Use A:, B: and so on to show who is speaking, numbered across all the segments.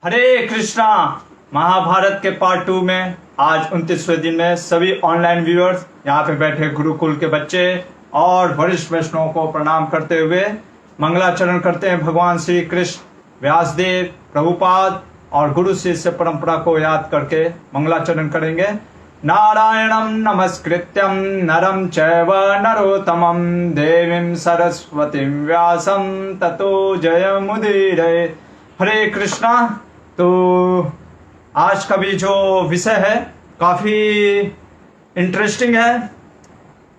A: हरे कृष्णा। महाभारत के पार्ट 2 में आज 29वें दिन में सभी ऑनलाइन व्यूअर्स, यहाँ पे बैठे गुरुकुल के बच्चे और वरिष्ठ वैष्णवों को प्रणाम करते हुए मंगलाचरण करते हैं। भगवान श्री कृष्ण, व्यासदेव, प्रभुपाद और गुरु शिष्य परंपरा को याद करके मंगलाचरण करेंगे। नारायणं नमस्कृत्यं नरं चैव नरोत्तमं देवीं सरस्वतीं व्यासं ततो जयमुदीरये। हरे कृष्णा। तो आज का भी जो विषय है काफी इंटरेस्टिंग है।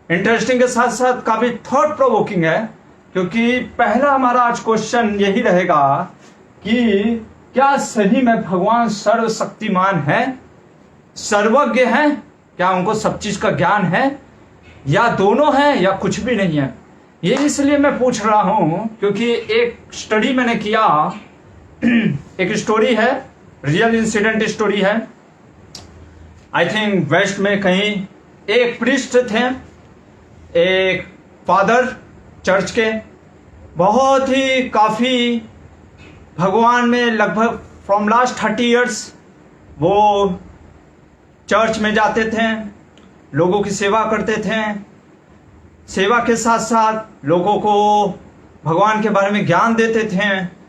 A: इंटरेस्टिंग के साथ साथ काफी थॉट प्रोवोकिंग है, क्योंकि पहला हमारा आज क्वेश्चन यही रहेगा कि क्या सही में भगवान सर्वशक्तिमान है, सर्वज्ञ है? क्या उनको सब चीज का ज्ञान है, या दोनों है, या कुछ भी नहीं है? ये इसलिए मैं पूछ रहा हूं क्योंकि एक स्टडी मैंने किया, एक स्टोरी है, रियल इंसिडेंट स्टोरी है। आई थिंक वेस्ट में कहीं एक प्रीस्ट थे, एक फादर चर्च के, बहुत ही काफी भगवान में लगभग फ्रॉम लास्ट 30 इयर्स वो चर्च में जाते थे, लोगों की सेवा करते थे। सेवा के साथ साथ लोगों को भगवान के बारे में ज्ञान देते थे।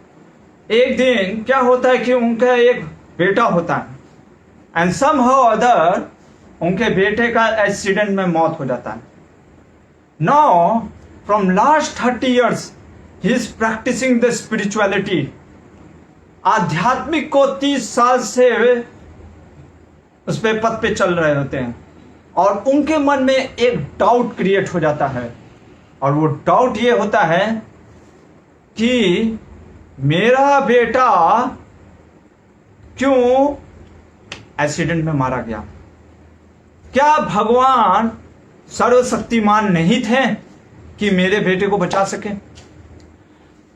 A: एक दिन क्या होता है कि उनका एक बेटा होता है एंड समहाउ अदर उनके बेटे का एक्सीडेंट में मौत हो जाता है। Now from last 30 years he is practising the spirituality. आध्यात्मिक को 30 साल से उस पे पथ पे चल रहे होते हैं और उनके मन में एक डाउट क्रिएट हो जाता है, और वो डाउट ये होता है कि मेरा बेटा क्यों एक्सीडेंट में मारा गया? क्या भगवान सर्वशक्तिमान नहीं थे कि मेरे बेटे को बचा सके,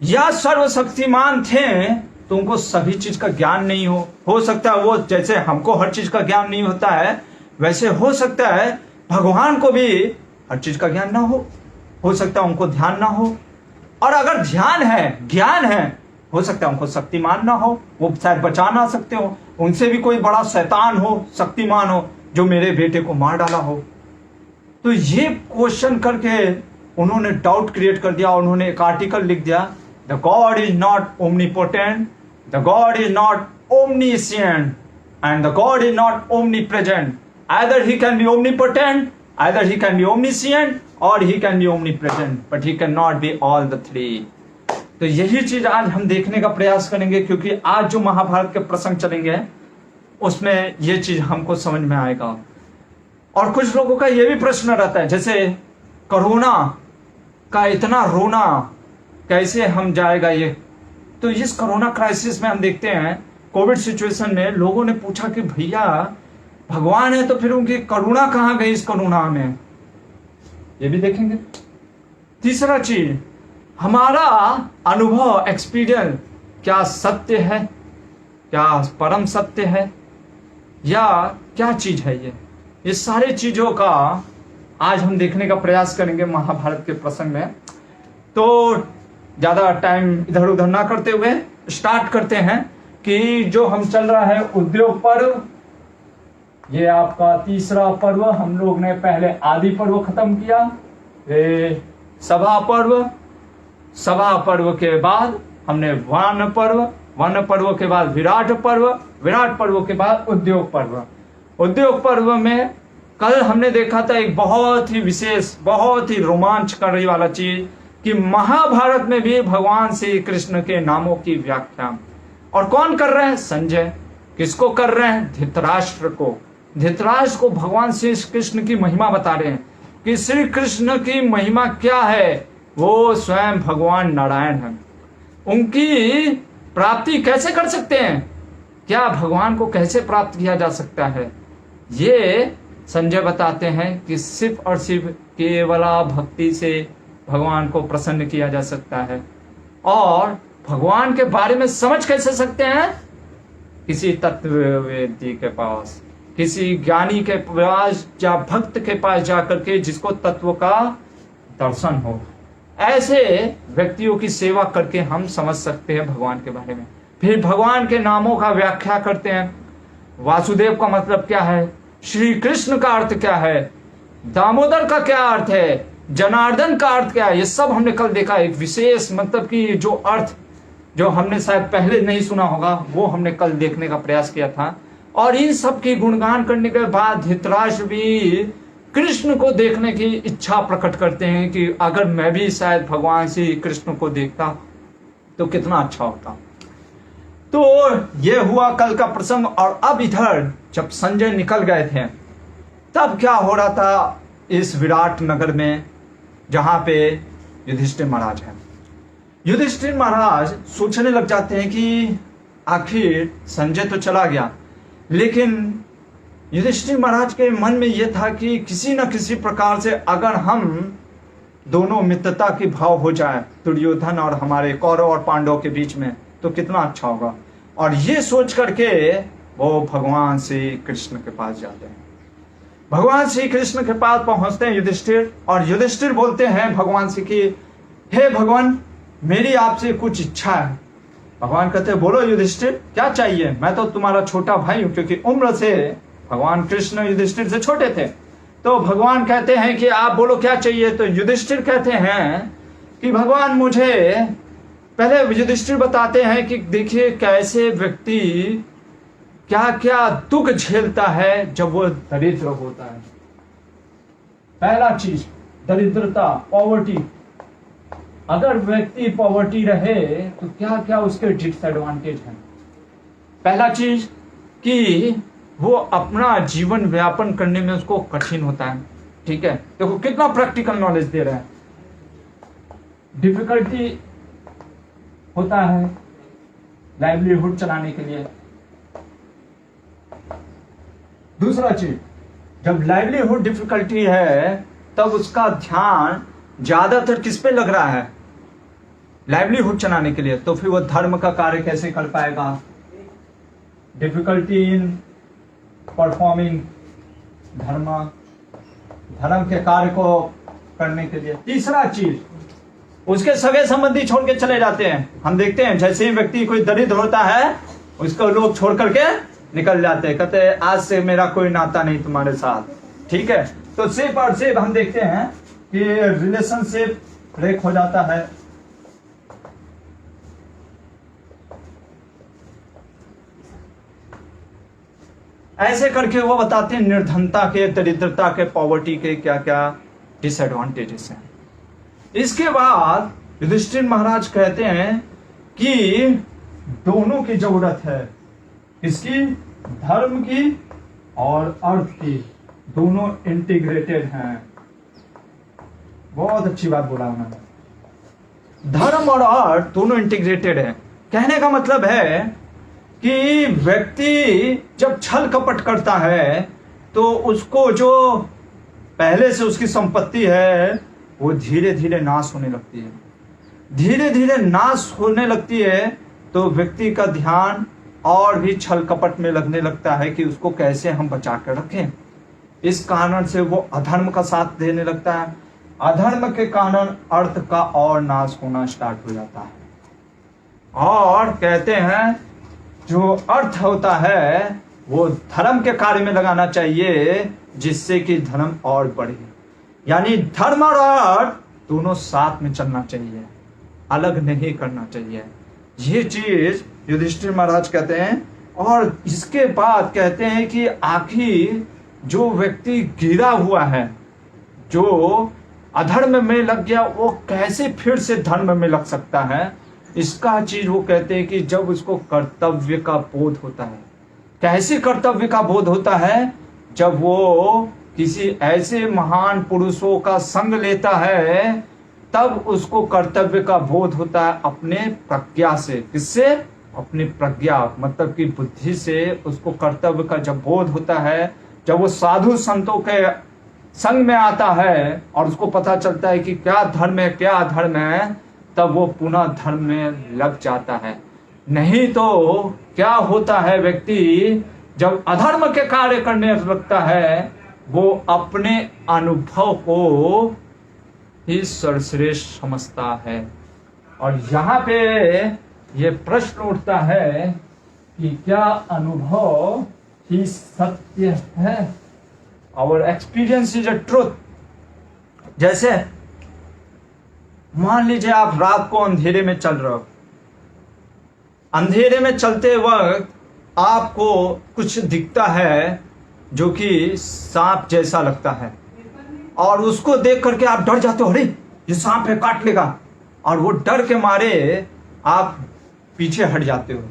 A: या सर्वशक्तिमान थे तो उनको सभी चीज का ज्ञान नहीं हो सकता है। वो जैसे हमको हर चीज का ज्ञान नहीं होता है, वैसे हो सकता है भगवान को भी हर चीज का ज्ञान ना हो सकता है उनको ध्यान ना हो। और अगर ध्यान है, ज्ञान है, हो सकता है उनको शक्तिमान ना हो, वो शायद बचा ना सकते हो। उनसे भी कोई बड़ा शैतान हो, शक्तिमान हो, जो मेरे बेटे को मार डाला हो। तो ये क्वेश्चन करके उन्होंने डाउट क्रिएट कर दिया। उन्होंने एक आर्टिकल लिख दिया, the god is not omnipotent, the god is not omniscient, and the god is not omnipresent. Either he can be omnipotent, either he can be omniscient, और he can be omnipresent, but he can not be all the three. तो यही चीज आज हम देखने का प्रयास करेंगे, क्योंकि आज जो महाभारत के प्रसंग चलेंगे उसमें ये चीज हमको समझ में आएगा। और कुछ लोगों का ये भी प्रश्न रहता है, जैसे कोरोना का इतना रोना कैसे हम जाएगा ये? तो इस कोरोना क्राइसिस में हम देखते हैं, कोविड सिचुएशन में लोगों ने पूछा कि भैया भगवान है तो फिर उनकी करुणा कहां गई इस कोरोना में? ये भी देखेंगे। तीसरा चीज, हमारा अनुभव, एक्सपीरियंस क्या सत्य है, क्या परम सत्य है, या क्या चीज है? ये सारी चीजों का आज हम देखने का प्रयास करेंगे महाभारत के प्रसंग में। तो ज्यादा टाइम इधर उधर ना करते हुए स्टार्ट करते हैं कि जो हम चल रहा है उद्योग पर्व, ये आपका तीसरा पर्व। हम लोग ने पहले आदि पर्व खत्म किया, सभा पर्व, सभा पर्व के बाद हमने वन पर्व, वन पर्व के बाद विराट पर्व, विराट पर्व के बाद उद्योग पर्व। उद्योग पर्व में कल हमने देखा था एक बहुत ही विशेष, बहुत ही रोमांच करने वाला चीज कि महाभारत में भी भगवान श्री कृष्ण के नामों की व्याख्या और कौन कर रहे हैं? संजय। किसको कर रहे हैं? धृतराष्ट्र को। धृतराष्ट्र को भगवान श्री कृष्ण की महिमा बता रहे हैं कि श्री कृष्ण की महिमा क्या है। वो स्वयं भगवान नारायण है। उनकी प्राप्ति कैसे कर सकते हैं? क्या भगवान को कैसे प्राप्त किया जा सकता है? ये संजय बताते हैं कि सिर्फ और सिर्फ केवला भक्ति से भगवान को प्रसन्न किया जा सकता है। और भगवान के बारे में समझ कैसे सकते हैं? किसी तत्ववेदी के पास, किसी ज्ञानी के पास या भक्त के पास जाकर के, जिसको तत्व का दर्शन हो। ऐसे व्यक्तियों की सेवा करके हम समझ सकते हैं भगवान के बारे में। फिर भगवान के नामों का व्याख्या करते हैं। वासुदेव का मतलब क्या है, श्री कृष्ण का अर्थ क्या है, दामोदर का क्या अर्थ है, जनार्दन का अर्थ क्या है, ये सब हमने कल देखा। एक विशेष मतलब कि जो अर्थ जो हमने शायद पहले नहीं सुना होगा वो हमने कल देखने का प्रयास किया था। और इन सब की गुणगान करने के बाद धृतराष्ट्र भी कृष्ण को देखने की इच्छा प्रकट करते हैं कि अगर मैं भी शायद भगवान श्री कृष्ण को देखता तो कितना अच्छा होता। तो ये हुआ कल का प्रसंग। और अब इधर जब संजय निकल गए थे तब क्या हो रहा था इस विराट नगर में जहां पे युधिष्ठिर महाराज हैं। युधिष्ठिर महाराज सोचने लग जाते हैं कि आखिर संजय तो चला गया, लेकिन युधिष्ठिर महाराज के मन में यह था कि किसी न किसी प्रकार से अगर हम दोनों मित्रता की भाव हो जाए दुर्योधन और हमारे कौरव और पांडवों के बीच में तो कितना अच्छा होगा। और ये सोच करके वो भगवान श्री कृष्ण के पास जाते हैं। भगवान श्री कृष्ण के पास पहुंचते हैं युधिष्ठिर, और युधिष्ठिर बोलते हैं भगवान से कि हे भगवान, मेरी आपसे कुछ इच्छा है। भगवान कहते हैं बोलो युधिष्ठिर, क्या चाहिए। मैं तो तुम्हारा छोटा भाई हूं, क्योंकि उम्र से भगवान कृष्ण युधिष्ठिर से छोटे थे। तो भगवान कहते हैं कि आप बोलो क्या चाहिए। तो युधिष्ठिर कहते हैं कि भगवान मुझे, पहले युधिष्ठिर बताते हैं कि देखिए कैसे व्यक्ति क्या क्या दुख झेलता है जब वो दरिद्र होता है। पहला चीज दरिद्रता, पॉवर्टी। अगर व्यक्ति पॉवर्टी रहे तो क्या क्या उसके डिसएडवांटेज हैं। पहला चीज कि वो अपना जीवन व्यापन करने में उसको कठिन होता है। ठीक है, देखो कितना प्रैक्टिकल नॉलेज दे रहा है। डिफिकल्टी होता है लाइवलीहुड चलाने के लिए। दूसरा चीज, जब लाइवलीहुड डिफिकल्टी है तब उसका ध्यान ज्यादातर किस पे लग रहा है, लाइवलीहुड चलाने के लिए। तो फिर वो धर्म का कार्य कैसे कर पाएगा। डिफिकल्टी इन परफॉर्मिंग धर्म के कार्य को करने के लिए। तीसरा चीज, उसके सगे संबंधी छोड़ के चले जाते हैं। हम देखते हैं जैसे ही व्यक्ति कोई दरिद्र होता है उसको लोग छोड़ करके निकल जाते हैं, कहते हैं आज से मेरा कोई नाता नहीं तुम्हारे साथ। ठीक है, तो सिर्फ और सिर्फ हम देखते हैं कि रिलेशनशिप ब्रेक हो जाता है। ऐसे करके वो बताते हैं निर्धनता के, दरिद्रता के, पॉवर्टी के क्या क्या डिसएडवांटेजेस हैं। इसके बाद युधिष्ठिर महाराज कहते हैं कि दोनों की जरूरत है, इसकी धर्म की और अर्थ की, दोनों इंटीग्रेटेड हैं। बहुत अच्छी बात बोला उन्होंने, धर्म और अर्थ दोनों इंटीग्रेटेड है। कहने का मतलब है कि व्यक्ति जब छल कपट करता है तो उसको जो पहले से उसकी संपत्ति है वो धीरे धीरे नाश होने लगती है। धीरे धीरे नाश होने लगती है तो व्यक्ति का ध्यान और भी छल कपट में लगने लगता है कि उसको कैसे हम बचा कर रखें। इस कारण से वो अधर्म का साथ देने लगता है। अधर्म के कारण अर्थ का और नाश होना स्टार्ट हो जाता है। और कहते हैं जो अर्थ होता है वो धर्म के कार्य में लगाना चाहिए जिससे कि धर्म और बढ़े। यानी धर्म और अर्थ दोनों साथ में चलना चाहिए, अलग नहीं करना चाहिए। ये चीज युधिष्ठिर महाराज कहते हैं। और इसके बाद कहते हैं कि आखिर जो व्यक्ति गिरा हुआ है, जो अधर्म में लग गया, वो कैसे फिर से धर्म में लग सकता है। इसका चीज वो कहते हैं कि जब उसको कर्तव्य का बोध होता है। कैसे कर्तव्य का बोध होता है, जब वो किसी ऐसे महान पुरुषों का संग लेता है तब उसको कर्तव्य का बोध होता है अपने प्रज्ञा से। किससे? अपनी प्रज्ञा मतलब कि बुद्धि से उसको कर्तव्य का जब बोध होता है, जब वो साधु संतों के संग में आता है और उसको पता चलता है कि क्या धर्म है क्या अधर्म है, तब वो पुनः धर्म में लग जाता है। नहीं तो क्या होता है, व्यक्ति जब अधर्म के कार्य करने लगता है वो अपने अनुभव को ही सर्वश्रेष्ठ समझता है। और यहाँ पे ये प्रश्न उठता है कि क्या अनुभव ही सत्य है? Our experience is a truth. जैसे मान लीजिए आप रात को अंधेरे में चल रहे हो, अंधेरे में चलते वक्त आपको कुछ दिखता है जो कि सांप जैसा लगता है, और उसको देख करके आप डर जाते हो, अरे ये सांप है, काट लेगा, और वो डर के मारे आप पीछे हट जाते हो।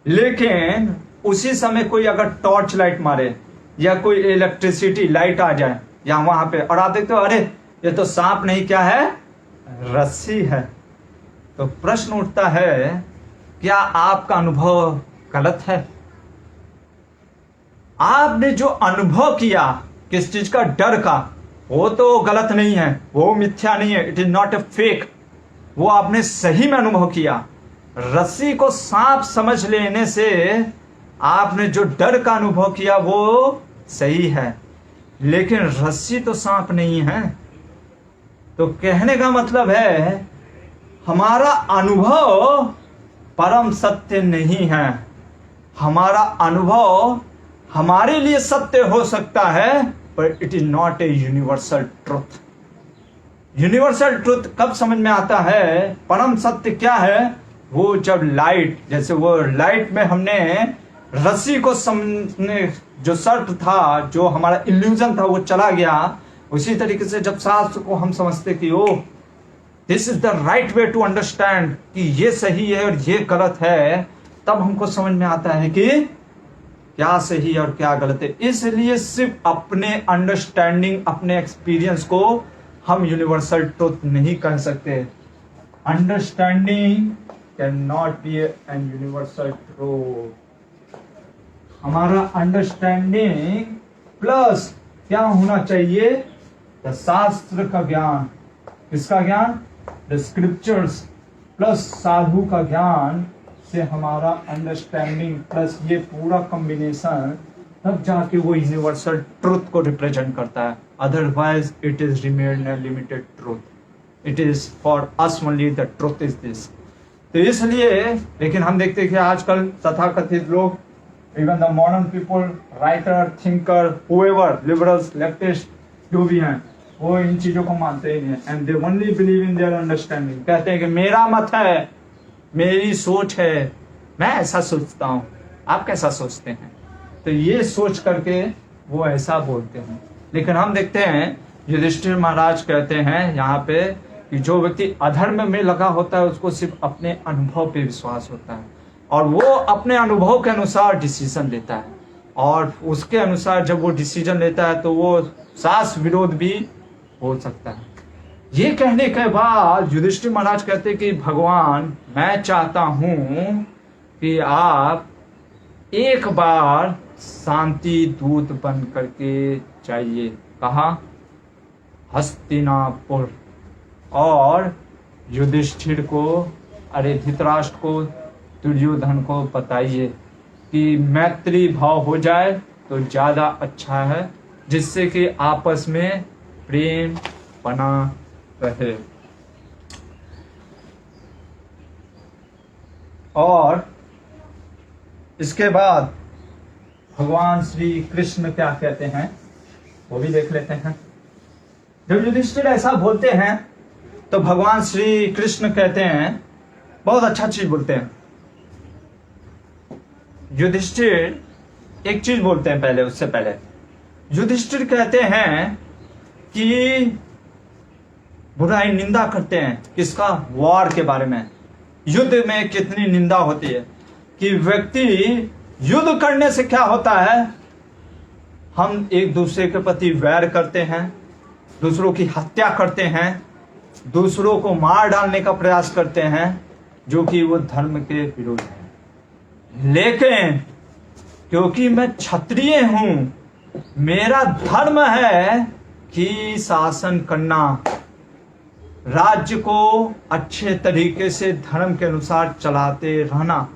A: लेकिन उसी समय कोई अगर टॉर्च लाइट मारे या कोई इलेक्ट्रिसिटी लाइट आ जाए या वहां पे, और आप देखते हो अरे ये तो सांप नहीं, क्या है, रस्सी है। तो प्रश्न उठता है, क्या आपका अनुभव गलत है? आपने जो अनुभव किया किस चीज का, डर का, वो तो गलत नहीं है, वो मिथ्या नहीं है, it is not a fake, वो आपने सही में अनुभव किया। रस्सी को सांप समझ लेने से आपने जो डर का अनुभव किया वो सही है, लेकिन रस्सी तो सांप नहीं है। तो कहने का मतलब है हमारा अनुभव परम सत्य नहीं है। हमारा अनुभव हमारे लिए सत्य हो सकता है, पर it is not a universal truth. Universal truth कब समझ में आता है, परम सत्य क्या है, वो जब लाइट, जैसे वो लाइट में हमने रस्सी को समझने जो सर्प था, जो हमारा इल्यूजन था, वो चला गया। उसी तरीके से जब शास्त्र को हम समझते कि oh this is the right way to understand, कि ये सही है और ये गलत है, तब हमको समझ में आता है कि क्या सही और क्या गलत है। इसलिए सिर्फ अपने अंडरस्टैंडिंग, अपने एक्सपीरियंस को हम यूनिवर्सल ट्रुथ नहीं कह सकते। Understanding can not B N universal truth. हमारा अंडरस्टैंडिंग प्लस क्या होना चाहिए, द शास्त्र का ज्ञान। किसका ज्ञान, द स्क्रिप्चर्स प्लस साधु का ज्ञान से हमारा अंडरस्टैंडिंग प्लस ये पूरा कॉम्बिनेशन, तब जाके वो यूनिवर्सल ट्रुथ को रिप्रेजेंट करता है। Otherwise it is remain A limited truth. It is for us only, the truth is this. तो इसलिए, लेकिन हम देखते हैं कि आजकल तथाकथित लोग, even the modern people, writer, thinker, however, liberals, leftist जो भी हैं, वो इन चीजों को मानते ही नहीं है। And they only believe in their understanding. कहते हैं कि मेरा मत है, मेरी सोच है, मैं ऐसा सोचता हूं, आप कैसा सोचते हैं। तो ये सोच करके वो ऐसा बोलते हैं। लेकिन हम देखते हैं युधिष्ठिर महाराज कहते हैं यहाँ पे कि जो व्यक्ति अधर्म में लगा होता है उसको सिर्फ अपने अनुभव पे विश्वास होता है, और वो अपने अनुभव के अनुसार डिसीजन लेता है, और उसके अनुसार जब वो डिसीजन लेता है तो वो शास्त्र विरोध भी हो सकता है। ये कहने के बाद युधिष्ठिर महाराज कहते कि भगवान, मैं चाहता हूं कि आप एक बार शांति दूत बन करके जाइए। कहा, हस्तिनापुर। और युधिष्ठिर को, अरे धृतराष्ट्र को, दुर्योधन को बताइए कि मैत्री भाव हो जाए तो ज्यादा अच्छा है, जिससे कि आपस में प्रेम बना रहे। और इसके बाद भगवान श्री कृष्ण क्या कहते हैं वो भी देख लेते हैं। जब युधिष्ठिर ऐसा बोलते हैं तो भगवान श्री कृष्ण कहते हैं, बहुत अच्छा चीज बोलते हैं। युधिष्ठिर एक चीज बोलते हैं पहले, उससे पहले युधिष्ठिर कहते हैं कि बुराई निंदा करते हैं, किसका, वॉर के बारे में। युद्ध में कितनी निंदा होती है कि व्यक्ति युद्ध करने से क्या होता है, हम एक दूसरे के प्रति वैर करते हैं, दूसरों की हत्या करते हैं, दूसरों को मार डालने का प्रयास करते हैं, जो कि वो धर्म के विरोध है। लेकिन क्योंकि मैं क्षत्रिय हूं, मेरा धर्म है कि शासन करना, राज्य को अच्छे तरीके से धर्म के अनुसार चलाते रहना,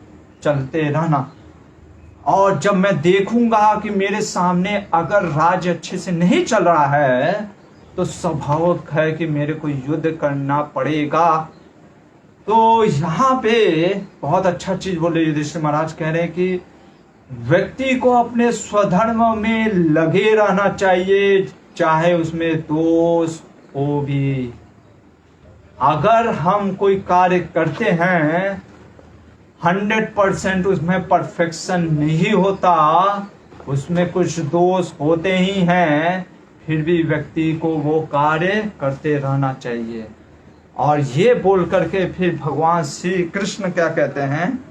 A: चलते रहना। और जब मैं देखूंगा कि मेरे सामने अगर राज्य अच्छे से नहीं चल रहा है तो स्वाभाविक है कि मेरे को युद्ध करना पड़ेगा। तो यहाँ पे बहुत अच्छा चीज बोले युधिष्ठिर महाराज, कह रहे हैं कि व्यक्ति को अपने स्वधर्म में लगे रहना चाहिए, चाहे उसमें दोष हो भी। अगर हम कोई कार्य करते हैं 100% उसमें परफेक्शन नहीं होता, उसमें कुछ दोष होते ही हैं, फिर भी व्यक्ति को वो कार्य करते रहना चाहिए। और ये बोल करके फिर भगवान श्री कृष्ण क्या कहते हैं,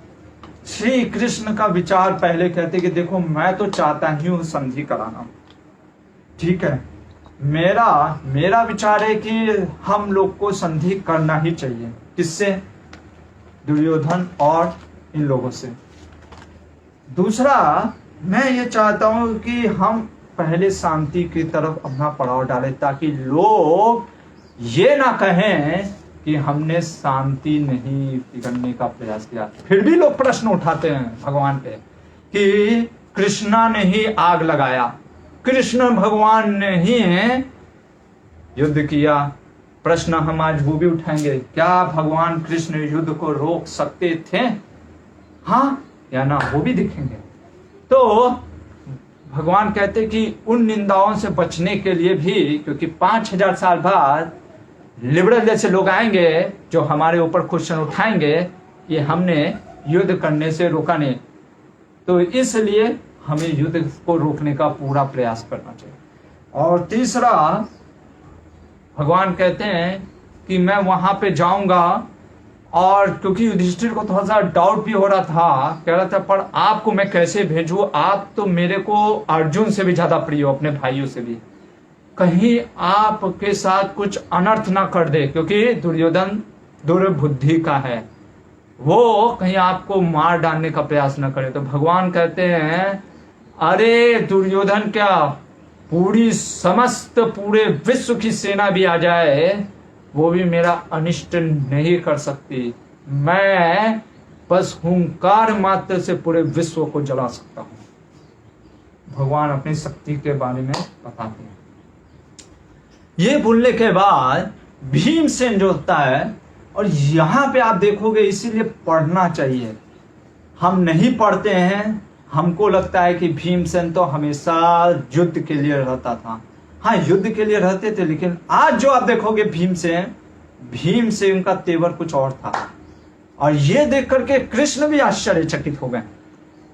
A: श्री कृष्ण का विचार पहले कहते कि देखो मैं तो चाहता ही हूं संधि कराना, ठीक है, मेरा विचार है कि हम लोग को संधि करना ही चाहिए। किससे? दुर्योधन और इन लोगों से। दूसरा, मैं ये चाहता हूं कि हम पहले शांति की तरफ अपना पड़ाव डालें, ताकि लोग ये ना कहें कि हमने शांति नहीं बिगड़ने का प्रयास किया। फिर भी लोग प्रश्न उठाते हैं भगवान पे कि कृष्णा ने ही आग लगाया, कृष्ण भगवान ने ही युद्ध किया। प्रश्न हम आज वो भी उठाएंगे, क्या भगवान कृष्ण युद्ध को रोक सकते थे, हाँ या ना, वो भी दिखेंगे। तो भगवान कहते कि उन निंदाओं से बचने के लिए भी, क्योंकि 5000 साल बाद लिबरल जैसे लोग आएंगे जो हमारे ऊपर क्वेश्चन उठाएंगे कि हमने युद्ध करने से रोका नहीं, तो इसलिए हमें युद्ध को रोकने का पूरा प्रयास करना चाहिए। और तीसरा, भगवान कहते हैं कि मैं वहां पे जाऊंगा, और क्योंकि युधिष्ठिर को थोड़ा सा डाउट भी हो रहा था, कह रहा था पर आपको मैं कैसे भेजूं, आप तो मेरे को अर्जुन से भी ज्यादा प्रिय हो, अपने भाइयों से भी, कहीं आपके साथ कुछ अनर्थ ना कर दे, क्योंकि दुर्योधन दुर्बुद्धि का है, वो कहीं आपको मार डालने का प्रयास न करे। तो भगवान कहते हैं अरे दुर्योधन, क्या पूरी समस्त पूरे विश्व की सेना भी आ जाए वो भी मेरा अनिष्ट नहीं कर सकती, मैं बस हुंकार मात्र से पूरे विश्व को जला सकता हूं। भगवान अपनी शक्ति के बारे में बताते हैं। ये बोलने के बाद भीमसेन जो होता है, और यहां पे आप देखोगे इसीलिए पढ़ना चाहिए, हम नहीं पढ़ते हैं, हमको लगता है कि भीमसेन तो हमेशा युद्ध के लिए रहता था। हाँ, युद्ध के लिए रहते थे, लेकिन आज जो आप देखोगे भीमसेन का तेवर कुछ और था। और ये देख करके कृष्ण भी आश्चर्यचकित हो गए।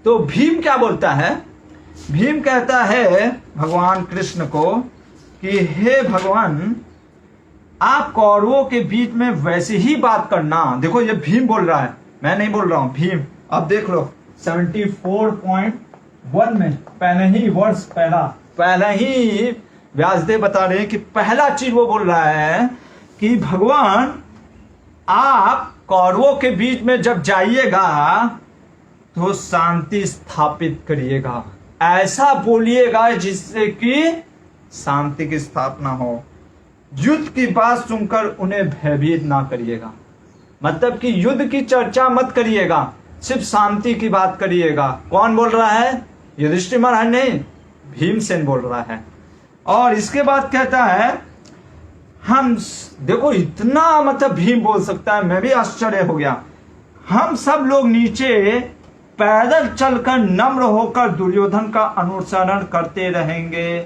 A: तो भीम क्या बोलता है, भीम कहता है भगवान कृष्ण को कि हे भगवान, आप कौरवों के बीच में वैसे ही बात करना। देखो ये भीम बोल रहा है, मैं नहीं बोल रहा हूं, भीम। अब देख लो 74.1 में पहले ही वर्ष पहला ही व्यासदेव बता रहे हैं कि पहला चीज वो बोल रहा है कि भगवान आप कौरवों के बीच में जब जाइएगा तो शांति स्थापित करिएगा, ऐसा बोलिएगा जिससे कि शांति की स्थापना हो। युद्ध की बात सुनकर उन्हें भयभीत ना करिएगा, मतलब कि युद्ध की चर्चा मत करिएगा, सिर्फ शांति की बात करिएगा। कौन बोल रहा है? युधिष्ठिर महाराज नहीं, भीमसेन बोल रहा है। और इसके बाद कहता है, हम देखो इतना मतलब भीम बोल सकता है, मैं भी आश्चर्य हो गया। हम सब लोग नीचे पैदल चलकर नम्र होकर दुर्योधन का अनुसरण करते रहेंगे,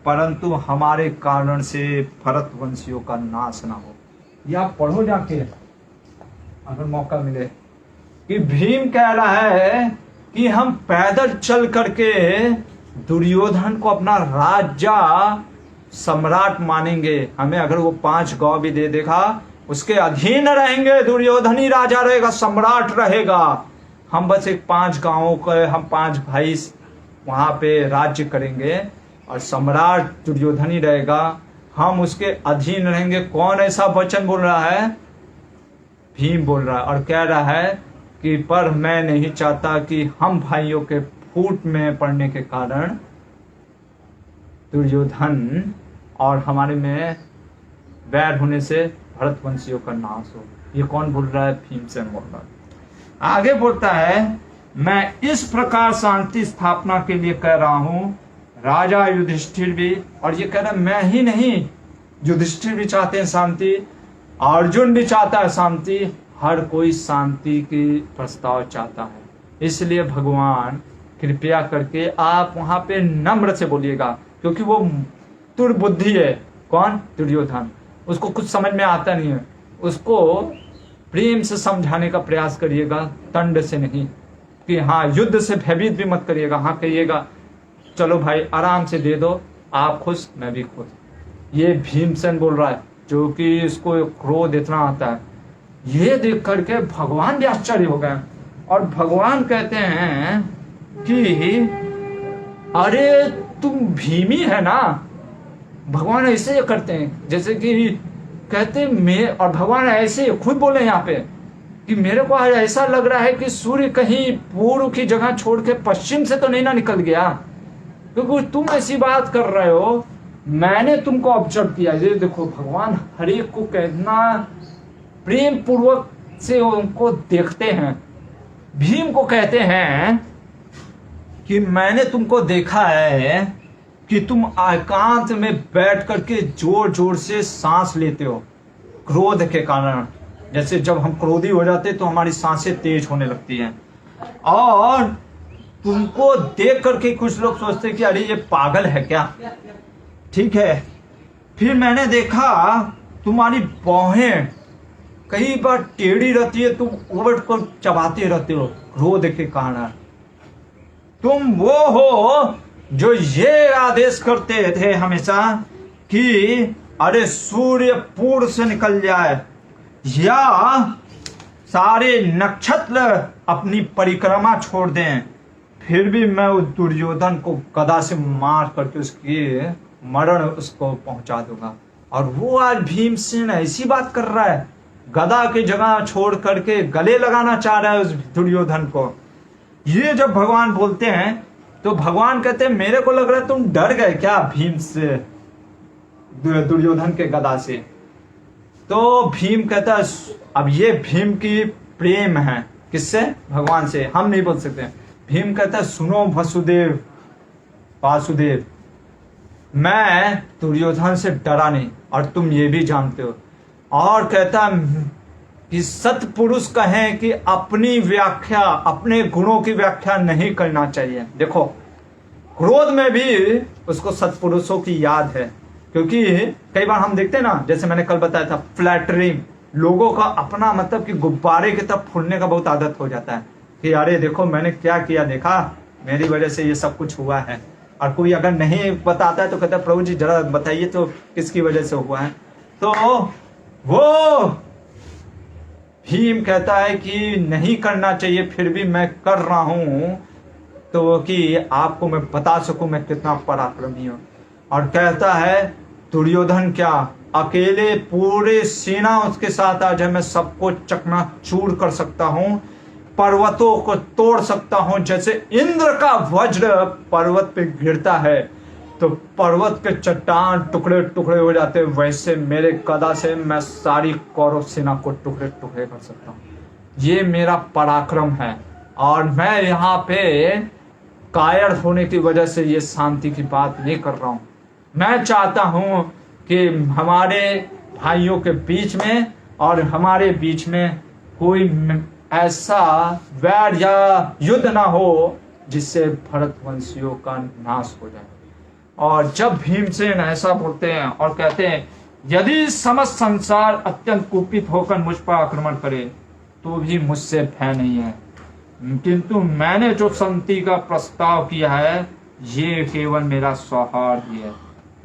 A: परंतु हमारे कारण से भरत वंशियों का नाश ना हो। या पढ़ो जाके अगर मौका मिले, कि भीम कह रहा है कि हम पैदल चल करके दुर्योधन को अपना राज्य सम्राट मानेंगे। हमें अगर वो 5 गांव भी दे देगा उसके अधीन रहेंगे, दुर्योधन ही राजा रहेगा, सम्राट रहेगा। हम बस एक 5 गांवों के, हम 5 भाई वहां पे राज्य करेंगे और सम्राट दुर्योधन ही रहेगा, हम उसके अधीन रहेंगे। कौन ऐसा वचन बोल रहा है? भीम बोल रहा है। और कह रहा है कि पर मैं नहीं चाहता कि हम भाइयों के फूट में पड़ने के कारण दुर्योधन और हमारे में वैर होने से भरत वंशियों का नाश हो। ये कौन बोल रहा है? भीमसेन बोल रहा है। आगे बोलता है, मैं इस प्रकार शांति स्थापना के लिए कह रहा हूं, राजा युधिष्ठिर भी, और ये कह रहा है मैं ही नहीं, युधिष्ठिर भी चाहते हैं शांति, अर्जुन भी चाहता है शांति, हर कोई शांति की प्रस्ताव चाहता है। इसलिए भगवान कृपया करके आप वहां पे नम्र से बोलिएगा, क्योंकि वो दुर्बुद्धि है। कौन? दुर्योधन। उसको कुछ समझ में आता नहीं है। उसको प्रेम से समझाने का प्रयास करिएगा, दंड से नहीं, कि हाँ युद्ध से भयभीत भी मत करिएगा। हाँ कहिएगा चलो भाई आराम से दे दो, आप खुश मैं भी खुश। ये भीमसेन बोल रहा है, जो कि इसको क्रोध इतना आता है। ये देख करके भगवान भी आश्चर्य हो गए और भगवान कहते हैं कि अरे तुम भीमी है ना। भगवान ऐसे करते हैं जैसे कि कहते मैं, और भगवान ऐसे खुद बोले यहाँ पे कि मेरे को आज ऐसा लग रहा है कि सूर्य कहीं पूर्व की जगह छोड़ के पश्चिम से तो नहीं ना निकल गया, क्योंकि तुम ऐसी बात कर रहे हो। मैंने तुमको ऑब्जर्व किया। ये देखो भगवान हर एक को कहना प्रेम पूर्वक से उनको देखते हैं। भीम को कहते हैं कि मैंने तुमको देखा है कि तुम एकांत में बैठ करके जोर जोर से सांस लेते हो क्रोध के कारण। जैसे जब हम क्रोधी हो जाते तो हमारी सांसें तेज होने लगती हैं, और तुमको देख करके कुछ लोग सोचते कि अरे ये पागल है क्या। ठीक है, फिर मैंने देखा तुम्हारी बाहें कई बार टेढ़ी रहती है, तुम उबट को चबाते रहते हो क्रोध के कारण। तुम वो हो जो ये आदेश करते थे हमेशा कि अरे सूर्य पूर्व से निकल जाए या सारे नक्षत्र अपनी परिक्रमा छोड़ दें, फिर भी मैं उस दुर्योधन को गदा से मार करके उसकी मरण उसको पहुंचा दूंगा। और वो आज भीमसेन ऐसी बात कर रहा है, गदा की जगह छोड़ करके गले लगाना चाह रहा है उस दुर्योधन को। ये जब भगवान बोलते हैं तो भगवान कहते हैं मेरे को लग रहा है तुम डर गए क्या भीम से, दुर्योधन के गदा से। तो भीम कहता है, अब ये भीम की प्रेम है किससे? भगवान से। हम नहीं बोल सकते। भीम कहता है सुनो वसुदेव वासुदेव, मैं दुर्योधन से डरा नहीं और तुम ये भी जानते हो। और कहता कि सत्पुरुष कहें कि अपनी व्याख्या, अपने गुणों की व्याख्या नहीं करना चाहिए। देखो क्रोध में भी उसको सत्पुरुषों की याद है, क्योंकि कई बार हम देखते हैं ना, जैसे मैंने कल बताया था फ्लैटरिंग, लोगों का अपना मतलब कि गुब्बारे की तरफ फूलने का बहुत आदत हो जाता है कि अरे देखो मैंने क्या किया, देखा मेरी वजह से ये सब कुछ हुआ है। और कोई अगर नहीं बताता है तो कहता है प्रभु जी जरा बताइए तो किसकी वजह से हुआ है। तो वो भीम कहता है कि नहीं करना चाहिए, फिर भी मैं कर रहा हूं तो कि आपको मैं बता सकूं मैं कितना पराक्रमी हूं। और कहता है दुर्योधन क्या अकेले पूरे सेना उसके साथ आ जाए, मैं सबको चकनाचूर कर सकता हूं, पर्वतों को तोड़ सकता हूं। जैसे इंद्र का वज्र पर्वत पे गिरता है तो पर्वत के चट्टान टुकड़े टुकड़े हो जाते हैं, वैसे मेरे गदा से मैं सारी कौरव सेना को टुकड़े टुकड़े कर सकता हूँ। ये मेरा पराक्रम है और मैं यहाँ पे कायर होने की वजह से ये शांति की बात नहीं कर रहा हूँ। मैं चाहता हूँ कि हमारे भाइयों के बीच में और हमारे बीच में कोई ऐसा वैर या युद्ध ना हो जिससे भरतवंशियों का नाश हो जाए। और जब भीमसेन ऐसा बोलते हैं और कहते हैं यदि समस्त संसार अत्यंत कुपित होकर मुझ पर आक्रमण करे तो भी मुझसे भय नहीं है, किंतु मैंने जो शांति का प्रस्ताव किया है ये केवल मेरा सौहार्द है,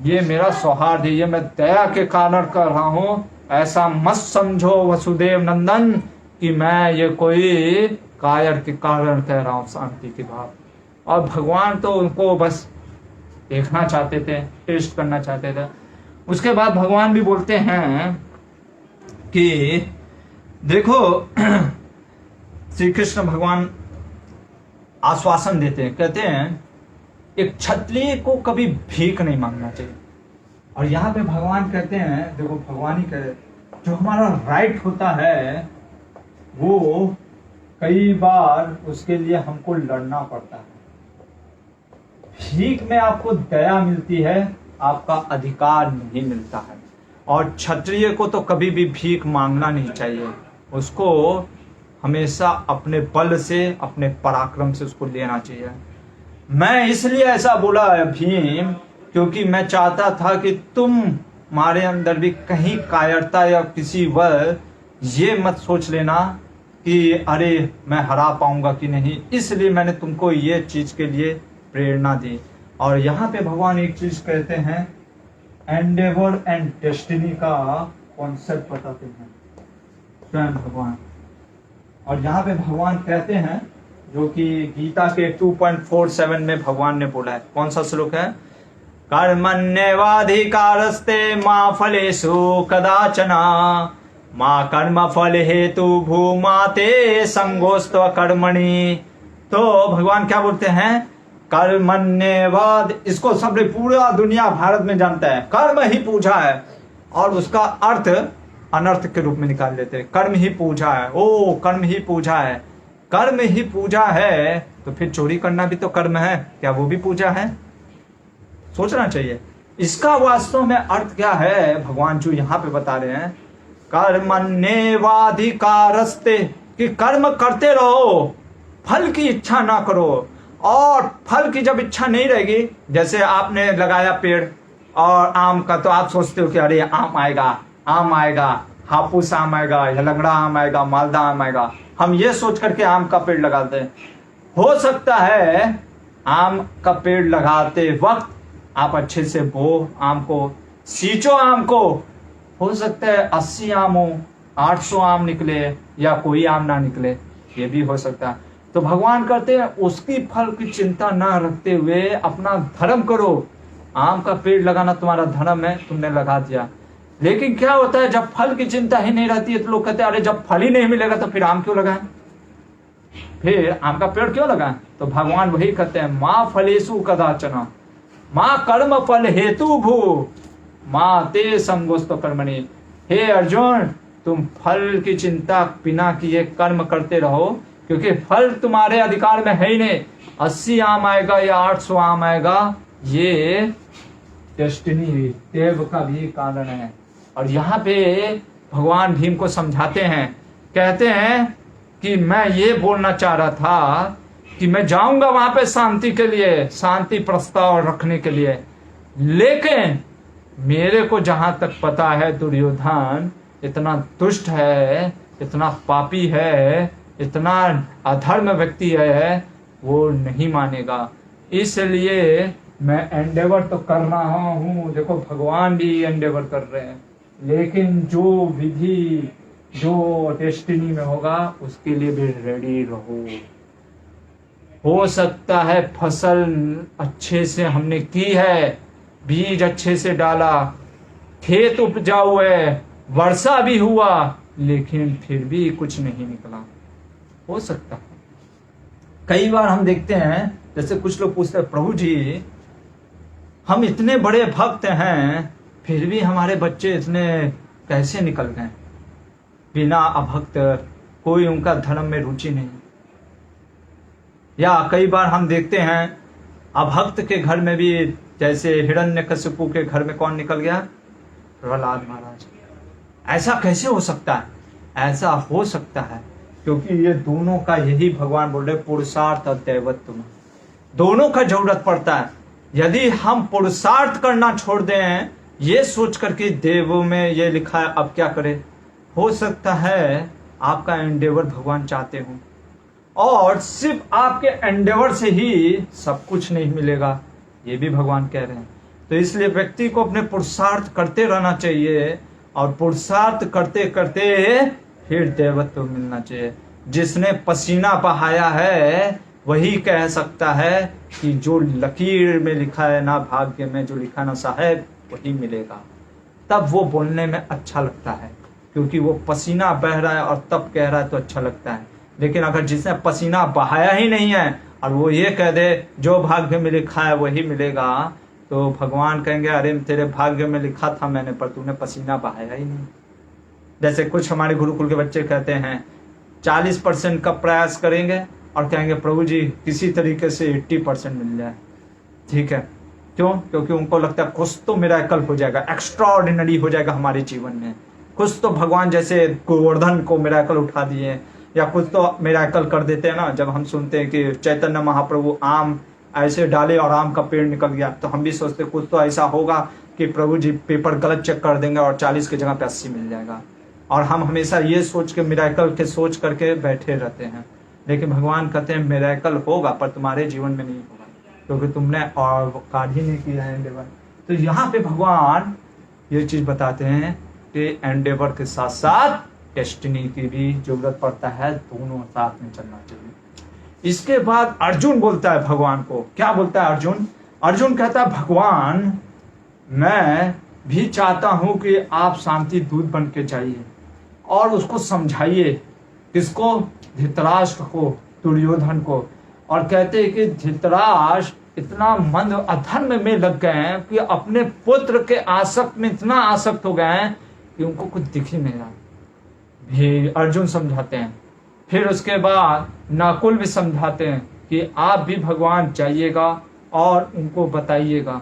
A: ये मेरा सौहार्द है, ये मैं दया के कारण कर रहा हूं। ऐसा मत समझो वसुदेव नंदन कि मैं ये कोई कायर के कारण कह रहा हूं शांति की बात। और भगवान तो उनको बस देखना चाहते थे, टेस्ट करना चाहते थे। उसके बाद भगवान भी बोलते हैं कि देखो श्री कृष्ण भगवान आश्वासन देते हैं, कहते हैं एक क्षत्रिय को कभी भीख नहीं मांगना चाहिए। और यहाँ पे भगवान कहते हैं, देखो भगवान ही कहे जो हमारा राइट होता है वो कई बार उसके लिए हमको लड़ना पड़ता है। भीख में आपको दया मिलती है, आपका अधिकार नहीं मिलता है। और क्षत्रिय को तो कभी भी भीख मांगना नहीं चाहिए, उसको हमेशा अपने बल से, अपने पराक्रम से उसको लेना चाहिए। मैं इसलिए ऐसा बोला भीम, क्योंकि मैं चाहता था कि तुम्हारे अंदर भी कहीं कायरता या किसी वक्त ये मत सोच लेना कि अरे मैं हरा पाऊंगा कि नहीं। इसलिए मैंने तुमको ये चीज के लिए प्रेरणा दी। और यहाँ पे भगवान एक चीज कहते हैं, एंडेवर एंड डेस्टिनी का कॉन्सेप्ट बताते हैं स्वयं भगवान। और यहाँ पे भगवान कहते हैं, जो कि गीता के 2.47 में भगवान ने बोला है। कौन सा श्लोक है? कर्मण्येवाधिकारस्ते मा फलेषु कदाचन मा कर्म फल हेतु भूमा ते संगोस्त्व कर्मणि। तो भगवान क्या बोलते हैं? कर्मण्येवाद, इसको सब पूरा दुनिया भारत में जानता है, कर्म ही पूजा है। और उसका अर्थ अनर्थ के रूप में निकाल लेते हैं। कर्म ही पूजा है, ओ कर्म ही पूजा है। कर्म ही पूजा है तो फिर चोरी करना भी तो कर्म है, क्या वो भी पूजा है? सोचना चाहिए। इसका वास्तव में अर्थ क्या है, भगवान जो यहाँ पे बता रहे हैं, कर्मण्येवाधिकारस्ते, कि कर्म करते रहो, फल की इच्छा ना करो। और फल की जब इच्छा नहीं रहेगी, जैसे आपने लगाया पेड़ और आम का, तो आप सोचते हो कि अरे आम आएगा, आम आएगा, हापुस आम आएगा, या लंगड़ा आम आएगा, मालदा आम आएगा। हम ये सोच करके आम का पेड़ लगाते हैं। हो सकता है आम का पेड़ लगाते वक्त आप अच्छे से बो आम को, सींचो आम को। हो सकता है 80 आम हो, 800 आम निकले, या कोई आम ना निकले, ये भी हो सकता है। तो भगवान कहते हैं उसकी फल की चिंता ना रखते हुए अपना धर्म करो। आम का पेड़ लगाना तुम्हारा धर्म है, तुमने लगा दिया। लेकिन क्या होता है, जब फल की चिंता ही नहीं रहती है तो लोग कहते हैं अरे जब फल ही नहीं मिलेगा तो फिर आम क्यों लगाएं, फिर आम का पेड़ क्यों लगाएं? तो भगवान वही कहते हैं, माँ फलेषु कदाचन माँ कर्म फल हेतु भू माँ ते संगोस्तु कर्मणि। हे अर्जुन, तुम फल की चिंता बिना किए कर्म करते रहो, क्योंकि फल तुम्हारे अधिकार में है ही नहीं। 80 आम आएगा या 800 आम आएगा, ये डेस्टिनी, देव का भी कारण है। और यहाँ पे भगवान भीम को समझाते हैं, कहते हैं कि मैं ये बोलना चाह रहा था कि मैं जाऊंगा वहां पे शांति के लिए, शांति प्रस्ताव रखने के लिए, लेकिन मेरे को जहां तक पता है दुर्योधन इतना दुष्ट है, इतना पापी है, इतना अधर्म व्यक्ति है, वो नहीं मानेगा। इसलिए मैं एंडेवर तो कर रहा हूं, देखो भगवान भी एंडेवर कर रहे हैं, लेकिन जो विधि, जो डेस्टिनी में होगा उसके लिए भी रेडी रहो। हो सकता है फसल अच्छे से हमने की है, बीज अच्छे से डाला, खेत उपजाऊ है, वर्षा भी हुआ, लेकिन फिर भी कुछ नहीं निकला। हो सकता है। कई बार हम देखते हैं, जैसे कुछ लोग पूछते हैं, प्रभु जी हम इतने बड़े भक्त हैं फिर भी हमारे बच्चे इतने कैसे निकल गए, बिना अभक्त, कोई उनका धर्म में रुचि नहीं। या कई बार हम देखते हैं अभक्त के घर में भी, जैसे हिरण्यकशिपु के घर में कौन निकल गया? प्रहलाद महाराज। ऐसा कैसे हो सकता है? ऐसा हो सकता है क्योंकि ये दोनों का, यही भगवान बोल रहे, पुरुषार्थ और दैवत्व, दोनों का जरूरत पड़ता है। यदि हम पुरुषार्थ करना छोड़ दें, ये सोच करके देवों में ये लिखा है अब क्या करें, हो सकता है आपका एंडेवर भगवान चाहते हो, और सिर्फ आपके एंडेवर से ही सब कुछ नहीं मिलेगा, ये भी भगवान कह रहे हैं। तो इसलिए व्यक्ति को अपने पुरुषार्थ करते रहना चाहिए, और पुरुषार्थ करते करते फिर देवत्व मिलना चाहिए। जिसने पसीना बहाया है वही कह सकता है कि जो लकीर में लिखा है ना, भाग्य में जो लिखा ना साहब, वही मिलेगा। तब वो बोलने में अच्छा लगता है, क्योंकि वो पसीना बह रहा है और तब कह रहा है तो अच्छा लगता है। लेकिन अगर जिसने पसीना बहाया ही नहीं है और वो ये कह दे जो भाग्य में लिखा है वही मिलेगा, तो भगवान कहेंगे अरे तेरे भाग्य में लिखा था मैंने, पर तूने पसीना बहाया ही नहीं। जैसे कुछ हमारे गुरुकुल के बच्चे कहते हैं 40% का प्रयास करेंगे और कहेंगे प्रभु जी किसी तरीके से 80% मिल जाए, ठीक है। क्यों? क्योंकि उनको लगता है कुछ तो मेरा कल हो जाएगा, एक्स्ट्रा ऑर्डिनरी हो जाएगा हमारे जीवन में। कुछ तो भगवान जैसे गोवर्धन को मिराकल उठा दिए, या कुछ तो मिराकल कर देते हैं ना। जब हम सुनते हैं कि चैतन्य महाप्रभु आम ऐसे डाले और आम का पेड़ निकल गया, तो हम भी सोचते कुछ तो ऐसा होगा कि प्रभु जी पेपर गलत चेक कर देंगे और 40 की जगह पे 80 मिल जाएगा। और हम हमेशा ये सोच के मिराकल के सोच करके बैठे रहते हैं। लेकिन भगवान कहते हैं मिराकल होगा पर तुम्हारे जीवन में नहीं होगा, क्योंकि तुमने और कार्य ही नहीं किया है एंडेवर। तो यहाँ पे भगवान ये चीज बताते हैं कि एंडेवर के साथ साथ डेस्टिनी की भी जरूरत पड़ता है, दोनों साथ में चलना चाहिए। इसके बाद अर्जुन बोलता है भगवान को, क्या बोलता है अर्जुन? अर्जुन कहता है भगवान मैं भी चाहता हूं कि आप शांति दूत बन के जाइए और उसको समझाइए। किसको? धृतराष्ट्र को, दुर्योधन को। और कहते हैं कि धृतराष्ट्र इतना मंद अधर्म में लग गए हैं कि अपने पुत्र के आसक्त में इतना आसक्त हो गए हैं कि उनको कुछ दिख ही नहीं रहा। भी अर्जुन समझाते हैं। फिर उसके बाद नकुल भी समझाते हैं कि आप भी भगवान जाइएगा और उनको बताइएगा।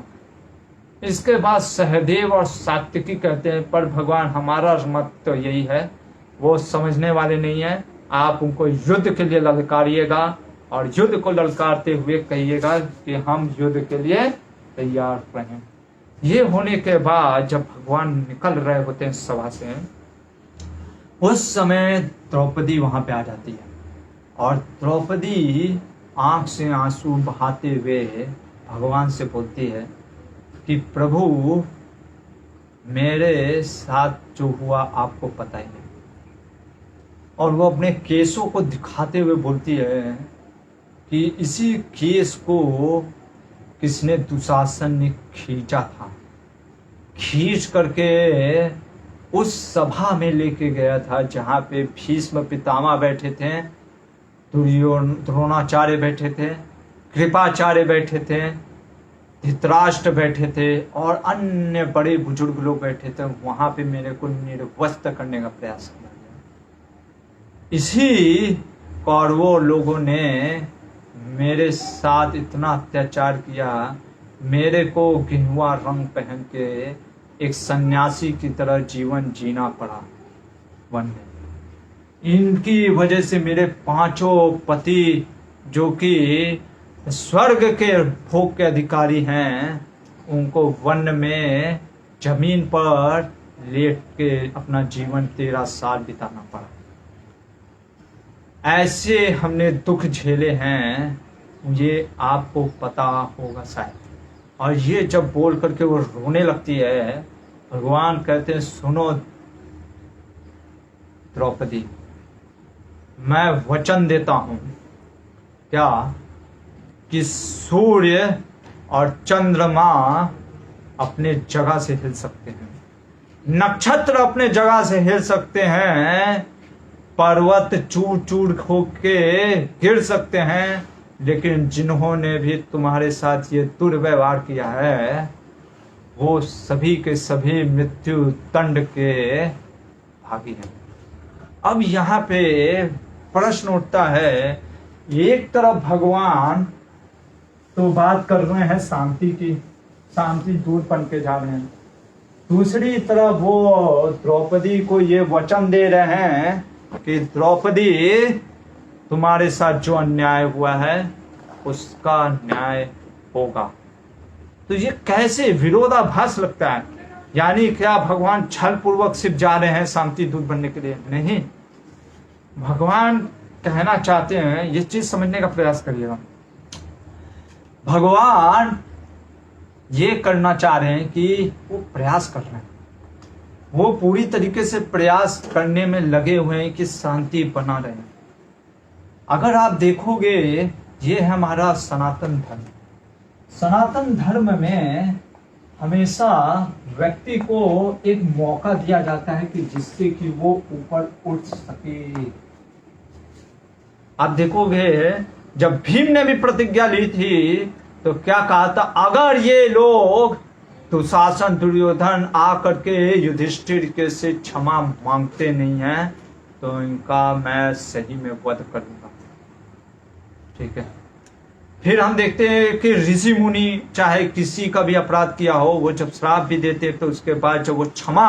A: इसके बाद सहदेव और सात्विकी कहते हैं पर भगवान हमारा मत तो यही है, वो समझने वाले नहीं है, आप उनको युद्ध के लिए ललकारिएगा और युद्ध को ललकारते हुए कहिएगा कि हम युद्ध के लिए तैयार रहें। ये होने के बाद जब भगवान निकल रहे होते हैं सभा से, उस समय द्रौपदी वहां पे आ जाती है और द्रौपदी आंख से आंसू बहाते हुए भगवान से बोलती है कि प्रभु मेरे साथ जो हुआ आपको पता ही है। और वो अपने केसों को दिखाते हुए बोलती है कि इसी केस को किसने दुशासन ने खींचा था, खींच करके उस सभा में लेके गया था जहां पे भीष्म पितामह बैठे थे, द्रोणाचार्य बैठे थे, कृपाचार्य बैठे थे, धृतराष्ट्र बैठे थे और अन्य बड़े बुजुर्ग लोग बैठे थे। वहां पे मेरे को निर्वस्त्र करने का प्रयास किया गया। इसी कौरवों लोगों ने मेरे साथ इतना अत्याचार किया, मेरे को गिनवा रंग पहन के एक सन्यासी की तरह जीवन जीना पड़ा वन में। इनकी वजह से मेरे 5 पति जो कि स्वर्ग के भोग के अधिकारी हैं, उनको वन में जमीन पर लेट के अपना जीवन 13 साल बिताना पड़ा। ऐसे हमने दुख झेले हैं, ये आपको पता होगा शायद। और ये जब बोल करके वो रोने लगती है, भगवान कहते हैं सुनो द्रौपदी, मैं वचन देता हूं क्या कि सूर्य और चंद्रमा अपने जगह से हिल सकते हैं, नक्षत्र अपने जगह से हिल सकते हैं, पर्वत चूर चूर होके गिर सकते हैं, लेकिन जिन्होंने भी तुम्हारे साथ ये दुर्व्यवहार किया है वो सभी के सभी मृत्यु दंड के भागी हैं। अब यहाँ पे प्रश्न उठता है, एक तरफ भगवान तो बात कर रहे हैं शांति की, शांति दूत बन के जा रहे हैं, दूसरी तरफ वो द्रौपदी को ये वचन दे रहे हैं कि द्रौपदी तुम्हारे साथ जो अन्याय हुआ है उसका न्याय होगा। तो ये कैसे विरोधाभास लगता है? यानी क्या भगवान छल पूर्वक सिर्फ जा रहे हैं शांति दूत बनने के लिए? नहीं, भगवान कहना चाहते हैं, ये चीज समझने का प्रयास करिएगा। भगवान ये करना चाह रहे हैं कि वो प्रयास कर रहे हैं, वो पूरी तरीके से प्रयास करने में लगे हुए हैं कि शांति बना रहे। अगर आप देखोगे, ये है हमारा सनातन धर्म। सनातन धर्म में हमेशा व्यक्ति को एक मौका दिया जाता है कि जिससे कि वो ऊपर उठ सके। आप देखोगे जब भीम ने भी प्रतिज्ञा ली थी तो क्या कहा था, अगर ये लोग दुशासन दुर्योधन आकर के युधिष्ठिर के से क्षमा मांगते नहीं हैं तो इनका मैं सही में वध करूंगा। ठीक है, फिर हम देखते हैं कि ऋषि मुनि चाहे किसी का भी अपराध किया हो, वो जब श्राप भी देते तो उसके बाद जब वो क्षमा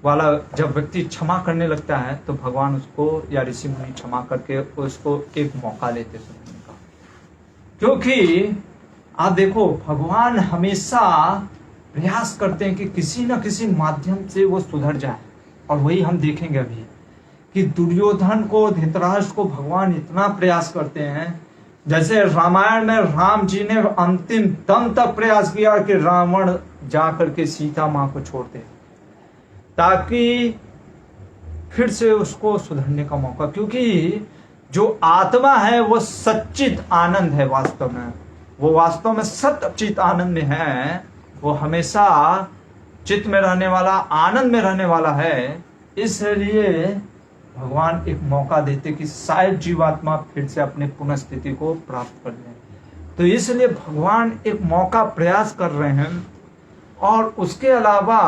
A: वाला जब व्यक्ति क्षमा करने लगता है तो भगवान उसको या ऋषि मुनि क्षमा करके उसको एक मौका देते सुधरने का। क्योंकि आप देखो भगवान हमेशा प्रयास करते हैं कि किसी न किसी माध्यम से वो सुधर जाए। और वही हम देखेंगे अभी कि दुर्योधन को, धृतराष्ट्र को भगवान इतना प्रयास करते हैं, जैसे रामायण में राम जी ने अंतिम दम तक प्रयास किया कि रावण जाकर के सीता मां को छोड़ दे, ताकि फिर से उसको सुधरने का मौका। क्योंकि जो आत्मा है वो सच्चित आनंद है, वास्तव में वो वास्तव में सच्चित आनंद है, वो हमेशा चित्त में रहने वाला, आनंद में रहने वाला है। इसलिए भगवान एक मौका देते कि शायद जीवात्मा फिर से अपने पुनः स्थिति को प्राप्त कर ले। तो इसलिए भगवान एक मौका प्रयास कर रहे हैं। और उसके अलावा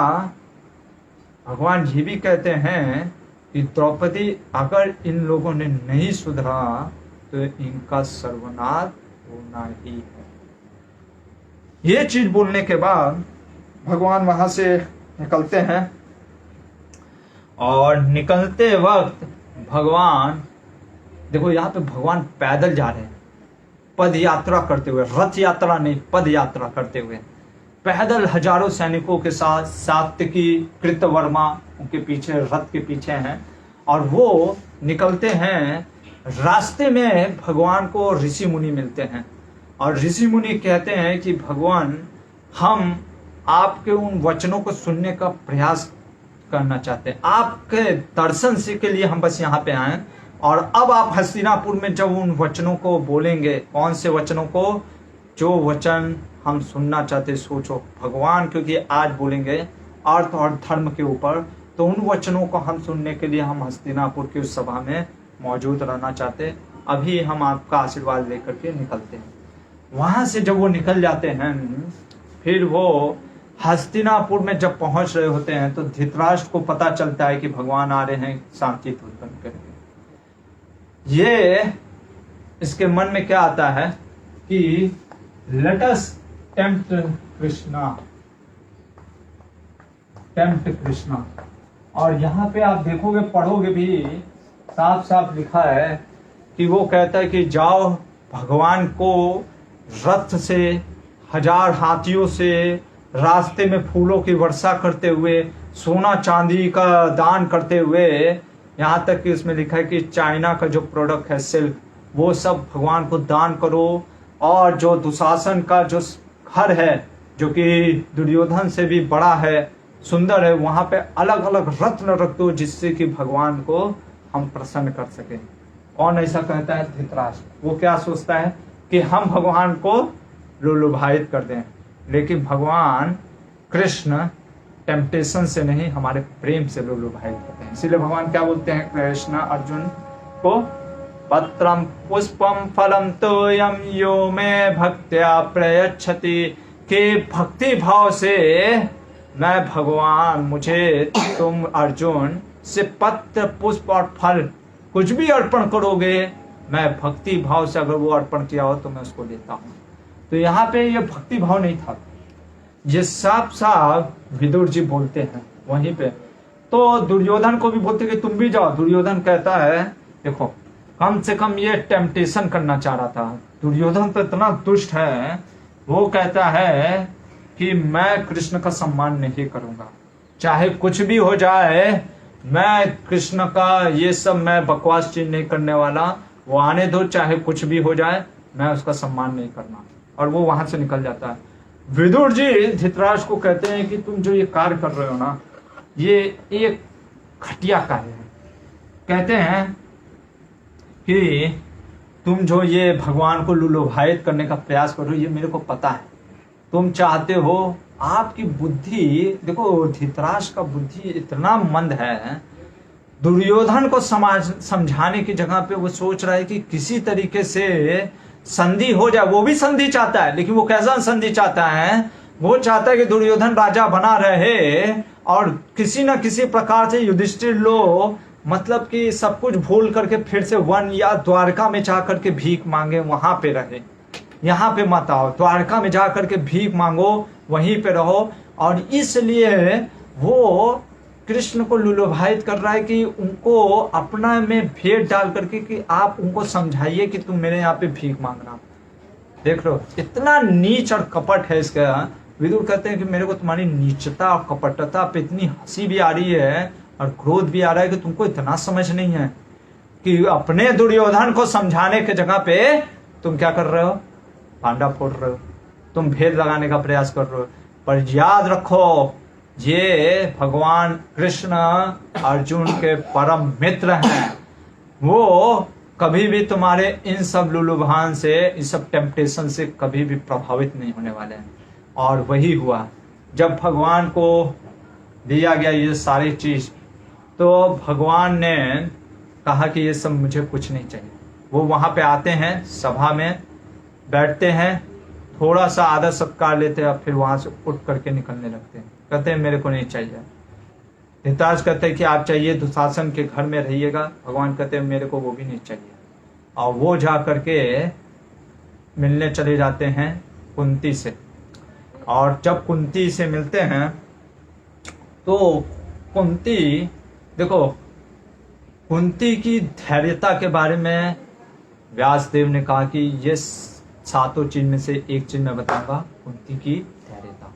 A: भगवान ये भी कहते हैं कि द्रौपदी अगर इन लोगों ने नहीं सुधरा तो इनका सर्वनाश होना ही है। ये चीज बोलने के बाद भगवान वहां से निकलते हैं। और निकलते वक्त भगवान, देखो यहाँ पे भगवान पैदल जा रहे हैं, पद यात्रा करते हुए, रथ यात्रा नहीं, पद यात्रा करते हुए पैदल हजारों सैनिकों के साथ। सात्यकी, कृतवर्मा उनके पीछे, रथ के पीछे हैं। और वो निकलते हैं। रास्ते में भगवान को ऋषि मुनि मिलते हैं और ऋषि मुनि कहते हैं कि भगवान, हम आपके उन वचनों को सुनने का प्रयास करना चाहते हैं, आपके दर्शन से के लिए हम बस यहाँ पे आए। और अब आप हस्तिनापुर में जब उन वचनों को बोलेंगे, कौन से वचनों को, जो वचन हम सुनना चाहते, सोचो भगवान, क्योंकि आज बोलेंगे अर्थ और धर्म के ऊपर, तो उन वचनों को हम सुनने के लिए हम हस्तिनापुर की उस सभा में मौजूद रहना चाहते। अभी हम आपका आशीर्वाद लेकर के निकलते हैं। वहां से जब वो निकल जाते हैं, फिर वो हस्तिनापुर में जब पहुंच रहे होते हैं तो धृतराष्ट्र को पता चलता है कि भगवान आ रहे हैं शांति दूत बन करके। ये इसके मन में क्या आता है कि let us tempt Krishna, tempt Krishna. और यहाँ पे आप देखोगे, पढ़ोगे भी, साफ साफ लिखा है कि वो कहता है कि जाओ भगवान को रथ से, हजार हाथियों से, रास्ते में फूलों की वर्षा करते हुए, सोना चांदी का दान करते हुए, यहाँ तक कि इसमें लिखा है कि चाइना का जो प्रोडक्ट है सिल्क, वो सब भगवान को दान करो। और जो दुशासन का जो घर है, जो कि दुर्योधन से भी बड़ा है, सुंदर है, वहां पे अलग अलग रत्न रख दो जिससे कि भगवान को हम प्रसन्न कर सके। कौन ऐसा कहता है? धृतराष्ट्र। वो क्या सोचता है कि हम भगवान को लुभायित कर दें, लेकिन भगवान कृष्ण टेम्पटेशन से नहीं, हमारे प्रेम से लुभायित करते हैं। इसीलिए भगवान क्या बोलते हैं कृष्ण अर्जुन को, पत्रम पुष्पम फलम तोयम यो में भक्त्या प्रयच्छति, के भक्ति भाव से मैं भगवान, मुझे तुम अर्जुन से पत्र, पुष्प और फल कुछ भी अर्पण करोगे, मैं भक्ति भाव से अगर वो अर्पण किया हो तो मैं उसको लेता हूं। तो यहाँ पे ये भक्ति भाव नहीं था, ये साफ साफ विदुर जी बोलते हैं वहीं पे। तो दुर्योधन को भी बोलते कि तुम भी जाओ। दुर्योधन कहता है, देखो कम से कम ये टेम्पटेशन करना चाह रहा था। दुर्योधन तो इतना दुष्ट है, वो कहता है कि मैं कृष्ण का सम्मान नहीं करूंगा, चाहे कुछ भी हो जाए, मैं कृष्ण का ये सब मैं बकवास चीज नहीं करने वाला, वो आने दो, चाहे कुछ भी हो जाए, मैं उसका सम्मान नहीं करना। और वो वहां से निकल जाता है। विदुर जी धृतराष्ट्र को कहते हैं कि तुम जो ये कार्य कर रहे हो ना, ये एक घटिया कार्य है। कहते हैं कि तुम जो ये भगवान को लुभायित करने का प्रयास कर रहे हो, ये मेरे को पता है, तुम चाहते हो, आपकी बुद्धि, देखो धृतराष्ट्र का बुद्धि इतना मंद है, दुर्योधन को समझाने की जगह पे वो सोच रहा है कि किसी तरीके से संधि हो जाए। वो भी संधि चाहता है, लेकिन वो कैसा संधि चाहता है? वो चाहता है कि दुर्योधन राजा बना रहे और किसी न किसी प्रकार से युधिष्ठिर लोग, मतलब कि सब कुछ भूल करके फिर से वन या द्वारका में जा करके भीख मांगे, वहां पे रहे, यहाँ पे मत आओ, द्वारका में जा करके भीख मांगो, वहीं पे रहो। और इसलिए वो कृष्ण को लुलुभायित कर रहा है कि उनको अपना में भेद डाल करके कि आप उनको समझाइए कि तुम मेरे यहाँ पे भीख मांगना। देख लो इतना नीच और कपट है इसका। विदुर कहते हैं कि मेरे को तुम्हारी नीचता और कपटता पे इतनी हंसी भी आ रही है और क्रोध भी आ रहा है कि तुमको इतना समझ नहीं है कि अपने दुर्योधन को समझाने की जगह पे तुम क्या कर रहे हो, पांडा फोड़ रहे हो, तुम भेद लगाने का प्रयास कर रहे हो। पर याद रखो ये भगवान कृष्ण अर्जुन के परम मित्र हैं। वो कभी भी तुम्हारे इन सब लुलुभान से, इन सब टेम्पटेशन से कभी भी प्रभावित नहीं होने वाले हैं। और वही हुआ जब भगवान को दिया गया ये सारी चीज, तो भगवान ने कहा कि ये सब मुझे कुछ नहीं चाहिए। वो वहां पे आते हैं, सभा में बैठते हैं, थोड़ा सा आदर सत्कार लेते हैं, फिर वहां से उठ करके निकलने लगते हैं। कहते हैं मेरे को नहीं चाहिए। धृतराष्ट्र कहते हैं कि आप चाहिए दुशासन के घर में रहिएगा। भगवान कहते हैं मेरे को वो भी नहीं चाहिए। और वो जा करके मिलने चले जाते हैं कुंती से। और जब कुंती से मिलते हैं तो कुंती, देखो कुंती की धैर्यता के बारे में व्यासदेव ने कहा कि ये सातों चीज में से एक चीज मैं बताऊंगा, कुंती की धैर्यता।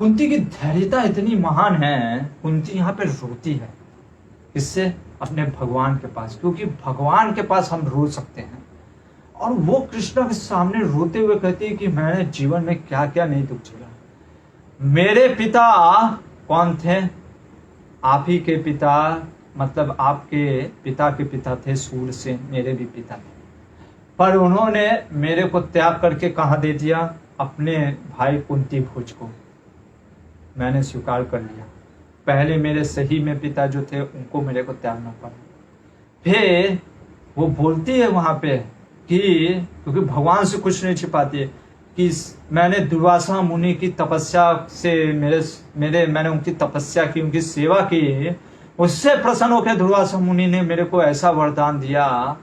A: कुंती की धैर्यता इतनी महान है, कुंती यहाँ पे रोती है। इससे अपने भगवान के पास, क्योंकि भगवान के पास हम रो सकते हैं। और वो कृष्ण के सामने रोते हुए कहती है कि मैंने जीवन में क्या क्या नहीं दुख झेला। मेरे पिता कौन थे? आप ही के पिता, मतलब आपके पिता के पिता थे सूरसेन, मेरे भी पिता थे। पर उन्होंने मेरे को त्याग करके कहाँ दे दिया? अपने भाई कुंती भोज को मैंने स्वीकार कर लिया। पहले मेरे सही में पिता जो थे उनको मेरे को त्यागना पड़ा। फिर वो बोलती है वहां पे कि, क्योंकि भगवान से कुछ नहीं छिपाती है, कि मैंने दुर्वासा मुनि की तपस्या से मैंने उनकी तपस्या की, उनकी सेवा की, उससे प्रसन्न होकर दुर्वासा मुनि ने मेरे को ऐसा वरदान दिया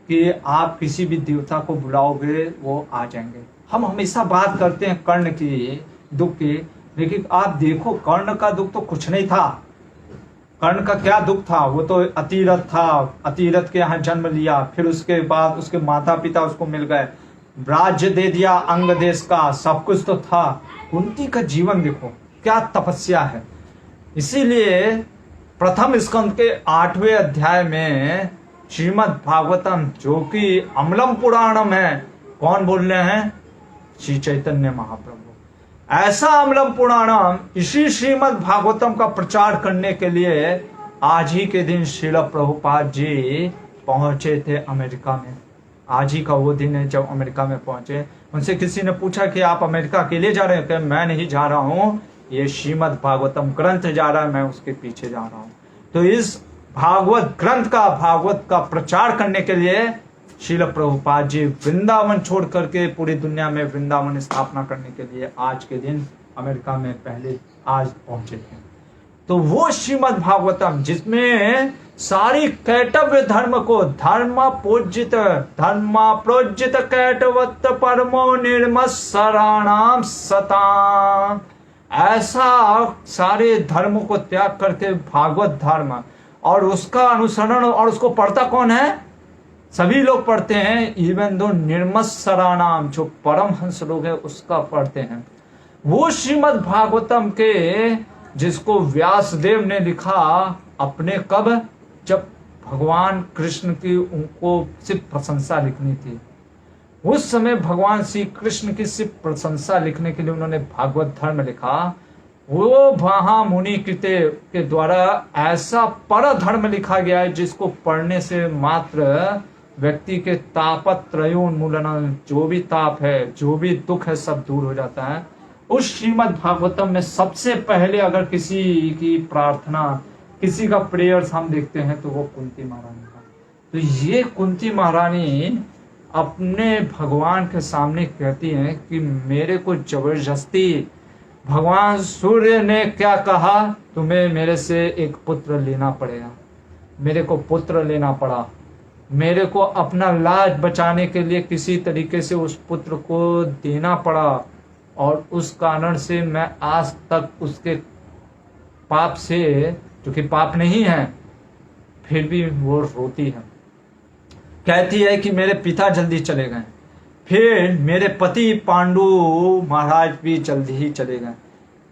A: कि आप किसी भी देवता को बुलाओगे वो आ जाएंगे। हम हमेशा बात करते हैं कर्ण की, दुख की, लेकिन आप देखो कर्ण का दुख तो कुछ नहीं था। कर्ण का क्या दुख था? वो तो अतिरथ था, अतिरथ के यहाँ जन्म लिया, फिर उसके बाद उसके माता पिता उसको मिल गए, राज्य दे दिया, अंग देश का, सब कुछ तो था। कुंती का जीवन देखो क्या तपस्या है। इसीलिए प्रथम स्कंद के 8वें अध्याय में श्रीमद् भागवतम, जो कि अमलम पुराणम है, कौन बोल रहे हैं? श्री चैतन्य महाप्रभु। ऐसा अमलम पुराणम, इसी श्रीमद् भागवतम का प्रचार करने के लिए आज ही के दिन श्रील प्रभुपाद जी पहुंचे थे अमेरिका में। आज ही का वो दिन है जब अमेरिका में पहुंचे। उनसे किसी ने पूछा कि आप अमेरिका अकेले जा रहे हैं? कि मैं नहीं जा रहा हूँ, ये श्रीमद् भागवतम ग्रंथ जा रहा है, मैं उसके पीछे जा रहा हूँ। तो इस भागवत ग्रंथ का, भागवत का प्रचार करने के लिए श्रील प्रभुपाद जी वृंदावन छोड़ करके पूरी दुनिया में वृंदावन स्थापना करने के लिए आज के दिन अमेरिका में पहले आज पहुंचे थे। तो वो श्रीमद् भागवतम जिसमें सारी कैटव्य धर्म को, धर्म प्रोज्जित कैटवत परमो निर्मत्सराणाम सताम, ऐसा सारे धर्म को त्याग करके भागवत धर्म और उसका अनुसरण, और उसको पढ़ता कौन है? सभी लोग पढ़ते हैं, इवन दो निर्मत्सराणाम, जो परम हंस लोग हैं उसका पढ़ते हैं। वो श्रीमद् भागवतम के जिसको व्यासदेव ने लिखा अपने, कब? जब भगवान कृष्ण की उनको सिर्फ प्रशंसा लिखनी थी। उस समय भगवान श्री कृष्ण की सिर्फ प्रशंसा लिखने के लिए उन्होंने भागवत धर्म लिखा। वो महामुनि कृते के द्वारा ऐसा पर धर्म लिखा गया है जिसको पढ़ने से मात्र व्यक्ति के तापत्रयोन्मूलन, जो भी ताप है, जो भी दुख है, सब दूर हो जाता है। उस श्रीमद् भागवतम में सबसे पहले अगर किसी की प्रार्थना, किसी का प्रेयर्स हम देखते हैं तो वो कुंती महारानी का। तो ये कुंती महारानी अपने भगवान के सामने कहती हैं कि मेरे को जबरदस्ती भगवान सूर्य ने क्या कहा, तुम्हें मेरे से एक पुत्र लेना पड़ेगा। मेरे को पुत्र लेना पड़ा, मेरे को अपना लाज बचाने के लिए किसी तरीके से उस पुत्र को देना पड़ा, और उस कारण से मैं आज तक उसके पाप से, जो कि पाप नहीं है, फिर भी वो रोती है। कहती है कि मेरे पिता जल्दी चले गए, फिर मेरे पति पांडु महाराज भी जल्दी ही चले गए,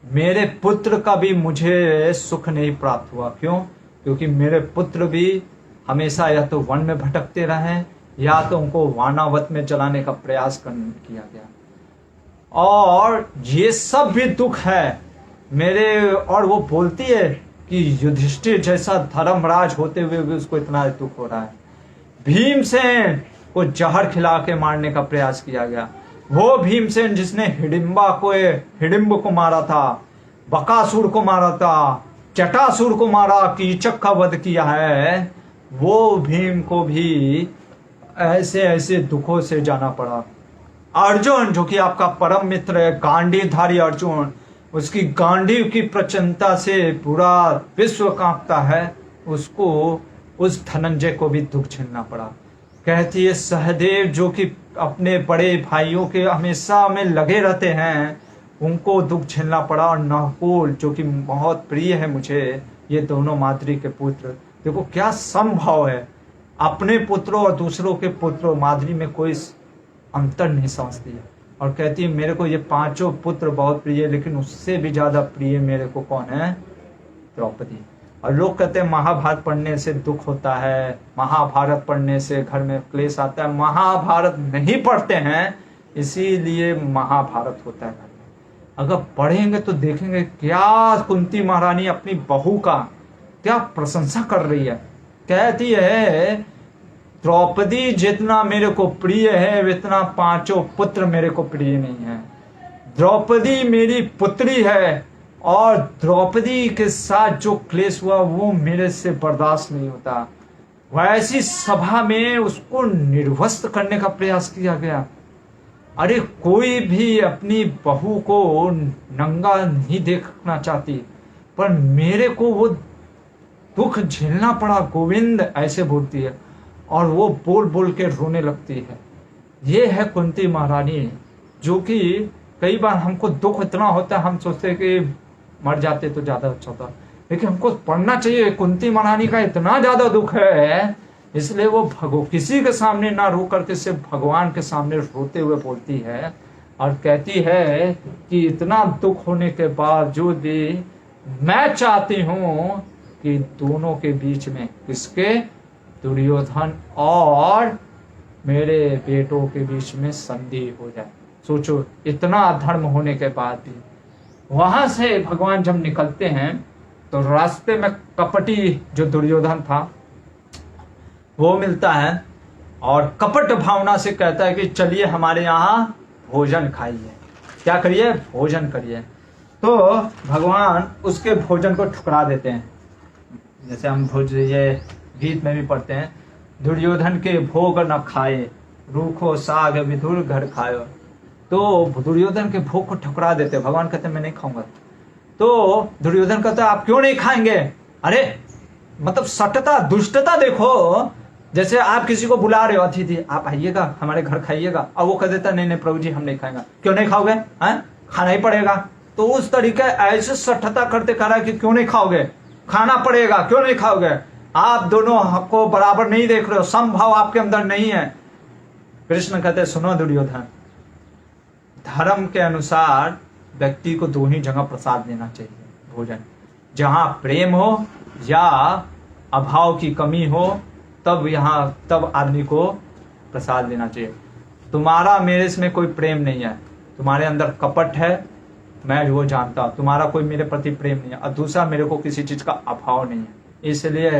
A: मेरे पुत्र का भी मुझे सुख नहीं प्राप्त हुआ। क्यों? क्योंकि मेरे पुत्र भी हमेशा या तो वन में भटकते रहे, या तो उनको वानावत में जलाने का प्रयास किया गया। और ये सब भी दुख है मेरे। और वो बोलती है कि युधिष्ठिर जैसा धर्मराज होते हुए भी उसको इतना दुख हो रहा है। भीमसेन को जहर खिला के मारने का प्रयास किया गया, वो भीमसेन जिसने हिडिंब को मारा था, बकासुर को मारा था, जटासुर को मारा, कीचक का वध किया है, वो भीम को भी ऐसे ऐसे दुखों से जाना पड़ा। अर्जुन जो कि आपका परम मित्र है, गांडीवधारी अर्जुन, उसकी गांडीव की प्रचंडता से पूरा विश्व कांपता है, उसको, उस धनंजय को भी दुख झेलना पड़ा। कहती है सहदेव जो कि अपने बड़े भाइयों के हमेशा में लगे रहते हैं, उनको दुख झेलना पड़ा। और नहुल जो कि बहुत प्रिय है मुझे, ये दोनों माद्री के पुत्र, देखो क्या संभव है, अपने पुत्रों और दूसरों के पुत्रों, माद्री में कोई अंतर नहीं समझती है। और कहती है मेरे को ये पांचों पुत्र बहुत प्रिय है, लेकिन उससे भी ज्यादा प्रिय मेरे को कौन है? द्रौपदी। और लोग कहते हैं महाभारत पढ़ने से दुख होता है, महाभारत पढ़ने से घर में क्लेश आता है। महाभारत नहीं पढ़ते हैं इसीलिए महाभारत होता है। अगर पढ़ेंगे तो देखेंगे क्या कुंती महारानी अपनी बहू का क्या प्रशंसा कर रही है। कहती है द्रौपदी जितना मेरे को प्रिय है, उतना पांचों पुत्र मेरे को प्रिय नहीं है। द्रौपदी मेरी पुत्री है, और द्रौपदी के साथ जो क्लेश हुआ वो मेरे से बर्दाश्त नहीं होता। वैसी सभा में उसको निर्वस्त्र करने का प्रयास किया गया। अरे कोई भी अपनी बहू को नंगा नहीं देखना चाहती, पर मेरे को वो दुख झेलना पड़ा गोविंद, ऐसे बोलती है। और वो बोल बोल के रोने लगती है। ये है कुंती महारानी, जो कि कई बार हमको दुख इतना होता है, हम सोचते हैं कि मर जाते तो ज्यादा अच्छा होता, लेकिन हमको पढ़ना चाहिए। कुंती महारानी का इतना ज्यादा दुख है, इसलिए वो किसी के सामने ना रो करके सिर्फ भगवान के सामने रोते हुए बोलती है। और कहती है कि इतना दुख होने के बावजूद भी मैं चाहती हूं कि दोनों के बीच में, किसके? दुर्योधन और मेरे बेटों के बीच में संधि हो जाए। सोचो इतना अधर्म होने के बाद भी। वहां से भगवान जब निकलते हैं तो रास्ते में कपटी जो दुर्योधन था वो मिलता है, और कपट भावना से कहता है कि चलिए हमारे यहाँ भोजन खाइए। क्या करिए? भोजन करिए। तो भगवान उसके भोजन को ठुकरा देते हैं। जैसे हम ये गीत में भी पढ़ते हैं, दुर्योधन के भोग न खाए, रूखो साग विधुर घर खायो। तो दुर्योधन के भोग को ठुकरा देते। भगवान कहते हैं मैं नहीं खाऊंगा। तो दुर्योधन कहता है आप क्यों नहीं खाएंगे? अरे मतलब सटता, दुष्टता देखो। जैसे आप किसी को बुला रहे हो, अतिथि आप आइएगा हमारे घर खाइएगा, और वो कह देता नहीं नहीं प्रभु जी हम नहीं खाएंगे। क्यों नहीं खाओगे? खाना ही पड़ेगा। तो उस तरीके ऐसे सठता करते कह रहा है कि क्यों नहीं खाओगे, खाना पड़ेगा, क्यों नहीं खाओगे? आप दोनों को बराबर नहीं देख रहे हो, समभाव आपके अंदर नहीं है। कृष्ण कहते सुनो दुर्योधन, धर्म के अनुसार व्यक्ति को दो ही जगह प्रसाद देना चाहिए भोजन, जहां प्रेम हो या अभाव की कमी हो, तब आदमी को प्रसाद देना चाहिए। तुम्हारा मेरे में कोई प्रेम नहीं है, तुम्हारे अंदर कपट है, मैं वो जानता हूं। तुम्हारा कोई मेरे प्रति प्रेम नहीं है, और दूसरा मेरे को किसी चीज का अभाव नहीं है, इसलिए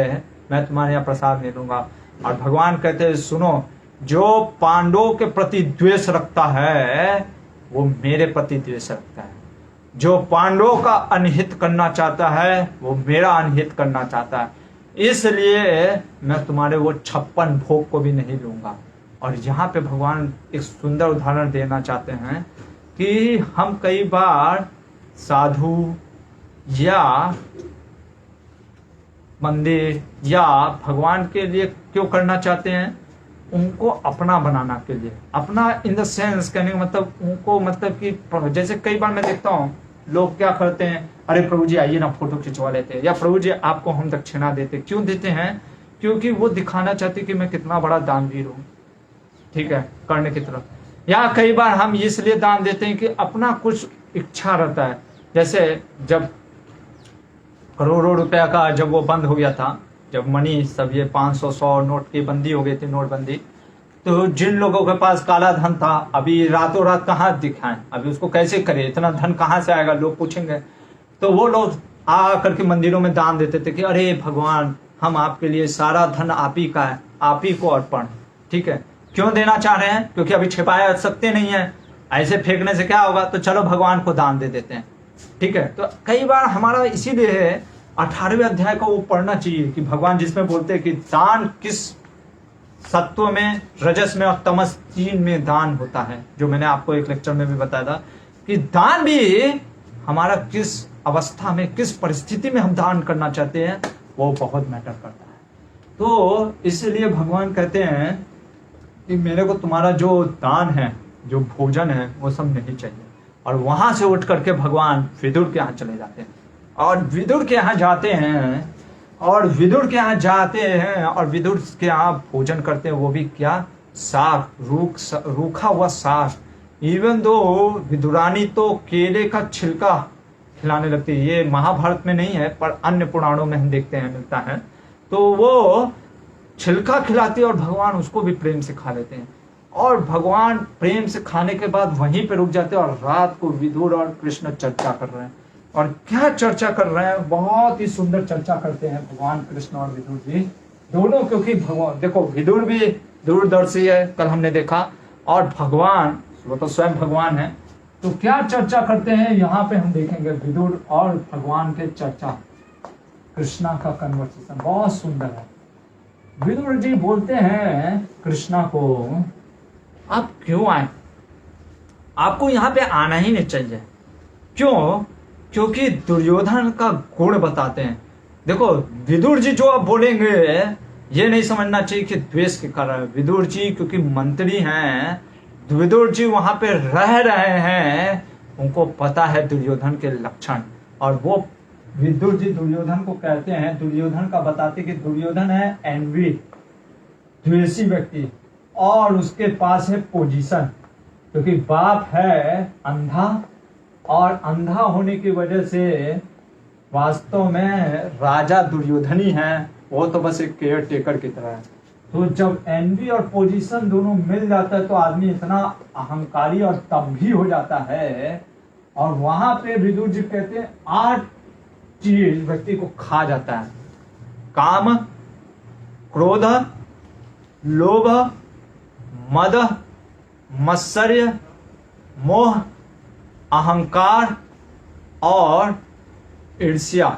A: मैं तुम्हारे यहाँ प्रसाद नहीं दूंगा। और भगवान कहते हैं सुनो, जो पांडवों के प्रति द्वेष रखता है वो मेरे प्रति द्वेष रखता है, जो पांडवों का अनहित करना चाहता है वो मेरा अनहित करना चाहता है, इसलिए मैं तुम्हारे वो 56 भोग को भी नहीं लूंगा। और यहाँ पे भगवान एक सुंदर उदाहरण देना चाहते हैं कि हम कई बार साधु या मंदिर या भगवान के लिए क्यों करना चाहते हैं? उनको अपना बनाना के लिए। अपना इन द सेंस कहने का मतलब उनको, मतलब कि जैसे कई बार मैं देखता हूँ लोग क्या करते हैं, अरे प्रभु जी आइए ना फोटो खिंचवा लेते हैं, या प्रभु जी आपको हम दक्षिणा देते। क्यों देते हैं? क्योंकि वो दिखाना चाहते कि मैं कितना बड़ा दानवीर हूँ, ठीक है, करने की तरफ। या कई बार हम इसलिए दान देते हैं कि अपना कुछ इच्छा रहता है। जैसे जब करोड़ों रुपया का जब वो बंद हो गया था, जब मनी सब ये 500 100 नोट की बंदी हो गई थी, नोटबंदी, तो जिन लोगों के पास काला धन था, अभी रातों रात कहाँ दिखाएं, अभी उसको कैसे करें, इतना धन कहाँ से आएगा, लोग पूछेंगे। तो वो लोग आ करके मंदिरों में दान देते थे कि अरे भगवान, हम आपके लिए सारा धन आप ही का है, आप ही को अर्पण, ठीक है। क्यों देना चाह रहे हैं? क्योंकि अभी छिपाया सकते नहीं है, ऐसे फेंकने से क्या होगा, तो चलो भगवान को दान दे देते हैं, ठीक है। तो कई बार हमारा इसीलिए 18वें अध्याय को वो पढ़ना चाहिए कि भगवान जिसमें बोलते हैं कि दान किस सत्व में, रजस में और तमस 3 में दान होता है, जो मैंने आपको एक लेक्चर में भी बताया था कि दान भी हमारा किस अवस्था में, किस परिस्थिति में हम दान करना चाहते हैं, वो बहुत मैटर करता है। तो इसलिए भगवान कहते हैं कि मेरे को तुम्हारा जो दान है, जो भोजन है, वो सब नहीं चाहिए। और वहां से उठ करके भगवान विदुर के यहाँ चले जाते हैं, और विदुर के यहाँ जाते हैं, और विदुर के यहाँ जाते हैं, और विदुर के यहाँ भोजन करते हैं। वो भी क्या? साग, रूखा हुआ साग। इवन दो विदुरानी तो केले का छिलका खिलाने लगती है। ये महाभारत में नहीं है, पर अन्य पुराणों में हम देखते हैं मिलता है। तो वो छिलका खिलाती है और भगवान उसको भी प्रेम से खा लेते हैं। और भगवान प्रेम से खाने के बाद वहीं पे रुक जाते हैं, और रात को विदुर और कृष्ण चर्चा कर रहे हैं। और क्या चर्चा कर रहे हैं? बहुत ही सुंदर चर्चा करते हैं भगवान कृष्ण और विदुर जी दोनों। क्योंकि भगवान देखो, विदुर भी दूरदर्शी है, कल हमने देखा, और भगवान वो तो स्वयं भगवान है। तो क्या चर्चा करते हैं यहाँ पे हम देखेंगे, विदुर और भगवान के चर्चा, कृष्णा का कन्वर्सेशन बहुत सुंदर है। विदुर जी बोलते हैं कृष्णा को, आप क्यों आए? आपको यहाँ पे आना ही नहीं चाहिए। क्यों? क्योंकि दुर्योधन का गुण बताते हैं। देखो विदुर जी जो आप बोलेंगे, ये नहीं समझना चाहिए कि द्वेष के कारण। विदुर जी क्योंकि मंत्री हैं, विदुर जी वहां पे रह रहे हैं, उनको पता है दुर्योधन के लक्षण। और वो विदुर जी दुर्योधन को कहते हैं, दुर्योधन का बताते कि दुर्योधन है एनवी, द्वेषी व्यक्ति, और उसके पास है पोजीशन, क्योंकि बाप है अंधा, और अंधा होने की वजह से वास्तव में राजा दुर्योधन ही है, वो तो बस एक केयर टेकर की तरह है। तो जब एनवी और पोजीशन दोनों मिल जाता है तो आदमी इतना अहंकारी और तंभी हो जाता है। और वहां पे विदुर जी कहते हैं 8 चीज व्यक्ति को खा जाता है: काम, क्रोध, लोभ, मद, मत्सर्य, मोह, अहंकार और ईर्ष्या।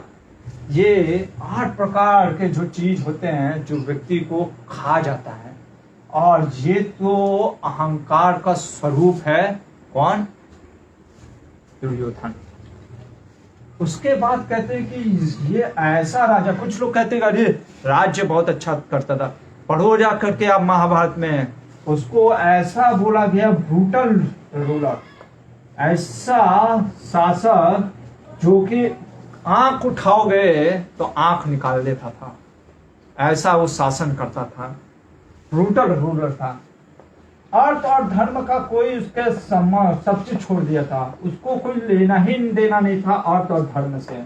A: ये 8 प्रकार के जो चीज होते हैं जो व्यक्ति को खा जाता है। और ये तो अहंकार का स्वरूप है। कौन? दुर्योधन। उसके बाद कहते हैं कि ये ऐसा राजा, कुछ लोग कहते हैं अरे राज्य बहुत अच्छा करता था। पढ़ो जा करके आप महाभारत में, उसको ऐसा बोला गया ब्रूटल रूलर, ऐसा शासक जो कि आंख उठाओगे तो आंख निकाल देता था, ऐसा वो शासन करता था, ब्रूटल रूलर था। अर्थ और धर्म का कोई उसके सब चीज छोड़ दिया था, उसको कोई लेना ही देना नहीं था अर्थ और धर्म से।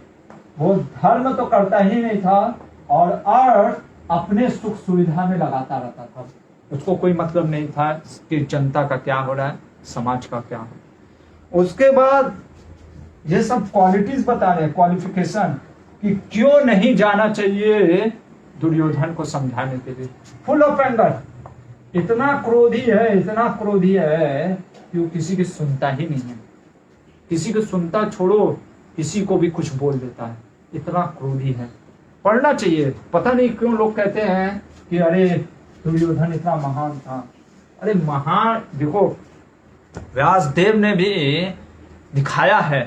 A: वो धर्म तो करता ही नहीं था, और अर्थ अपने सुख सुविधा में लगाता रहता था। उसको कोई मतलब नहीं था कि जनता का क्या हो रहा है, समाज का क्या हो रहा है। उसके बाद ये सब क्वालिटीज बता रहे हैं, क्वालिफिकेशन, कि क्यों नहीं जाना चाहिए दुर्योधन को समझाने के लिए। फुल ऑफ एंगर, इतना क्रोधी है, इतना क्रोधी है कि वो किसी की सुनता ही नहीं है। किसी को सुनता छोड़ो, किसी को भी कुछ बोल देता है, इतना क्रोधी है। पढ़ना चाहिए। पता नहीं क्यों लोग कहते हैं कि अरे दुर्योधन इतना महान था। अरे महान, देखो व्यासदेव ने भी दिखाया है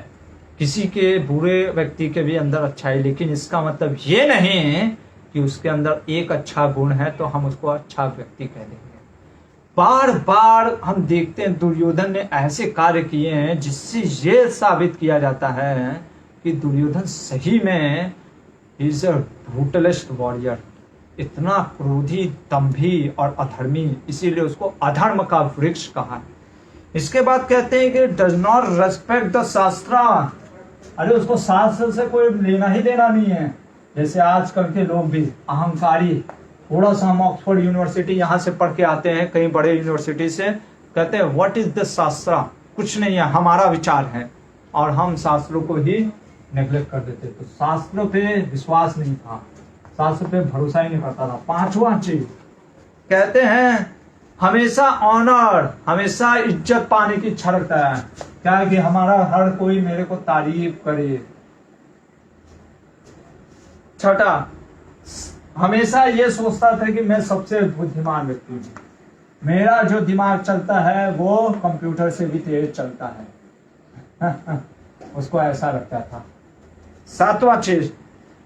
A: किसी के बुरे व्यक्ति के भी अंदर अच्छाई, लेकिन इसका मतलब ये नहीं कि उसके अंदर एक अच्छा गुण है तो हम उसको अच्छा व्यक्ति कह देंगे। बार बार हम देखते हैं दुर्योधन ने ऐसे कार्य किए हैं जिससे ये साबित किया जाता है कि दुर्योधन सही में इज अ ब्रूटलिस्ट वॉरियर, इतना क्रोधी, दंभी और अधर्मी, इसीलिए उसको अधर्म का वृक्ष कहा। इसके बाद कहते हैं कि डज नॉट रेस्पेक्ट द शास्त्र। अरे उसको शास्त्र से कोई लेना ही देना नहीं है। जैसे आजकल के लोग भी अहंकारी, थोड़ा सा हम ऑक्सफोर्ड यूनिवर्सिटी यहाँ से पढ़ के आते हैं, कहीं बड़े यूनिवर्सिटी से, कहते हैं व्हाट इज द शास्त्र, कुछ नहीं है, हमारा विचार है, और हम शास्त्रों को ही नेग्लेक्ट कर देते। तो शास्त्रों पे विश्वास नहीं था, शास्त्र पे भरोसा ही नहीं करता था। पांचवा चीज कहते हैं हमेशा ऑनर, हमेशा इज्जत पाने की इच्छा रखता है, क्या है कि हमारा हर कोई मेरे को तारीफ करे। छठा, हमेशा ये सोचता था कि मैं सबसे बुद्धिमान व्यक्ति हूं, मेरा जो दिमाग चलता है वो कंप्यूटर से भी तेज चलता है। उसको ऐसा लगता था। सातवां चीज,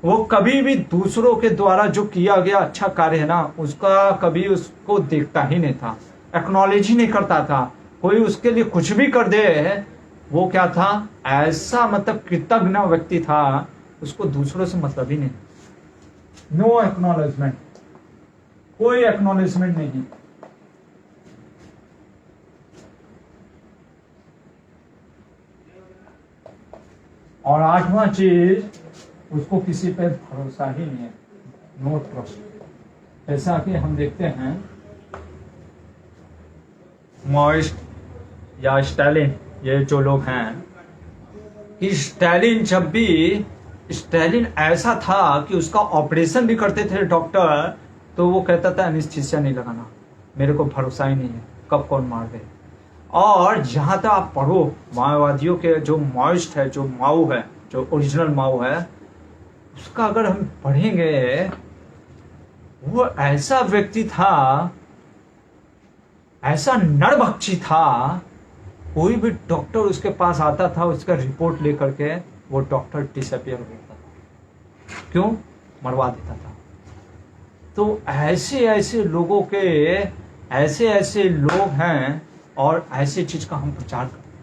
A: वो कभी भी दूसरों के द्वारा जो किया गया अच्छा कार्य है ना, उसका कभी उसको देखता ही नहीं था, एक्नॉलेज ही नहीं करता था। कोई उसके लिए कुछ भी कर दे, वो क्या था, ऐसा मतलब कृतज्ञ व्यक्ति था, उसको दूसरों से मतलब ही नहीं। नो एक्नॉलेजमेंट, कोई एक्नॉलेजमेंट नहीं। और आठवां चीज, उसको किसी पे भरोसा ही नहीं है, नो ट्रस्ट। ऐसा कि हम देखते हैं माओइस्ट या स्टालिन, ये जो लोग हैं, कि स्टालिन ऐसा था कि उसका ऑपरेशन भी करते थे डॉक्टर, तो वो कहता था एनेस्थीसिया नहीं लगाना, मेरे को भरोसा ही नहीं है कब कौन मार दे। और जहां तक आप पढ़ो, माओवादियों के जो माओइस्ट है, जो माओ है, जो ओरिजिनल माओ है, उसका अगर हम पढ़ेंगे, वो ऐसा व्यक्ति था, ऐसा नरभक्षी था, कोई भी डॉक्टर उसके पास आता था, उसका रिपोर्ट लेकर के वो डॉक्टर डिसअपियर होता था। क्यों? मरवा देता था। तो ऐसे ऐसे लोगों के, ऐसे लोग हैं, और ऐसी चीज का हम प्रचार करते हैं।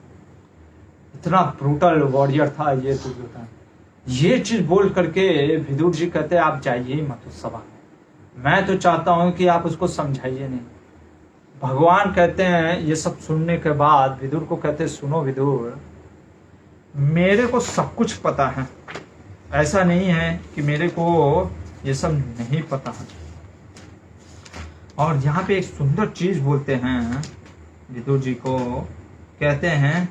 A: इतना ब्रूटल वॉरियर था ये दुर्योधन। ये चीज बोल करके विदुर जी कहते हैं आप जाइए मत उस सभा में, मैं तो चाहता हूं कि आप उसको समझाइए नहीं। भगवान कहते हैं, ये सब सुनने के बाद विदुर को कहते हैं, सुनो विदुर, मेरे को सब कुछ पता है, ऐसा नहीं है कि मेरे को ये सब नहीं पता है। और यहाँ पे एक सुंदर चीज बोलते हैं विदुर जी को, कहते हैं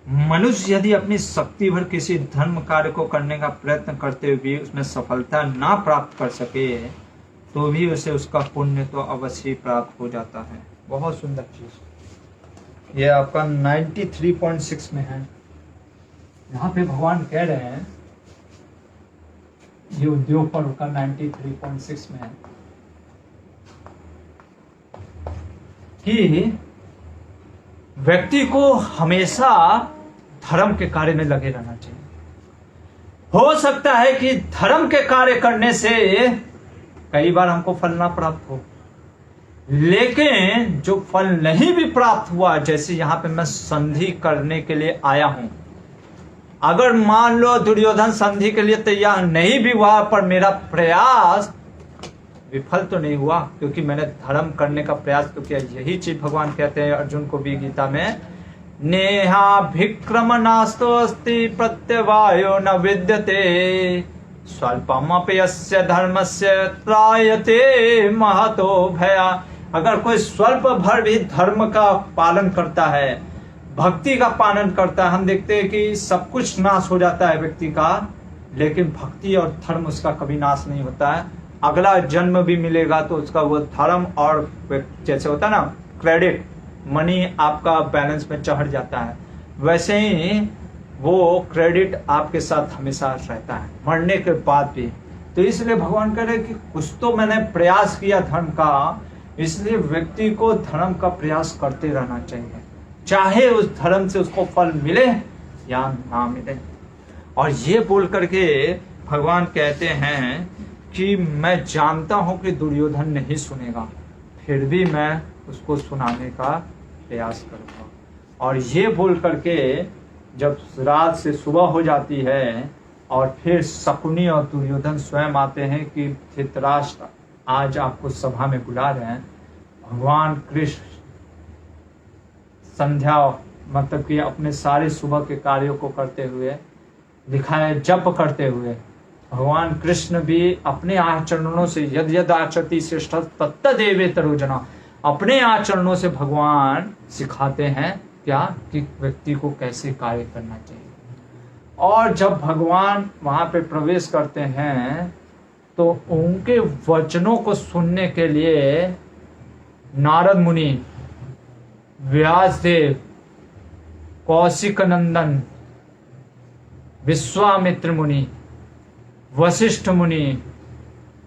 A: मनुष्य यदि अपनी शक्ति भर किसी धर्म कार्य को करने का प्रयत्न करते हुए भी उसमें सफलता ना प्राप्त कर सके, तो भी उसे उसका पुण्य तो अवश्य ही प्राप्त हो जाता है। बहुत सुंदर चीज ये आपका 93.6 में है। यहाँ पे भगवान कह रहे हैं, ये उद्योग पर का 93.6 में है कि व्यक्ति को हमेशा धर्म के कार्य में लगे रहना चाहिए। हो सकता है कि धर्म के कार्य करने से कई बार हमको फल ना प्राप्त हो, लेकिन जो फल नहीं भी प्राप्त हुआ, जैसे यहां पे मैं संधि करने के लिए आया हूं, अगर मान लो दुर्योधन संधि के लिए तैयार नहीं भी हुआ, पर मेरा प्रयास विफल तो नहीं हुआ, क्योंकि मैंने धर्म करने का प्रयास तो किया। यही चीज भगवान कहते हैं अर्जुन को भी गीता में, नेहाभिक्रम नास्तो अस्ति प्रत्यवायो न विद्यते स्वल्पमपि यस्य धर्मस्य त्रायते महतो भया। अगर कोई स्वल्प भर भी धर्म का पालन करता है, भक्ति का पालन करता है, हम देखते हैं कि सब कुछ नाश हो जाता है व्यक्ति का, लेकिन भक्ति और धर्म उसका कभी नाश नहीं होता है। अगला जन्म भी मिलेगा तो उसका वो धर्म, और जैसे होता है ना क्रेडिट मनी, आपका बैलेंस में चढ़ जाता है, वैसे ही वो क्रेडिट आपके साथ हमेशा रहता है मरने के बाद भी। तो इसलिए भगवान कह रहे कि कुछ तो मैंने प्रयास किया धर्म का, इसलिए व्यक्ति को धर्म का प्रयास करते रहना चाहिए, चाहे उस धर्म से उसको फल मिले या ना मिले। और ये बोल करके भगवान कहते हैं कि मैं जानता हूं कि दुर्योधन नहीं सुनेगा, फिर भी मैं उसको सुनाने का प्रयास करूंगा। और ये बोल करके जब रात से सुबह हो जाती है और फिर शकुनी और दुर्योधन स्वयं आते हैं कि धृतराष्ट्र आज आपको सभा में बुला रहे हैं, भगवान कृष्ण संध्या मतलब कि अपने सारे सुबह के कार्यों को करते हुए लिखा है, जप करते हुए भगवान कृष्ण भी अपने आचरणों से यद यद आचरति श्रेष्ठ तत्तदेवे तरोजना, अपने आचरणों से भगवान सिखाते हैं क्या कि व्यक्ति को कैसे कार्य करना चाहिए। और जब भगवान वहां पे प्रवेश करते हैं तो उनके वचनों को सुनने के लिए नारद मुनि, व्यासदेव, कौशिक नंदन, विश्वामित्र मुनि, वशिष्ठ मुनि,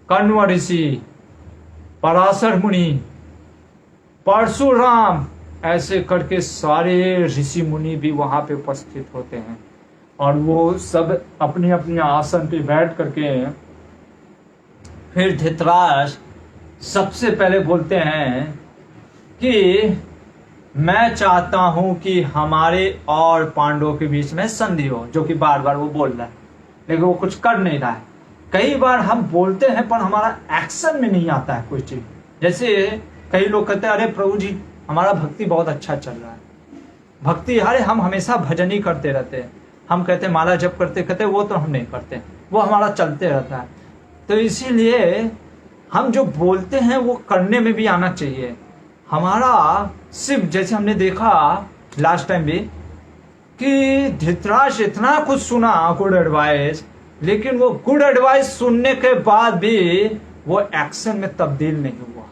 A: कण्व ऋषि, पराशर मुनि, परशुराम, ऐसे करके सारे ऋषि मुनि भी वहां पे उपस्थित होते हैं। और वो सब अपनी अपनी आसन पे बैठ करके फिर धृतराष्ट्र सबसे पहले बोलते हैं कि मैं चाहता हूं कि हमारे और पांडवों के बीच में संधि हो, जो कि बार बार वो बोल रहा है लेकिन वो कुछ कर नहीं रहा है। कई बार हम बोलते हैं पर हमारा एक्शन में नहीं आता है कोई चीज। जैसे कई लोग कहते हैं अरे प्रभु जी हमारा भक्ति बहुत अच्छा चल रहा है, भक्ति, अरे हम हमेशा भजन ही करते रहते हैं, हम कहते हैं माला जप करते, कहते वो तो हम नहीं करते, वो हमारा चलते रहता है। तो इसीलिए हम जो बोलते हैं वो करने में भी आना चाहिए। हमारा सिर्फ जैसे हमने देखा लास्ट टाइम भी कि धृतराष्ट्र इतना कुछ सुना गुड एडवाइस, लेकिन वो गुड एडवाइस सुनने के बाद भी वो एक्शन में तब्दील नहीं हुआ।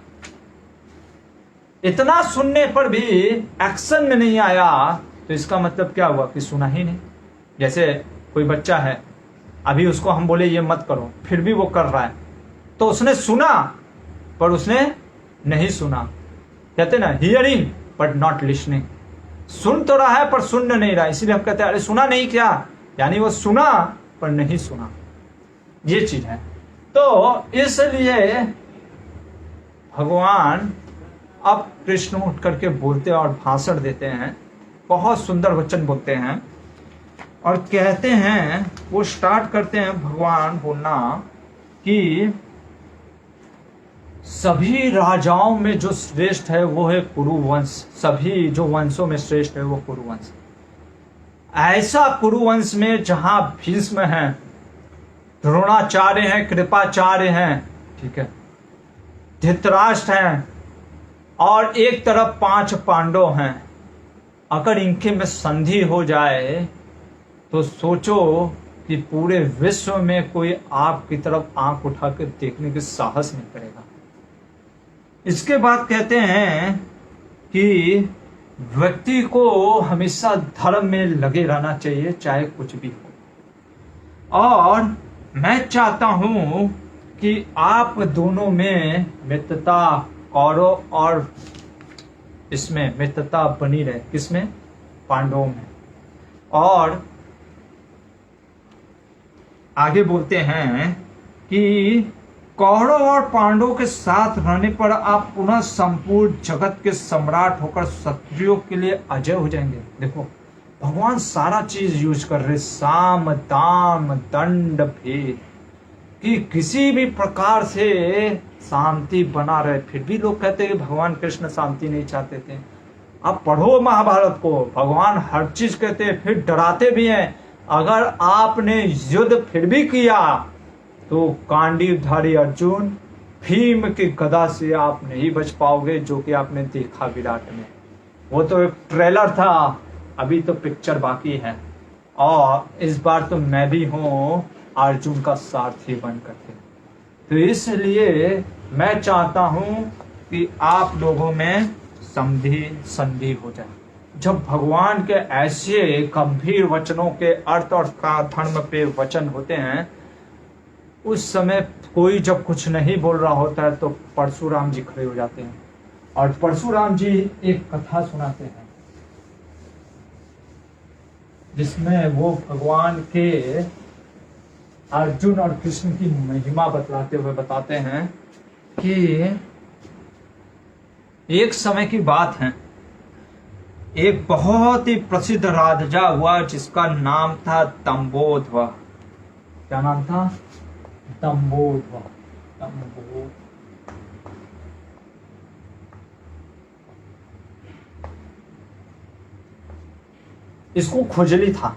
A: इतना सुनने पर भी एक्शन में नहीं आया तो इसका मतलब क्या हुआ कि सुना ही नहीं। जैसे कोई बच्चा है, अभी उसको हम बोले ये मत करो, फिर भी वो कर रहा है, तो उसने सुना पर उसने नहीं सुना। कहते ना हियरिंग बट नॉट लिसनिंग, सुन तो रहा है पर सुन नहीं रहा, इसीलिए हम कहते हैं अरे सुना नहीं क्या, यानी वो सुना पर नहीं सुना, ये चीज है। तो इसलिए भगवान अब कृष्ण उठ करके बोलते हैं और भाषण देते हैं, बहुत सुंदर वचन बोलते हैं और कहते हैं, वो स्टार्ट करते हैं भगवान बोलना कि सभी राजाओं में जो श्रेष्ठ है वो है कुरुवंश, सभी जो वंशों में श्रेष्ठ है वो कुरुवंश। ऐसा कुरुवंश में जहां भीष्म है, द्रोणाचार्य हैं, कृपाचार्य हैं, ठीक है, धृतराष्ट्र हैं और एक तरफ 5 पांडव हैं, अगर इनके में संधि हो जाए तो सोचो कि पूरे विश्व में कोई आपकी तरफ आंख उठा कर देखने की साहस नहीं करेगा। इसके बाद कहते हैं कि व्यक्ति को हमेशा धर्म में लगे रहना चाहिए चाहे कुछ भी हो। और मैं चाहता हूं कि आप दोनों में मित्रता कौरव और इसमें मित्रता बनी रहे, किसमें, पांडवों में। और आगे बोलते हैं कि कौरव और पांडवों के साथ रहने पर आप पुनः संपूर्ण जगत के सम्राट होकर क्षत्रियों के लिए अजय हो जाएंगे। देखो भगवान सारा चीज यूज कर रहे, साम दाम दंड भेद, कि किसी भी प्रकार से शांति बना रहे। फिर भी लोग कहते हैं कि भगवान कृष्ण शांति नहीं चाहते थे। आप पढ़ो महाभारत को, भगवान हर चीज कहते हैं, फिर डराते भी हैं। अगर आपने युद्ध फिर भी किया तो कांडीवधारी अर्जुन भीम की गदा से आप नहीं बच पाओगे, जो कि आपने देखा विराट में। वो तो एक ट्रेलर था, अभी तो पिक्चर बाकी है। और इस बार तो मैं भी हूं अर्जुन का सारथी बन करके। तो इसलिए मैं चाहता हूं कि आप लोगों में संधि हो जाए। जब भगवान के ऐसे गंभीर वचनों के अर्थ और धर्म पे वचन होते हैं उस समय कोई जब कुछ नहीं बोल रहा होता है तो परशुराम जी खड़े हो जाते हैं और परशुराम जी एक कथा सुनाते हैं जिसमें वो भगवान के अर्जुन और कृष्ण की महिमा बतलाते हुए बताते हैं कि एक समय की बात है, एक बहुत ही प्रसिद्ध राजा हुआ जिसका नाम था दंभोदर। क्या नाम था? दंभोदर। इसको खुजली था।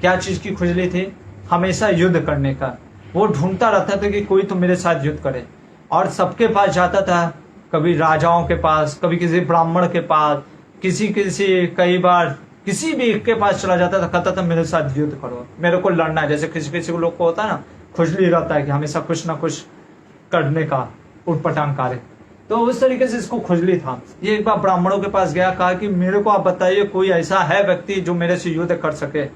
A: क्या चीज की खुजली थी? हमेशा युद्ध करने का। वो ढूंढता रहता था कि कोई तो मेरे साथ युद्ध करे और सबके पास जाता था, कभी राजाओं के पास, कभी किसी ब्राह्मण के पास, कई बार किसी भी के पास चला जाता था, कहता था मेरे साथ युद्ध करो, मेरे को लड़ना है। जैसे किसी किसी लोग को होता है ना, खुजली रहता है कि हमेशा कुछ ना कुछ करने का, उठपटांग कार्य, तो उस तरीके से इसको खुजली था। ये एक बार ब्राह्मणों के पास गया, कहा कि मेरे को आप बताइए कोई ऐसा है व्यक्ति जो मेरे से युद्ध कर सके।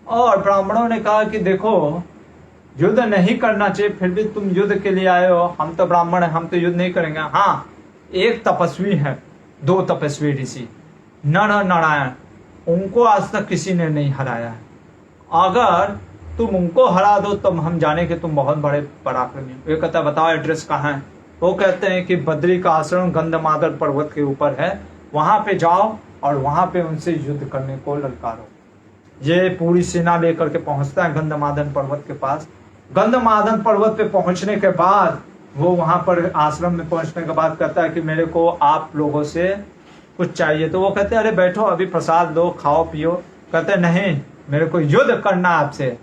A: और ब्राह्मणों ने कहा कि देखो, युद्ध नहीं करना चाहिए, फिर भी तुम युद्ध के लिए आए हो, हम तो ब्राह्मण हैं, हम तो युद्ध नहीं करेंगे। हाँ, एक तपस्वी है, 2 तपस्वी ऋषि, नर और नारायण, उनको आज तक किसी ने नहीं हराया है। अगर तुम उनको हरा दो तब हम जाने कि तुम बहुत बड़े पराक्रमी हो। ये कहता है बताओ एड्रेस कहाँ है? वो कहते हैं कि बद्री का आश्रम गंधमादन पर्वत के ऊपर है, वहां पे जाओ और वहां पे उनसे युद्ध करने को ललकारो। ये पूरी सेना लेकर के पहुंचता है गंधमादन पर्वत के पास। गंधमादन पर्वत पे पहुंचने के बाद वो वहां पर आश्रम में पहुंचने के बाद कहता है कि मेरे को आप लोगों से कुछ चाहिए। तो वो कहते हैं अरे बैठो, अभी प्रसाद लो, खाओ पियो। कहते हैं नहीं, मेरे को युद्ध करना आपसे।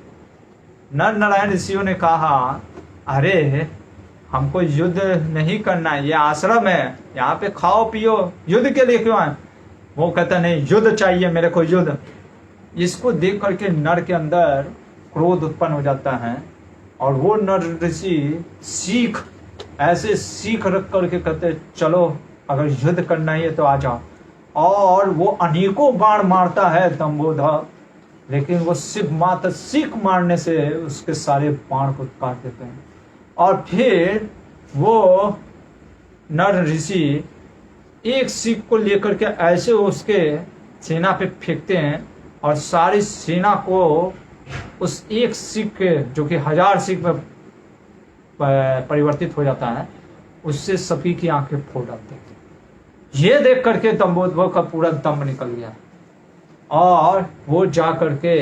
A: नर नारायण ऋषियों ने कहा अरे हमको युद्ध नहीं करना है, ये आश्रम है, यहाँ पे खाओ पियो, युद्ध के लिए क्यों आए? वो कहता नहीं, युद्ध चाहिए मेरे को, युद्ध। इसको देख करके नर के अंदर क्रोध उत्पन्न हो जाता है और वो नर ऋषि ऐसे सीख रख करके कहते चलो अगर युद्ध करना ही है तो आ जाओ। और वो अनेकों बाण मारता है दंभोदर, लेकिन वो सिर्फ मात्र सीख मारने से उसके सारे बाण को काट देते हैं। और फिर वो नर ऋषि एक सीख को लेकर के ऐसे उसके सेना पे फेंकते हैं और सारी सेना को उस एक सीख के, जो कि 1000 सीख में परिवर्तित हो जाता है, उससे सभी की आंखें फोड़ डालते हैं। ये देख करके दंभोदर का पूरा दम निकल गया और वो जा करके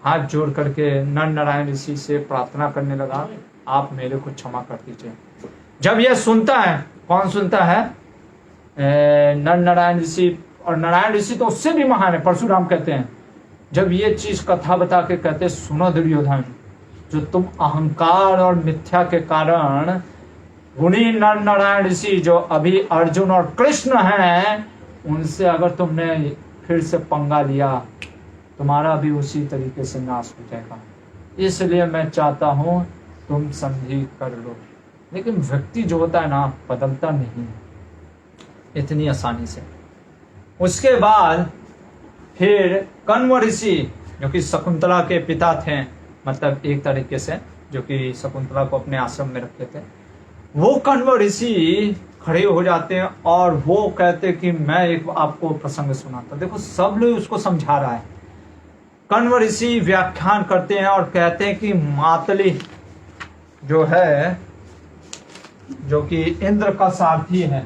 A: हाथ जोड़ करके नर नारायण ऋषि से प्रार्थना करने लगा, आप मेरे को क्षमा कर दीजिए। जब ये सुनता है, कौन सुनता है? नर नारायण ऋषि। और नारायण ऋषि तो उससे भी महान है, परशुराम कहते हैं। जब ये चीज कथा बता के कहते सुनो दुर्योधन, जो तुम अहंकार और मिथ्या के कारण गुणी नर नारायण ऋषि जो अभी अर्जुन और कृष्ण हैं, उनसे अगर तुमने फिर से पंगा लिया, तुम्हारा भी उसी तरीके से नाश हो जाएगा। इसलिए मैं चाहता हूं तुम संधि कर लो। लेकिन व्यक्ति जो होता है ना, बदलता नहीं इतनी आसानी से। उसके बाद फिर कण्व ऋषि, जो कि शकुंतला के पिता थे, मतलब एक तरीके से, जो कि शकुंतला को अपने आश्रम में रखे थे, वो कण्व ऋषि खड़े हो जाते हैं और वो कहते कि मैं एक आपको प्रसंग सुनाता। देखो सब लोग उसको समझा रहा है। कण्व ऋषि व्याख्यान करते हैं और कहते हैं कि मातली जो है, जो कि इंद्र का सारथी है,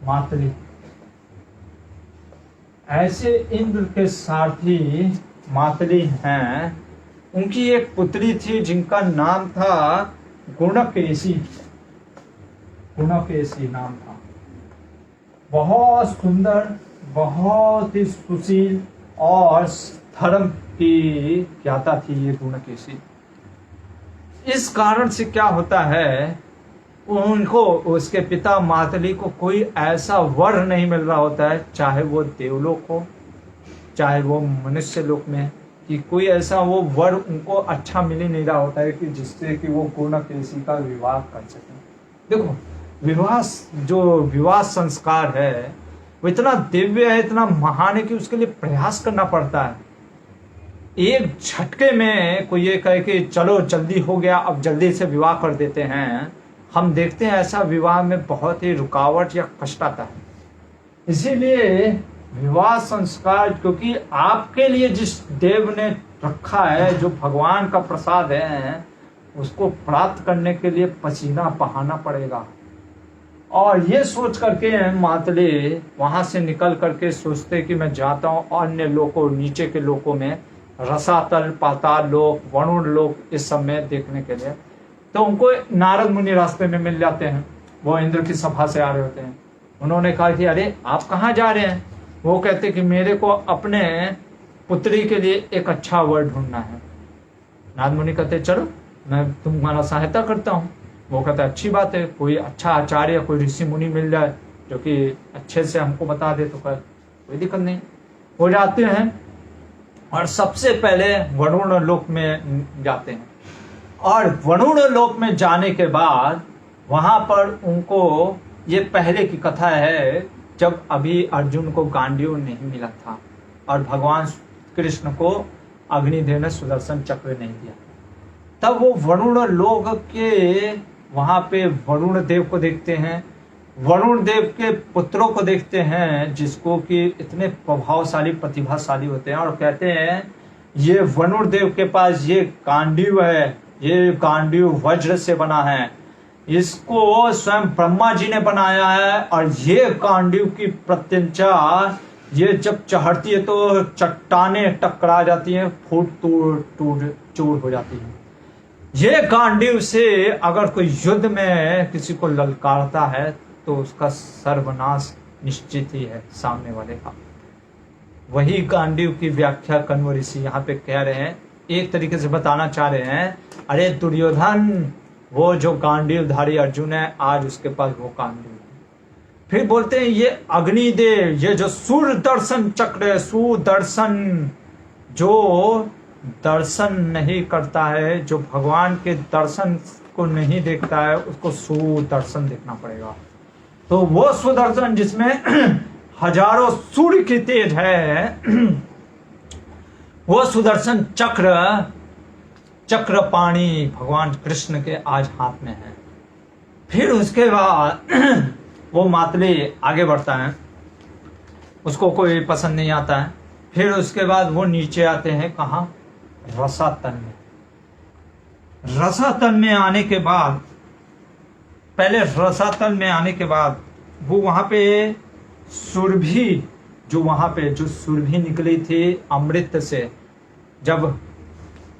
A: मातली, ऐसे इंद्र के सारथी मातली हैं। उनकी एक पुत्री थी जिनका नाम था गुणकेशी। गुणकेशी नाम था। बहुत सुंदर, बहुत ही सुशील और धर्म की ज्ञाता थी ये गुणकेशी। इस कारण से क्या होता है, उनको, उसके पिता मातली को कोई ऐसा वर नहीं मिल रहा होता है, चाहे वो देवलोक हो चाहे वो मनुष्य लोक में, कि कोई ऐसा वो वर उनको अच्छा मिल ही नहीं रहा होता है कि जिससे कि वो गुणकेशी का विवाह कर सके। देखो विवाह संस्कार है वो इतना दिव्य है, इतना महान है कि उसके लिए प्रयास करना पड़ता है। एक झटके में कोई ये कहे कि चलो जल्दी हो गया, अब जल्दी से विवाह कर देते हैं। हम देखते हैं ऐसा विवाह में बहुत ही रुकावट या कष्ट आता है। इसीलिए विवाह संस्कार, क्योंकि आपके लिए जिस देव ने रखा है, जो भगवान का प्रसाद है, उसको प्राप्त करने के लिए पसीना बहाना पड़ेगा। और ये सोच करके मातले वहां से निकल करके सोचते कि मैं जाता हूँ अन्य लोकों, नीचे के लोकों में, रसातल, पाताल लोक, वरुण लोक, इस सब में देखने के लिए। तो उनको नारद मुनि रास्ते में मिल जाते हैं, वो इंद्र की सभा से आ रहे होते हैं। उन्होंने कहा कि अरे आप कहाँ जा रहे हैं? वो कहते कि मेरे को अपने पुत्री के लिए एक अच्छा वर ढूंढना है। नारद मुनि कहते चलो मैं तुम्हारा सहायता करता हूँ। वो कहता अच्छी बात है, कोई अच्छा आचार्य, कोई ऋषि मुनि मिल जाए जो कि अच्छे से हमको बता दे तो कोई दिक्कत नहीं। वो जाते हैं और सबसे पहले वरुण लोक में जाते हैं। और वरुण लोक में जाने के बाद वहां पर उनको, ये पहले की कथा है, जब अभी अर्जुन को गांडीव नहीं मिला था और भगवान कृष्ण को अग्निदेव ने सुदर्शन चक्र नहीं दिया, तब वो वरुण लोक के वहां पे वरुण देव को देखते हैं, वरुण देव के पुत्रों को देखते हैं, जिसको कि इतने प्रभावशाली, प्रतिभाशाली होते हैं। और कहते हैं ये वरुण देव के पास ये गांडीव है, ये गांडीव वज्र से बना है, इसको स्वयं ब्रह्मा जी ने बनाया है। और ये गांडीव की प्रत्यंचा, ये जब चढ़ती है तो चट्टाने टकरा जाती हैं, फूट टूट चूर हो जाती है। ये गांडीव से अगर कोई युद्ध में किसी को ललकारता है तो उसका सर्वनाश निश्चित ही है सामने वाले का। वही गांडीव की व्याख्या कण्व ऋषि यहाँ पे कह रहे हैं, एक तरीके से बताना चाह रहे हैं, अरे दुर्योधन, वो जो गांडीवधारी अर्जुन है, आज उसके पास वो गांडीव है। फिर बोलते हैं ये अग्निदेव, ये जो सुदर्शन चक्र है, सुदर्शन, जो दर्शन नहीं करता है, जो भगवान के दर्शन को नहीं देखता है, उसको सुदर्शन देखना पड़ेगा। तो वो सुदर्शन जिसमें हजारों सूर्य की तेज है, वो सुदर्शन चक्रपाणी भगवान कृष्ण के आज हाथ में है। फिर उसके बाद वो मातली आगे बढ़ता है, उसको कोई पसंद नहीं आता है। फिर उसके बाद वो नीचे आते हैं, कहाँ? रसातल में। रसातल में आने के बाद, पहले रसातल में आने के बाद वो वहां पे सुरभि, जो वहां पे जो सुरभि निकली थी अमृत से, जब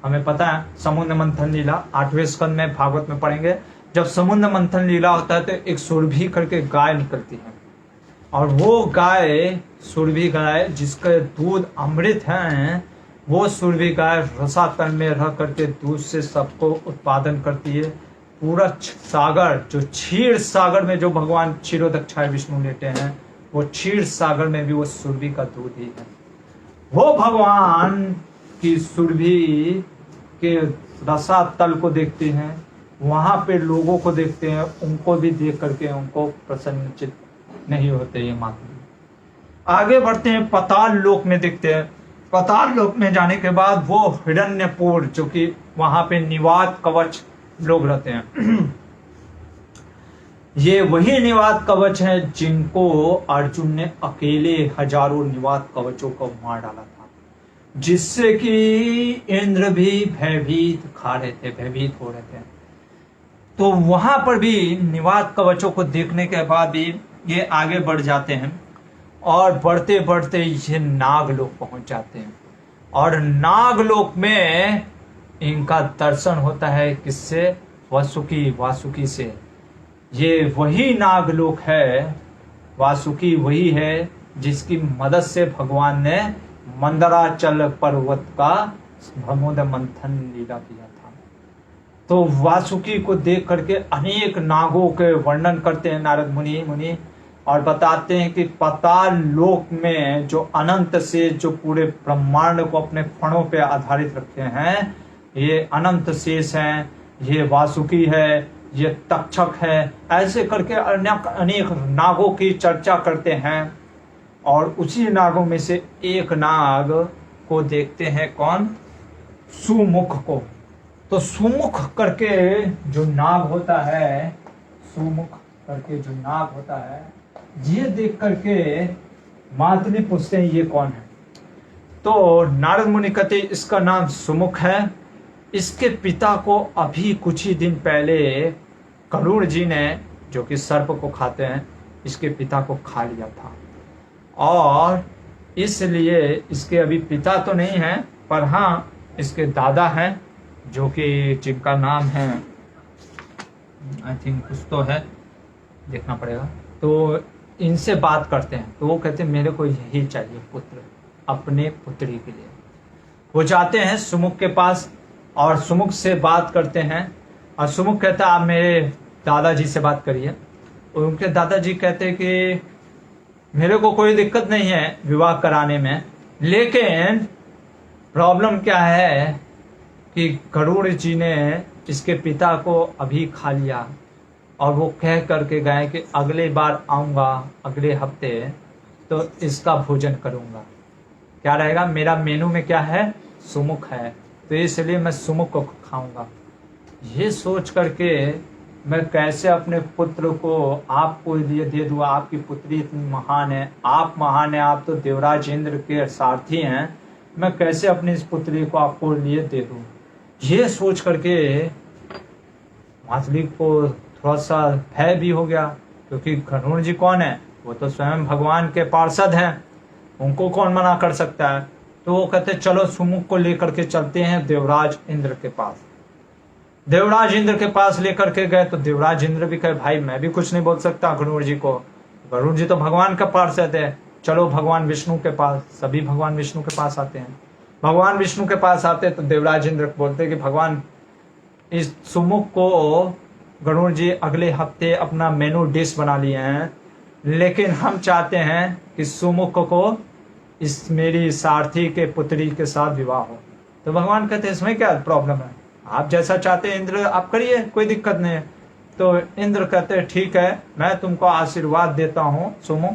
A: हमें पता है समुद्र मंथन लीला 8वें स्कंद में भागवत में पढ़ेंगे, जब समुद्र मंथन लीला होता है तो एक सुरभि करके गाय निकलती है, और वो गाय, सुरभि गाय जिसका दूध अमृत है, वो सुरभि गाय रसातल में रह करके दूध से सबको उत्पादन करती है। पूरा सागर, जो क्षीर सागर में जो भगवान क्षीरोदक्षाय विष्णु लेते हैं, वो क्षीर सागर में भी वो सुरभि का दूध ही है। वो भगवान की सुरभि के रसातल को देखते हैं, वहां पे लोगों को देखते हैं, उनको भी देख करके उनको प्रसन्नचित नहीं होते ये मात्र। आगे बढ़ते हैं, पाताल लोक में देखते हैं। पाताल लोक में जाने के बाद वो हिरण्यपुर, जो कि वहां पे निवात कवच लोग रहते हैं, ये वही निवात कवच है जिनको अर्जुन ने अकेले हजारों निवात कवचों को मार डाला था, जिससे कि इंद्र भी भयभीत खा रहे थे, भयभीत हो रहे थे। तो वहां पर भी निवात कवचों को देखने के बाद भी ये आगे बढ़ जाते हैं, और बढ़ते बढ़ते ये नागलोक पहुंच जाते हैं। और नागलोक में इनका दर्शन होता है किससे? वासुकी से। ये वही नागलोक है, वासुकी वही है जिसकी मदद से भगवान ने मंदराचल पर्वत का समुद्र मंथन लीला किया था। तो वासुकी को देख करके अनेक नागों के वर्णन करते हैं नारद मुनि, और बताते हैं कि पाताल लोक में जो अनंत से, जो पूरे ब्रह्मांड को अपने फणों पे आधारित रखे हैं, ये अनंत शेष हैं, ये वासुकी है, ये तक्षक है, ऐसे करके अनेक नागों की चर्चा करते हैं। और उसी नागों में से एक नाग को देखते हैं, कौन? सुमुख को। तो सुमुख करके जो नाग होता है, सुमुख करके जो नाग होता है, ये देख करके मातली पूछते हैं ये कौन है। तो नारद मुनि कहते इसका नाम सुमुख है। इसके पिता को अभी कुछ ही दिन पहले गरुड़ जी ने, जो कि सर्प को खाते हैं, इसके पिता को खा लिया था, और इसलिए इसके अभी पिता तो नहीं है, पर हाँ इसके दादा हैं, जो कि जिनका नाम है, आई थिंक कुछ तो है, देखना पड़ेगा। तो इनसे बात करते हैं, तो वो कहते हैं मेरे को यही चाहिए पुत्र, अपने पुत्री के लिए। वो जाते हैं सुमुख के पास और सुमुख से बात करते हैं, और सुमुख कहता है आप मेरे दादाजी से बात करिए। और उनके दादाजी कहते हैं कि मेरे को कोई दिक्कत नहीं है विवाह कराने में, लेकिन प्रॉब्लम क्या है कि गरुड़ जी ने इसके पिता को अभी खा लिया, और वो कह करके गए कि अगले बार आऊँगा, अगले हफ्ते तो इसका भोजन करूँगा। क्या रहेगा, मेरा मेनू में क्या है, सुमुख है, तो इसलिए मैं सुमुख को खाऊंगा। ये सोच करके मैं कैसे अपने पुत्र को आपको लिए दे दूँ, आपकी पुत्री इतनी महान है, आप महान है, आप तो देवराज इंद्र के सारथी हैं, मैं कैसे अपनी इस पुत्री को आपको लिए दे दूँ। ये सोच करके मातली को थोड़ा सा भय भी हो गया, क्योंकि गरुड़ जी कौन है, वो तो स्वयं भगवान के पार्षद हैं, उनको कौन मना कर सकता है। तो वो कहते चलो सुमुख को लेकर के चलते हैं देवराज इंद्र के पास। देवराज इंद्र के पास लेकर के गए तो देवराज इंद्र भी कहे भाई मैं भी कुछ नहीं बोल सकता गरुड़ जी को, गरुड़ जी तो भगवान का पार्षद है, चलो भगवान विष्णु के पास। सभी भगवान विष्णु के पास आते हैं। भगवान विष्णु के पास आते तो देवराज इंद्र बोलते कि भगवान इस सुमुख को गरुड़ जी अगले हफ्ते अपना मेनू डिश बना लिए हैं, लेकिन हम चाहते हैं कि सुमुख को इस मेरी सारथी के पुत्री के साथ विवाह हो। तो भगवान कहते हैं इसमें क्या प्रॉब्लम है, आप जैसा चाहते हैं इंद्र आप करिए, कोई दिक्कत नहीं है। तो इंद्र कहते हैं ठीक है, मैं तुमको आशीर्वाद देता हूँ सुमुख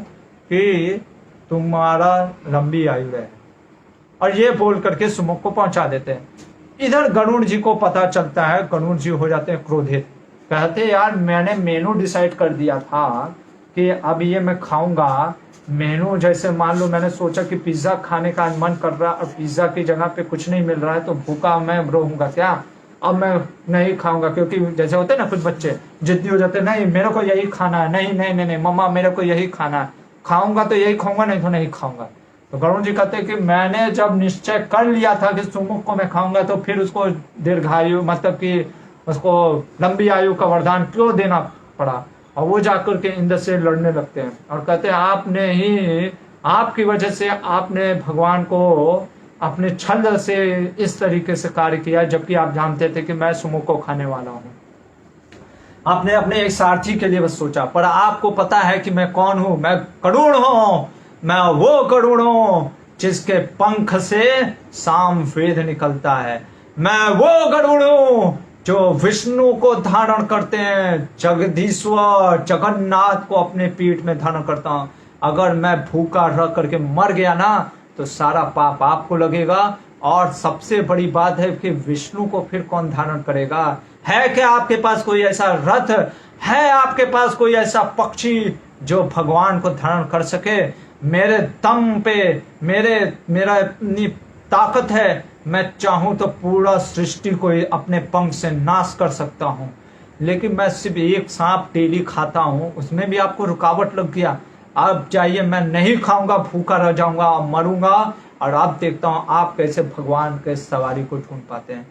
A: कि तुम्हारा लंबी आयु रहे, और ये बोल करके सुमुख को पहुंचा देते हैं। इधर गरुड़ जी को पता चलता है, गरुड़ जी हो जाते हैं क्रोधित, कहते यार मैंने मेनू डिसाइड कर दिया था कि अब ये मैं खाऊंगा। मेनू जैसे मान लो मैंने सोचा कि पिज्जा खाने का मन कर रहा और पिज्जा की जगह पे कुछ नहीं मिल रहा है तो भूखा मैं रहूंगा क्या, अब मैं नहीं खाऊंगा। क्योंकि जैसे होते हैं ना कुछ बच्चे जिद्दी हो जाते हैं, नहीं मेरे को यही खाना है, नहीं नहीं नहीं नहीं मम्मा मेरे को यही खाना है, खाऊंगा तो यही खाऊंगा नहीं तो नहीं खाऊंगा। तो गरुड़ जी कहते हैं कि मैंने जब निश्चय कर लिया था कि सुमुख को मैं खाऊंगा तो फिर उसको दीर्घायु मतलब कि उसको लंबी आयु का वरदान क्यों देना पड़ा। और वो जाकर के इंद्र से लड़ने लगते हैं और कहते हैं आपने ही, आपकी वजह से आपने भगवान को अपने छल से इस तरीके से कार्य किया, जबकि आप जानते थे कि मैं सुमुख को खाने वाला हूँ। आपने अपने एक सारथी के लिए बस सोचा, पर आपको पता है कि मैं कौन हूं, मैं गरुड़ हूं, मैं वो गरुड़ हूं जिसके पंख से साम वेद निकलता है, मैं वो गरुड़ हूं जो विष्णु को धारण करते हैं, जगदीश्वर जगन्नाथ को अपने पीठ में धारण करता हूं। अगर मैं भूखा रह करके मर गया ना तो सारा पाप आपको लगेगा, और सबसे बड़ी बात है कि विष्णु को फिर कौन धारण करेगा। है क्या आपके पास कोई ऐसा रथ, है आपके पास कोई ऐसा पक्षी जो भगवान को धारण कर सके। मेरे दम पे मेरा इतनी ताकत है, मैं चाहूं तो पूरा सृष्टि को अपने पंख से नाश कर सकता हूं, लेकिन मैं सिर्फ एक सांप डेली खाता हूं, उसमें भी आपको रुकावट लग गया। अब जाइए, मैं नहीं खाऊंगा, भूखा रह जाऊंगा, मरूंगा, और अब देखता हूं आप कैसे भगवान के सवारी को ढूंढ पाते हैं।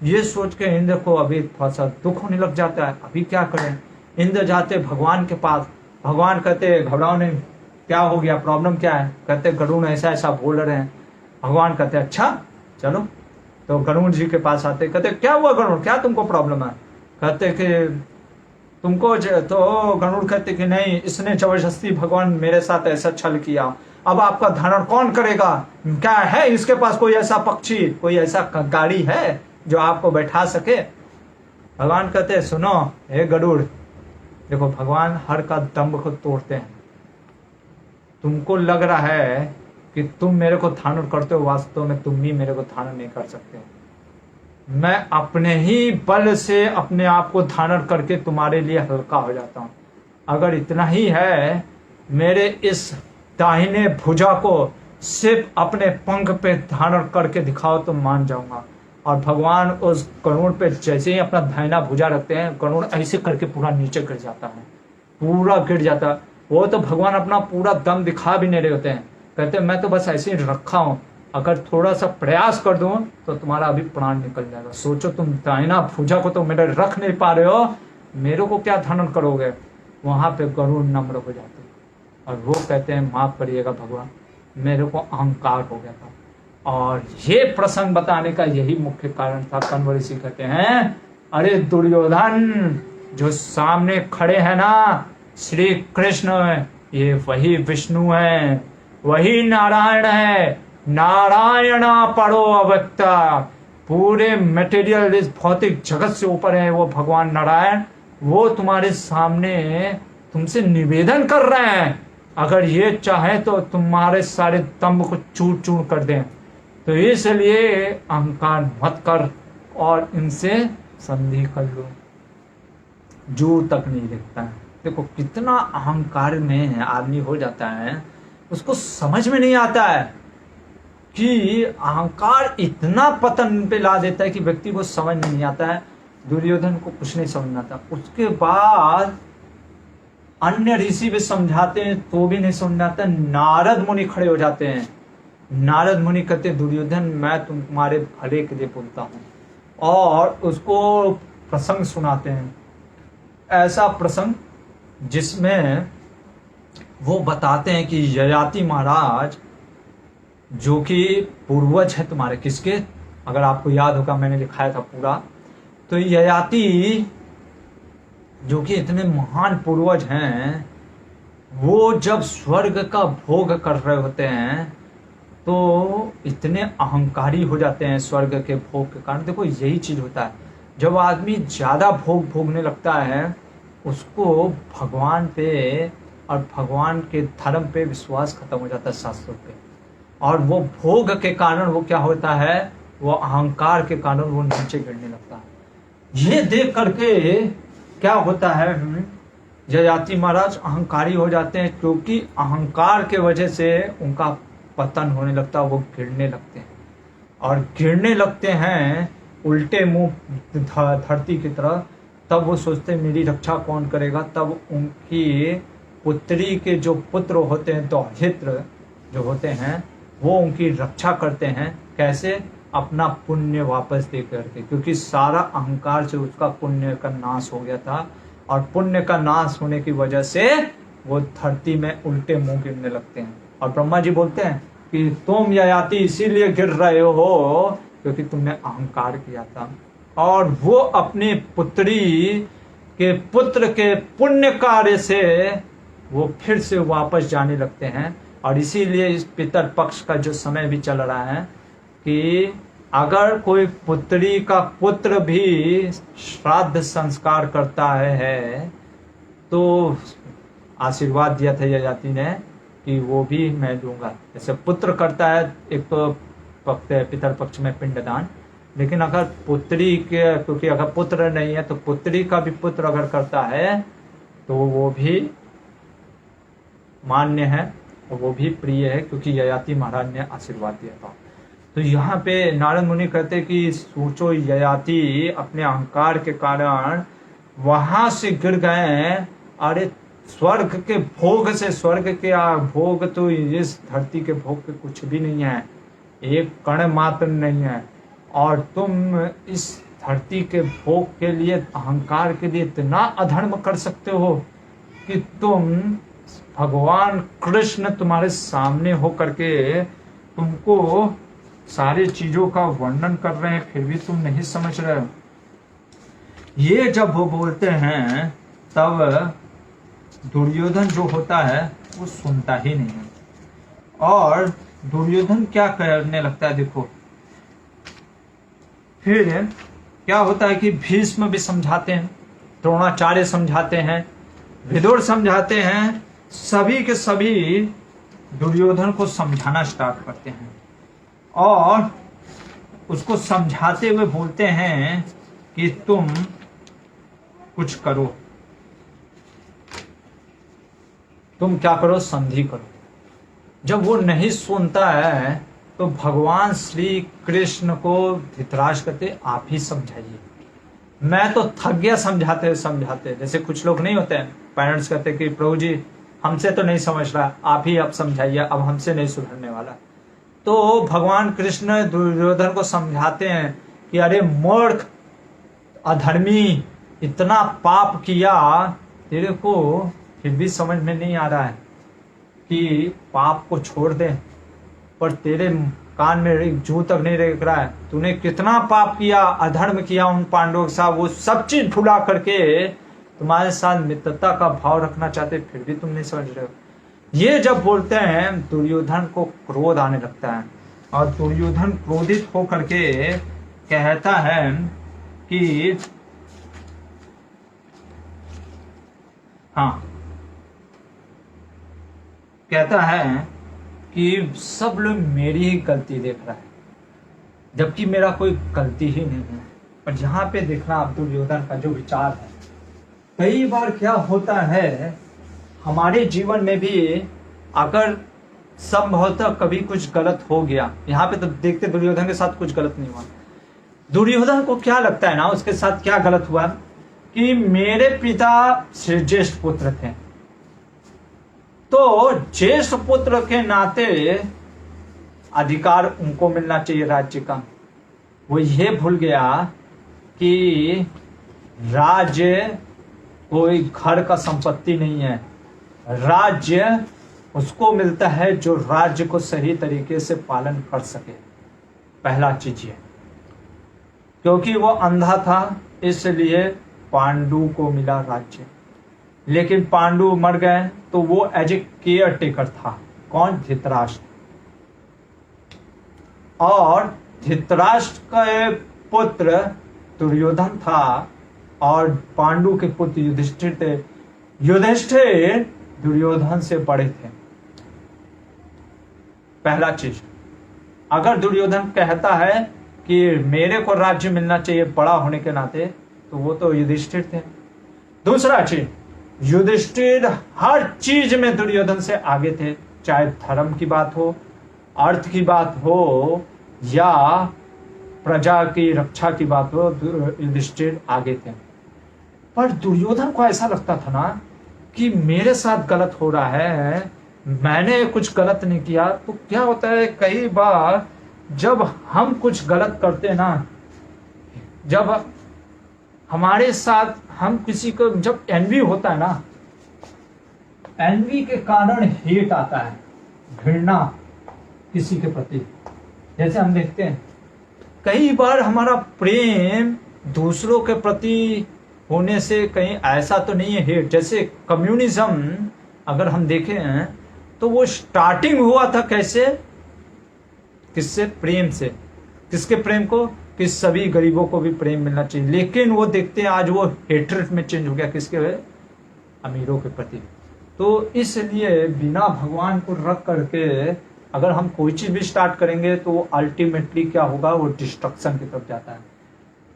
A: ये सोच के इंद्र को अभी थोड़ा सा दुख होने लग जाता है, अभी क्या करें। इंद्र जाते भगवान के पास, भगवान कहते घबराओ नहीं, क्या हो गया, प्रॉब्लम क्या है। कहते गरुड़ ऐसा ऐसा बोल रहे हैं। भगवान कहते अच्छा चलो, तो गरुड़ जी के पास आते, कहते क्या हुआ गरुड़, क्या तुमको प्रॉब्लम है। कहते कि तुमको, तो गरुड़ कहते कि नहीं, इसने जबरदस्ती भगवान मेरे साथ ऐसा छल किया, अब आपका धारण कौन करेगा। क्या है इसके पास कोई ऐसा पक्षी, कोई ऐसा गाड़ी है जो आपको बैठा सके। भगवान कहते सुनो हे गरुड़, देखो भगवान हर का दम्भ को तोड़ते हैं। तुमको लग रहा है कि तुम मेरे को धारण करते हो, वास्तव में तुम भी मेरे को धारण नहीं कर सकते। मैं अपने ही बल से अपने आप को धारण करके तुम्हारे लिए हल्का हो जाता हूँ। अगर इतना ही है, मेरे इस दाहिने भुजा को सिर्फ अपने पंख पे धारण करके दिखाओ तो मान जाऊंगा। और भगवान उस गरुड़ पे जैसे ही अपना दाहिना भुजा रखते हैं, गरुड़ ऐसे करके पूरा नीचे गिर जाता है, पूरा गिर जाता है। वो तो भगवान अपना पूरा दम दिखा भी नहीं रहे होते हैं, कहते हैं मैं तो बस ऐसे ही रखा हूँ, अगर थोड़ा सा प्रयास कर दूं तो तुम्हारा अभी प्राण निकल जाएगा। सोचो, तुम दाहिना भुजा को तो मेरे रख नहीं पा रहे हो, मेरे को क्या धारण करोगे। वहां पे गरुड़ नम्र हो जाते और वो कहते हैं माफ करिएगा भगवान, मेरे को अहंकार हो गया था। और ये प्रसंग बताने का यही मुख्य कारण था। कण्व ऋषि कहते हैं, अरे दुर्योधन जो सामने खड़े हैं ना श्री कृष्ण, ये वही विष्णु है, वही नारायण है। नारायणा परो अव्यक्ता, पूरे मटेरियल इस भौतिक जगत से ऊपर है वो भगवान नारायण। वो तुम्हारे सामने तुमसे निवेदन कर रहे हैं, अगर ये चाहे तो तुम्हारे सारे दम्भ को चूर चूर कर दें। तो इसलिए अहंकार मत कर और इनसे संधि कर लो। दूर तक नहीं दिखता है। देखो कितना अहंकार में आदमी हो जाता है, उसको समझ में नहीं आता है कि अहंकार इतना पतन पे ला देता है कि व्यक्ति को समझ में नहीं आता है। दुर्योधन को कुछ नहीं समझ में आता। उसके बाद अन्य ऋषि भी समझाते हैं तो भी नहीं समझ में आता। नारद मुनि खड़े हो जाते हैं। नारद मुनि कहते दुर्योधन मैं तुम्हारे भले के लिए बोलता हूँ, और उसको प्रसंग सुनाते हैं। ऐसा प्रसंग जिसमें वो बताते हैं कि ययाति महाराज जो कि पूर्वज है तुम्हारे, किसके, अगर आपको याद होगा मैंने लिखाया था पूरा, तो ययाति जो कि इतने महान पूर्वज हैं, वो जब स्वर्ग का भोग कर रहे होते हैं तो इतने अहंकारी हो जाते हैं स्वर्ग के भोग के कारण। देखो यही चीज होता है, जब आदमी ज्यादा भोग भोगने लगता है उसको भगवान पे और भगवान के धर्म पे विश्वास खत्म हो जाता है, शास्त्रों पे। और वो भोग के कारण वो क्या होता है, वो अहंकार के कारण वो नीचे गिरने लगता है। ये देख करके क्या होता है, ययाति महाराज अहंकारी हो जाते हैं, क्योंकि अहंकार के वजह से उनका पतन होने लगता है, वो गिरने लगते हैं। और गिरने लगते हैं उल्टे मुंह धरती की तरह। तब वो सोचते हैं मेरी रक्षा कौन करेगा। तब उनकी पुत्री के जो पुत्र होते हैं, दौहित्र जो होते हैं, वो उनकी रक्षा करते हैं। कैसे, अपना पुण्य वापस दे करके, क्योंकि सारा अहंकार से उसका पुण्य का नाश हो गया था। और पुण्य का नाश होने की वजह से वो धरती में उल्टे मुंह गिरने लगते हैं। और ब्रह्मा जी बोलते हैं कि तुम ययाति इसीलिए गिर रहे हो क्योंकि तुमने अहंकार किया था। और वो अपनी पुत्री के पुत्र के पुण्य कार्य से वो फिर से वापस जाने लगते हैं। और इसीलिए इस पितर पक्ष का जो समय भी चल रहा है कि अगर कोई पुत्री का पुत्र भी श्राद्ध संस्कार करता है तो आशीर्वाद दिया था ययाति ने कि वो भी मैं दूंगा। जैसे पुत्र करता है, एक तो पितर पक्ष में पिंडदान, लेकिन अगर पुत्री के, क्योंकि अगर पुत्र नहीं है तो पुत्री का भी पुत्र अगर करता है तो वो भी मान्य है और वो भी प्रिय है, क्योंकि ययाति महाराज ने आशीर्वाद दिया था। तो यहाँ पे नारद मुनि कहते कि सोचो ययाति अपने अहंकार के कारण वहां से गिर गए। अरे स्वर्ग के भोग से, स्वर्ग के भोग तो इस धरती के भोग के कुछ भी नहीं है, एक कण मात्र नहीं है। और तुम इस धरती के भोग के लिए, अहंकार के लिए इतना अधर्म कर सकते हो कि तुम, भगवान कृष्ण तुम्हारे सामने हो करके तुमको सारी चीजों का वर्णन कर रहे हैं, फिर भी तुम नहीं समझ रहे हो। ये जब वो बोलते हैं तब दुर्योधन जो होता है वो सुनता ही नहीं है। और दुर्योधन क्या करने लगता है, देखो फिर क्या होता है कि भीष्म भी समझाते हैं, द्रोणाचार्य समझाते हैं, विदुर समझाते हैं, सभी के सभी दुर्योधन को समझाना स्टार्ट करते हैं। और उसको समझाते हुए बोलते हैं कि तुम कुछ करो, तुम क्या करो, संधि करो। जब वो नहीं सुनता है तो भगवान श्री कृष्ण को धृतराष्ट्र कहते आप ही समझाइए, मैं तो थक गया समझाते समझाते। जैसे कुछ लोग नहीं होते हैं, पेरेंट्स कहते कि प्रभु जी हमसे तो नहीं समझ रहा, आप ही अब समझाइए, अब हमसे नहीं सुधरने वाला। तो भगवान कृष्ण दुर्योधन को समझाते हैं कि अरे मूर्ख, अधर्मी, इतना पाप किया, तेरे को फिर भी समझ में नहीं आ रहा है कि पाप को छोड़ दे, पर तेरे कान में एक जू तक नहीं रह रहा है। तूने कितना पाप किया, अधर्म किया उन पांडवों के साथ, वो सब चीज भुला करके तुम्हारे साथ मित्रता का भाव रखना चाहते, फिर भी तुम नहीं समझ रहे हो। ये जब बोलते हैं दुर्योधन को क्रोध आने लगता है, और दुर्योधन क्रोधित होकर के कहता है कि हाँ, कहता है कि सब लोग मेरी ही गलती देख रहा है, जबकि मेरा कोई गलती ही नहीं है। पर यहाँ पे देखना आप दुर्योधन का जो विचार है, कई बार क्या होता है हमारे जीवन में भी, अगर संभवतः कभी कुछ गलत हो गया, यहाँ पे तो देखते दुर्योधन के साथ कुछ गलत नहीं हुआ। दुर्योधन को क्या लगता है ना, उसके साथ क्या गलत हुआ कि मेरे पिता श्रेष्ठ पुत्र थे, तो ज्येष्ठ पुत्र के नाते अधिकार उनको मिलना चाहिए राज्य का। वो ये भूल गया कि राज्य कोई घर का संपत्ति नहीं है, राज्य उसको मिलता है जो राज्य को सही तरीके से पालन कर सके। पहला चीज ये, क्योंकि वो अंधा था इसलिए पांडु को मिला राज्य, लेकिन पांडु मर गए तो वो एज ए केयर टेकर था। कौन? धृतराष्ट्र। और धृतराष्ट्र के पुत्र दुर्योधन था और पांडु के पुत्र युधिष्ठिर थे। युधिष्ठिर दुर्योधन से बड़े थे। पहला चीज, अगर दुर्योधन कहता है कि मेरे को राज्य मिलना चाहिए बड़ा होने के नाते, तो वो तो युधिष्ठिर थे। दूसरा चीज, युधिष्ठिर हर चीज में दुर्योधन से आगे थे, चाहे धर्म की बात हो, अर्थ की बात हो, या प्रजा की रक्षा की बात हो, युधिष्ठिर आगे थे। पर दुर्योधन को ऐसा लगता था ना कि मेरे साथ गलत हो रहा है, मैंने कुछ गलत नहीं किया। तो क्या होता है कई बार जब हम कुछ गलत करते ना, जब हमारे साथ हम किसी को, जब एनवी होता है ना, एनवी के कारण हेट आता है, घृणा किसी के प्रति। जैसे हम देखते हैं कई बार हमारा प्रेम दूसरों के प्रति होने से कहीं ऐसा तो नहीं है हेट। जैसे कम्युनिज्म अगर हम देखें तो वो स्टार्टिंग हुआ था कैसे? किससे? प्रेम से। किसके प्रेम को? कि सभी गरीबों को भी प्रेम मिलना चाहिए। लेकिन वो देखते हैं आज वो हेट्रेड में चेंज हो गया, किसके? अमीरों के प्रति। तो इसलिए बिना भगवान को रख करके अगर हम कोई चीज भी स्टार्ट करेंगे तो वो अल्टीमेटली क्या होगा? वो डिस्ट्रक्शन की तरफ जाता है।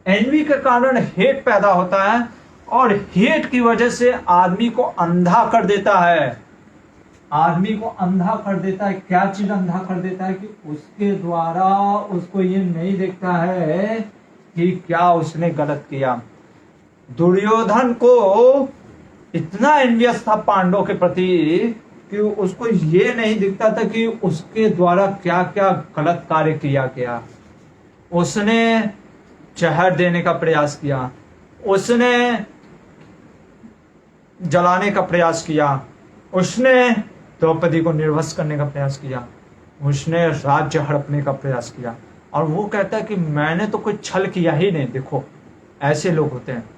A: एनवी के कारण हेट पैदा होता है, और हेट की वजह से आदमी को अंधा कर देता है। आदमी को अंधा कर देता है। क्या चीज अंधा कर देता है? कि उसके द्वारा उसको ये नहीं देखता है कि क्या उसने गलत किया। दुर्योधन को इतना एनवियस था पांडवों के प्रति कि उसको ये नहीं दिखता था कि उसके द्वारा क्या क्या गलत कार्य किया गया। उसने जहर देने का प्रयास किया, उसने जलाने का प्रयास किया, उसने द्रौपदी को निर्वंश करने का प्रयास किया, उसने राज्य हड़पने का प्रयास किया। और वो कहता है कि मैंने तो कोई छल किया ही नहीं। देखो ऐसे लोग होते हैं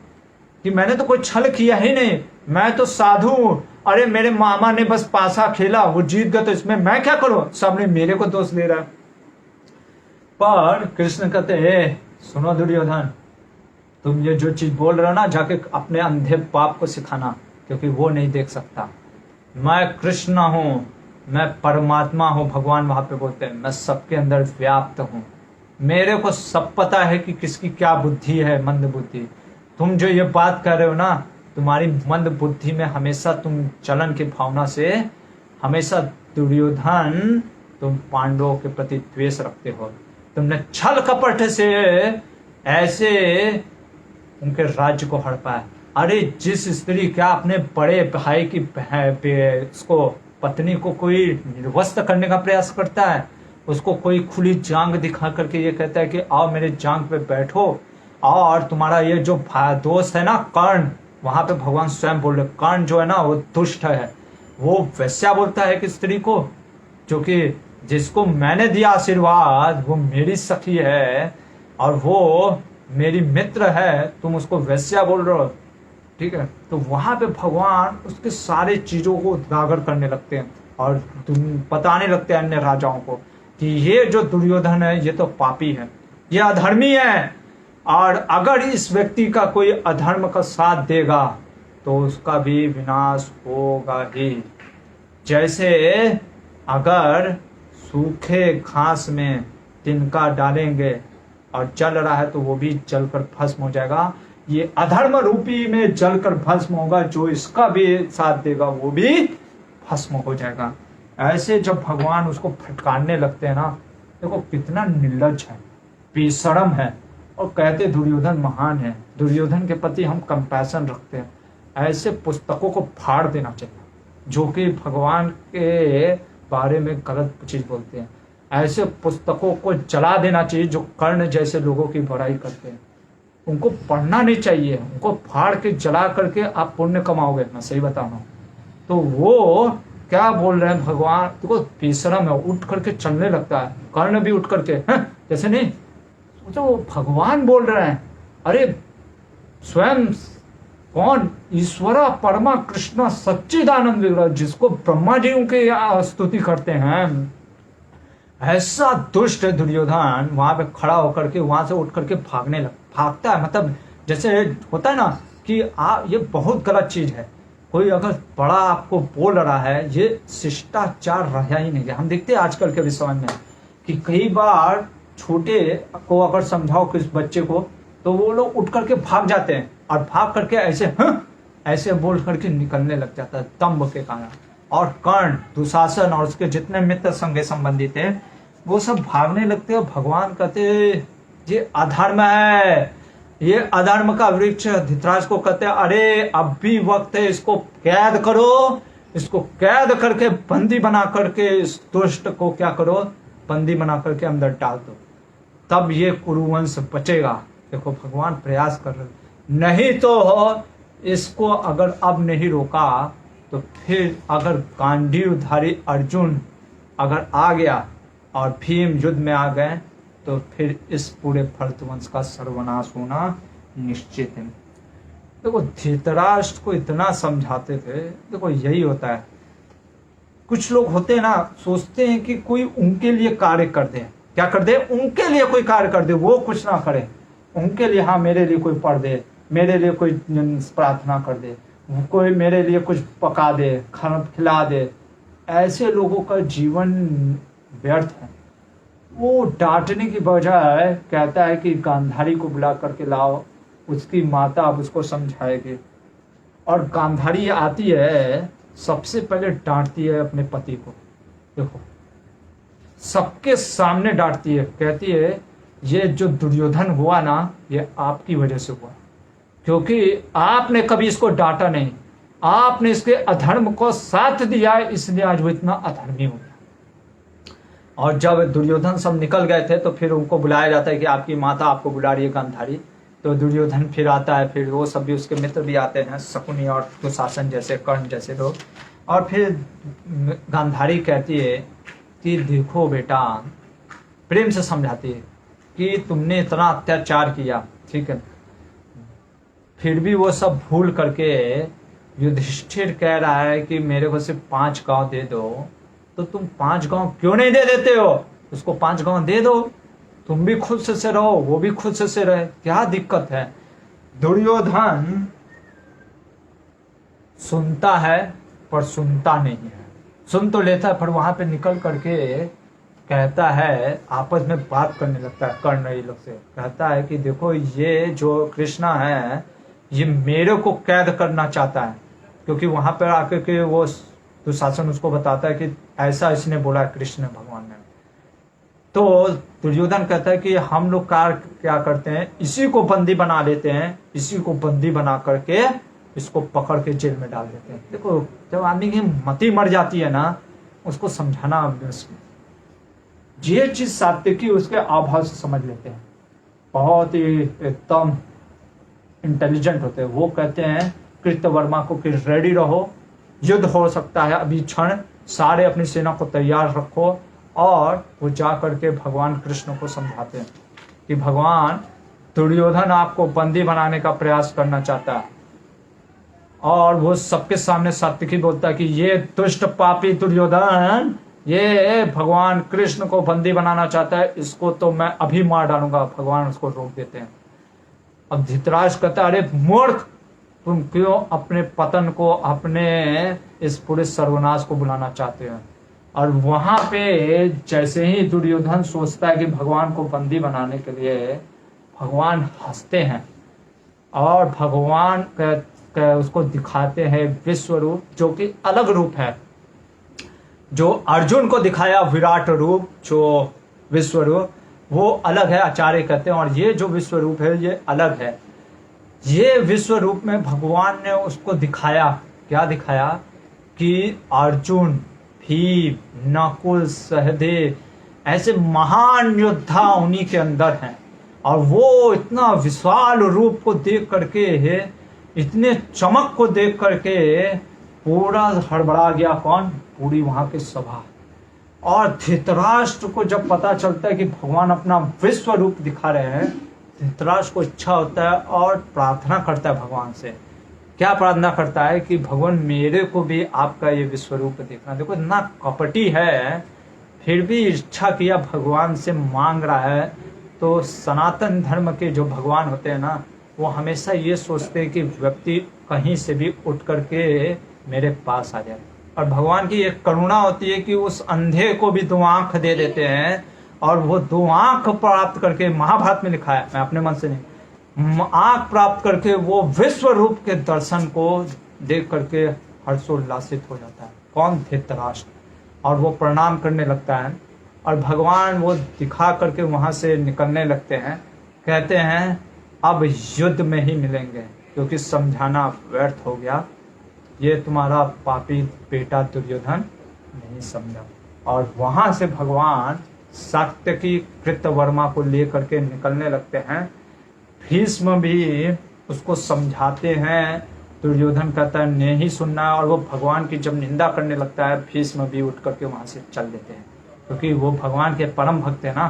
A: कि मैंने तो कोई छल किया ही नहीं, मैं तो साधु हूं। अरे मेरे मामा ने बस पासा खेला, वो जीत गए, तो इसमें मैं क्या करूं? सबने मेरे को दोष दे रहा है। पर कृष्ण कहते हैं सुनो दुर्योधन, तुम ये जो चीज बोल रहे हो ना, जाके अपने अंधे पाप को सिखाना, क्योंकि वो नहीं देख सकता। मैं कृष्ण हूं, मैं परमात्मा हूं। भगवान वहां पे बोलते हैं मैं सबके अंदर व्याप्त हूं। मेरे को सब पता है कि किसकी क्या बुद्धि है, मंद बुद्धि। तुम जो ये बात कर रहे हो ना, तुम्हारी मंद बुद्धि में हमेशा तुम चलन की भावना से हमेशा दुर्योधन, तुम पांडवों के प्रति द्वेष रखते हो। तुमने छल कपट से ऐसे उनके राज्य को हड़पा है। अरे जिस स्त्री क्या अपने बड़े भाई की उसको पत्नी को कोई निर्वस्त्र करने का प्रयास करता है, उसको कोई खुली जांग दिखा करके ये कहता है कि आओ मेरे जांग पे बैठो, और तुम्हारा ये जो दोस्त है ना कर्ण, वहां पे भगवान स्वयं बोल रहे कर्ण जो है ना वो दुष्ट है, वो वैसा बोलता है कि स्त्री को, जो कि जिसको मैंने दिया आशीर्वाद वो मेरी सखी है और वो मेरी मित्र है, तुम उसको वैसा बोल रहे हो। ठीक है, तो वहां पे भगवान उसके सारे चीजों को उजागर करने लगते हैं और बताने लगते हैं अन्य राजाओं को कि ये जो दुर्योधन है ये तो पापी है, ये अधर्मी है, और अगर इस व्यक्ति का कोई अधर्म का साथ देगा तो उसका भी विनाश होगा ही। जैसे अगर सूखे घास में तिनका डालेंगे और जल रहा है तो वो भी जलकर भस्म हो जाएगा, ये अधर्म रूपी में जलकर भस्म होगा, जो इसका भी साथ देगा वो भी भस्म हो जाएगा। ऐसे जब भगवान उसको फटकारने लगते हैं ना, देखो कितना निर्लज है, बेशरम है, और कहते दुर्योधन महान है, दुर्योधन के प्रति हम कंपैशन रखते हैं। ऐसे पुस्तकों को फाड़ देना चाहिए जो कि भगवान के बारे में गलत चीज बोलते हैं। ऐसे पुस्तकों को जला देना चाहिए जो कर्ण जैसे लोगों की बुराई करते हैं, उनको पढ़ना नहीं चाहिए, उनको फाड़ के जला करके आप पुण्य कमाओगे, मैं सही बता रहा हूँ। तो वो क्या बोल रहे हैं भगवान, देखो बेशरम है, उठ करके चलने लगता है, कर्ण भी उठ करके जैसे नहीं, तो भगवान बोल रहे हैं, अरे स्वयं कौन, ईश्वर परमा कृष्ण सच्चिदानंद विग्रह, जिसको ब्रह्मा जी उनके स्तुति करते हैं, ऐसा दुष्ट दुर्योधन वहां पे खड़ा होकर के वहां से उठ करके भागता है। मतलब जैसे होता है ना कि ये बहुत गलत चीज है, कोई अगर बड़ा आपको बोल रहा है, ये शिष्टाचार रहा ही नहीं है। हम देखते हैं आजकल के विषय में कि कई बार छोटे को अगर समझाओ किस बच्चे को, तो वो लोग उठ करके भाग जाते हैं और भाग करके ऐसे बोल करके निकलने लग जाता है दंभ के कारण। और कर्ण, दुशासन और उसके जितने मित्र संगे संबंधी थे वो सब भागने लगते हैं। भगवान कहते ये अधर्म है, ये अधर्म का वृक्ष। धृतराष्ट्र को कहते हैं अरे अब भी वक्त है, इसको कैद करो, इसको कैद करके बंदी बना करके इस दुष्ट को क्या करो, बंदी बना करके अंदर डाल दो, तब ये कुरुवंश बचेगा। देखो भगवान प्रयास कर रहे, नहीं तो इसको अगर अब नहीं रोका तो फिर अगर गांडीवधारी अर्जुन अगर आ गया और भीम युद्ध में आ गए तो फिर इस पूरे भरतवंश का सर्वनाश होना निश्चित है। देखो धृतराष्ट्र को इतना समझाते थे, देखो यही होता है, कुछ लोग होते हैं ना, सोचते हैं कि कोई उनके लिए कार्य कर दे, क्या कर दे, उनके लिए कोई कार्य कर दे, वो कुछ ना करे, उनके लिए हाँ मेरे लिए कोई पढ़ दे, मेरे लिए कोई प्रार्थना कर दे, कोई मेरे लिए कुछ पका दे, खाना खिला दे। ऐसे लोगों का जीवन व्यर्थ है। वो डांटने की बजाय कहता है कि गांधारी को बुला करके लाओ, उसकी माता अब उसको समझाएगी। और गांधारी आती है, सबसे पहले डांटती है अपने पति को, देखो सबके सामने डांटती है, कहती है ये जो दुर्योधन हुआ ना ये आपकी वजह से हुआ, क्योंकि आपने कभी इसको डांटा नहीं, आपने इसके अधर्म को साथ दिया, इसलिए आज वो इतना अधर्मी हो गया। और जब दुर्योधन सब निकल गए थे तो फिर उनको बुलाया जाता है कि आपकी माता आपको बुला रही है गांधारी। तो दुर्योधन फिर आता है, फिर वो सब भी उसके मित्र भी आते हैं, शकुनी और दुशासन जैसे, कर्ण जैसे लोग। और फिर गांधारी कहती है कि देखो बेटा, प्रेम से समझाती है कि तुमने इतना अत्याचार किया, ठीक है, फिर भी वो सब भूल करके युधिष्ठिर कह रहा है कि मेरे को सिर्फ 5 गांव दे दो, तो तुम 5 गांव क्यों नहीं दे देते हो, उसको 5 गांव दे दो, तुम भी खुद से रहो, वो भी खुद से रहे, क्या दिक्कत है। दुर्योधन सुनता है पर सुनता नहीं है, सुन तो लेता है पर वहां पे निकल करके कहता है, आपस में बात करने लगता है कर्ण ये लोग से, कहता है कि देखो ये जो कृष्णा है ये मेरे को कैद करना चाहता है, क्योंकि वहां पर आके के वो दुशासन उसको बताता है कि ऐसा इसने बोला है कृष्ण भगवान ने। तो दुर्योधन कहता है कि हम लोग क्या करते हैं, इसी को बंदी बना लेते हैं, इसी को बंदी बना करके इसको पकड़ के जेल में डाल देते हैं। देखो जब आदमी की मति मर जाती है ना, उसको समझाना, ये चीज सात्विकी उसके आभाव से समझ लेते हैं, बहुत ही एकदम इंटेलिजेंट होते हैं। वो कहते हैं कृतवर्मा को कि रेडी रहो, युद्ध हो सकता है अभी क्षण, सारे अपनी सेना को तैयार रखो। और वो जा करके भगवान कृष्ण को समझाते हैं कि भगवान दुर्योधन आपको बंदी बनाने का प्रयास करना चाहता है। और वो सबके सामने सात्विकी बोलता है कि ये दुष्ट पापी दुर्योधन ये भगवान कृष्ण को बंदी बनाना चाहता है, इसको तो मैं अभी मार डालूंगा। भगवान उसको रोक देते हैं। अब धृतराष्ट्र कहता है अरे मूर्ख, तुम क्यों अपने पतन को, अपने इस पूरे सर्वनाश को बुलाना चाहते हैं। और वहां पे जैसे ही दुर्योधन सोचता है कि भगवान को बंदी बनाने के लिए, भगवान हंसते हैं और भगवान उसको दिखाते हैं विश्व रूप, जो कि अलग रूप है। जो अर्जुन को दिखाया विराट रूप, जो विश्व रूप, वो अलग है, आचार्य कहते हैं। और ये जो विश्व रूप है ये अलग है। ये विश्व रूप में भगवान ने उसको दिखाया, क्या दिखाया कि अर्जुन, भीम, नकुल, सहदेव ऐसे महान योद्धा उन्हीं के अंदर हैं। और वो इतना विशाल रूप को देख करके, इतने चमक को देख करके पूरा हड़बड़ा गया कौन, पूरी वहां की सभा। और धृतराष्ट्र को जब पता चलता है कि भगवान अपना विश्व रूप दिखा रहे हैं, धृतराष्ट्र को इच्छा होता है और प्रार्थना करता है भगवान से। क्या प्रार्थना करता है कि भगवान मेरे को भी आपका ये विश्व रूप देखना। देखो इतना कपटी है, फिर भी इच्छा किया, भगवान से मांग रहा है। तो सनातन धर्म के जो भगवान होते हैं ना, वो हमेशा ये सोचते हैं कि व्यक्ति कहीं से भी उठ करके मेरे पास आ जाए। और भगवान की एक करुणा होती है कि उस अंधे को भी 2 आंख दे देते हैं, और वो 2 आंख प्राप्त करके, महाभारत में लिखा है, मैं अपने मन से नहीं, आंख प्राप्त करके वो विश्व रूप के दर्शन को देख करके हर्षोल्लासित हो जाता है। कौन, धृतराष्ट्र। और वो प्रणाम करने लगता है और भगवान वो दिखा करके वहां से निकलने लगते हैं। कहते हैं अब युद्ध में ही मिलेंगे, क्योंकि समझाना व्यर्थ हो गया, ये तुम्हारा पापी बेटा दुर्योधन नहीं समझा। और वहां से भगवान सात्यकी कृतवर्मा को लेकर के निकलने लगते हैं। भीष्म भी उसको समझाते हैं, दुर्योधन कहता है नहीं सुनना। और वो भगवान की जब निंदा करने लगता है, भीष्म भी उठ करके वहां से चल देते हैं, क्योंकि वो भगवान के परम भक्त है ना,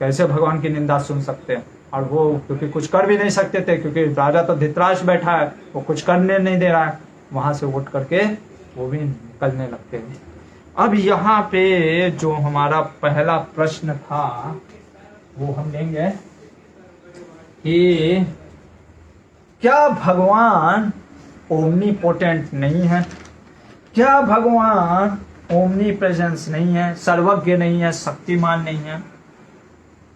A: कैसे भगवान की निंदा सुन सकते हैं। और वो क्योंकि कुछ कर भी नहीं सकते थे, क्योंकि राजा तो धृतराष्ट्र बैठा है, वो कुछ करने नहीं दे रहा है। वहां से उठ करके वो भी निकलने लगते हैं। अब यहाँ पे जो हमारा पहला प्रश्न था वो हम लेंगे कि क्या भगवान ओमनीपोटेंट नहीं है? क्या भगवान ओमनी प्रेजेंस नहीं है, सर्वज्ञ नहीं है, शक्तिमान नहीं है?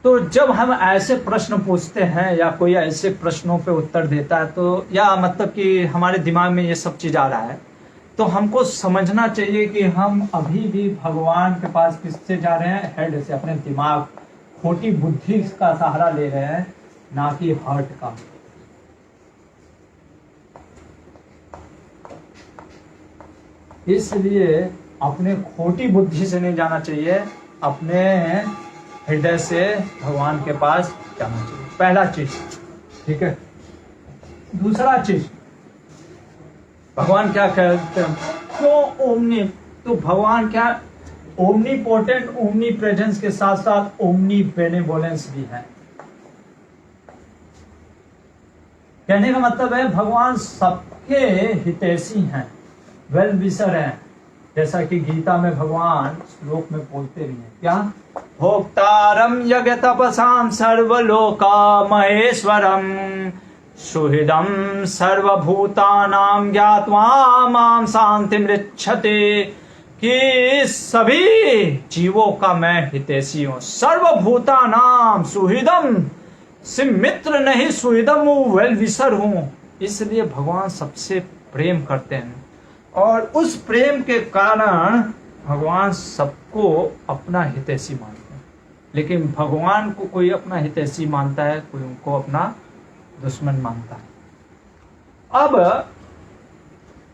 A: तो जब हम ऐसे प्रश्न पूछते हैं या कोई ऐसे प्रश्नों पे उत्तर देता है, तो या मतलब कि हमारे दिमाग में ये सब चीज आ रहा है, तो हमको समझना चाहिए कि हम अभी भी भगवान के पास किससे जा रहे हैं? हेड से, अपने दिमाग, खोटी बुद्धि का सहारा ले रहे हैं, ना कि हार्ट का। इसलिए अपने खोटी बुद्धि से नहीं जाना चाहिए, अपने हृदय से भगवान के पास जाना चाहिए। पहला चीज, ठीक है। दूसरा चीज, भगवान क्या कहते हैं, क्यों ओमनी? तो भगवान क्या ओमनी पोटेंट, ओमनी प्रेजेंस के साथ साथ ओमनी बेनेवोलेंस भी है। कहने का मतलब है भगवान सबके हितैषी हैं, वेल विशर हैं। जैसा कि गीता में भगवान श्लोक में बोलते भी हैं, क्या? भोक्तारम यज्ञ तपसाम सर्वलोका महेश्वरम सुहृदम सर्वभूतानां ज्ञात्वा मां शांतिमृच्छते। कि सभी जीवों का मैं हितैषी हूं। सर्वभूता नाम सुहृदम, सिर्फ मित्र नहीं सुहृदम वेल विशर हूं। इसलिए भगवान सबसे प्रेम करते हैं और उस प्रेम के कारण भगवान सबको अपना हितैषी मानते हैं। लेकिन भगवान को कोई अपना हितैषी मानता है, कोई उनको अपना दुश्मन मानता है। अब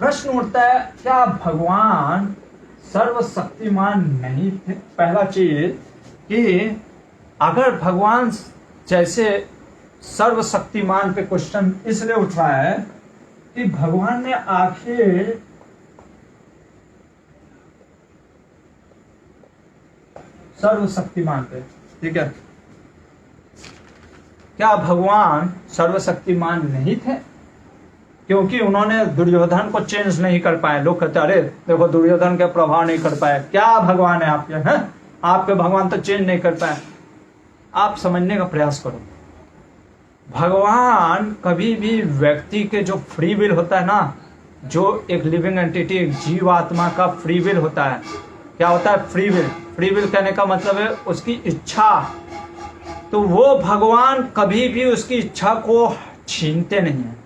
A: प्रश्न उठता है, क्या भगवान सर्वशक्तिमान नहीं थे? पहला चीज कि अगर भगवान जैसे सर्वशक्तिमान पे क्वेश्चन इसलिए उठ रहा है कि भगवान ने आखिर सर्वशक्तिमान पे, ठीक है, क्या भगवान सर्वशक्तिमान नहीं थे? क्योंकि उन्होंने दुर्योधन को चेंज नहीं कर पाए। लोग कहते अरे देखो दुर्योधन के प्रभाव नहीं कर पाए, क्या भगवान है आपके, हैं आपके भगवान तो चेंज नहीं कर पाए। आप समझने का प्रयास करो, भगवान कभी भी व्यक्ति के जो फ्री विल होता है ना, जो एक लिविंग एंटिटी, एक जीव आत्मा का फ्री विल होता है। क्या होता है फ्री विल? फ्री विल कहने का मतलब है उसकी इच्छा। तो वो भगवान कभी भी उसकी इच्छा को छीनते नहीं है।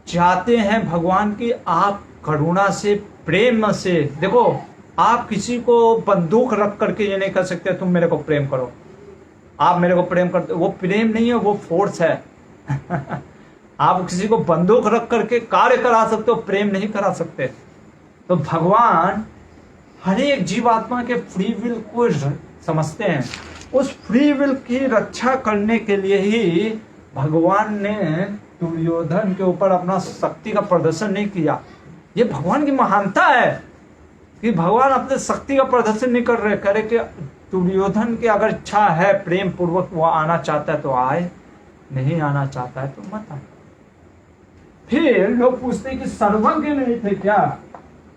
A: चाहते हैं भगवान की आप करुणा से, प्रेम से, देखो आप किसी को बंदूक रख करके ये नहीं कर सकते तुम मेरे को प्रेम करो, आप मेरे को प्रेम करते, वो प्रेम नहीं है, वो फोर्स है। आप किसी को बंदूक रख करके कार्य करा सकते हो, प्रेम नहीं करा सकते। तो भगवान हर एक जीवात्मा के फ्री विल को समझते हैं। उस फ्री विल की रक्षा करने के लिए ही भगवान ने दुर्योधन के ऊपर अपना शक्ति का प्रदर्शन नहीं किया। ये भगवान की महानता है कि भगवान अपने शक्ति का प्रदर्शन नहीं कर रहे, करे कि दुर्योधन की अगर इच्छा है प्रेम पूर्वक वो आना चाहता है तो आए, नहीं आना चाहता है तो मत आए। फिर लोग पूछते हैं कि सर्वज्ञ नहीं थे क्या?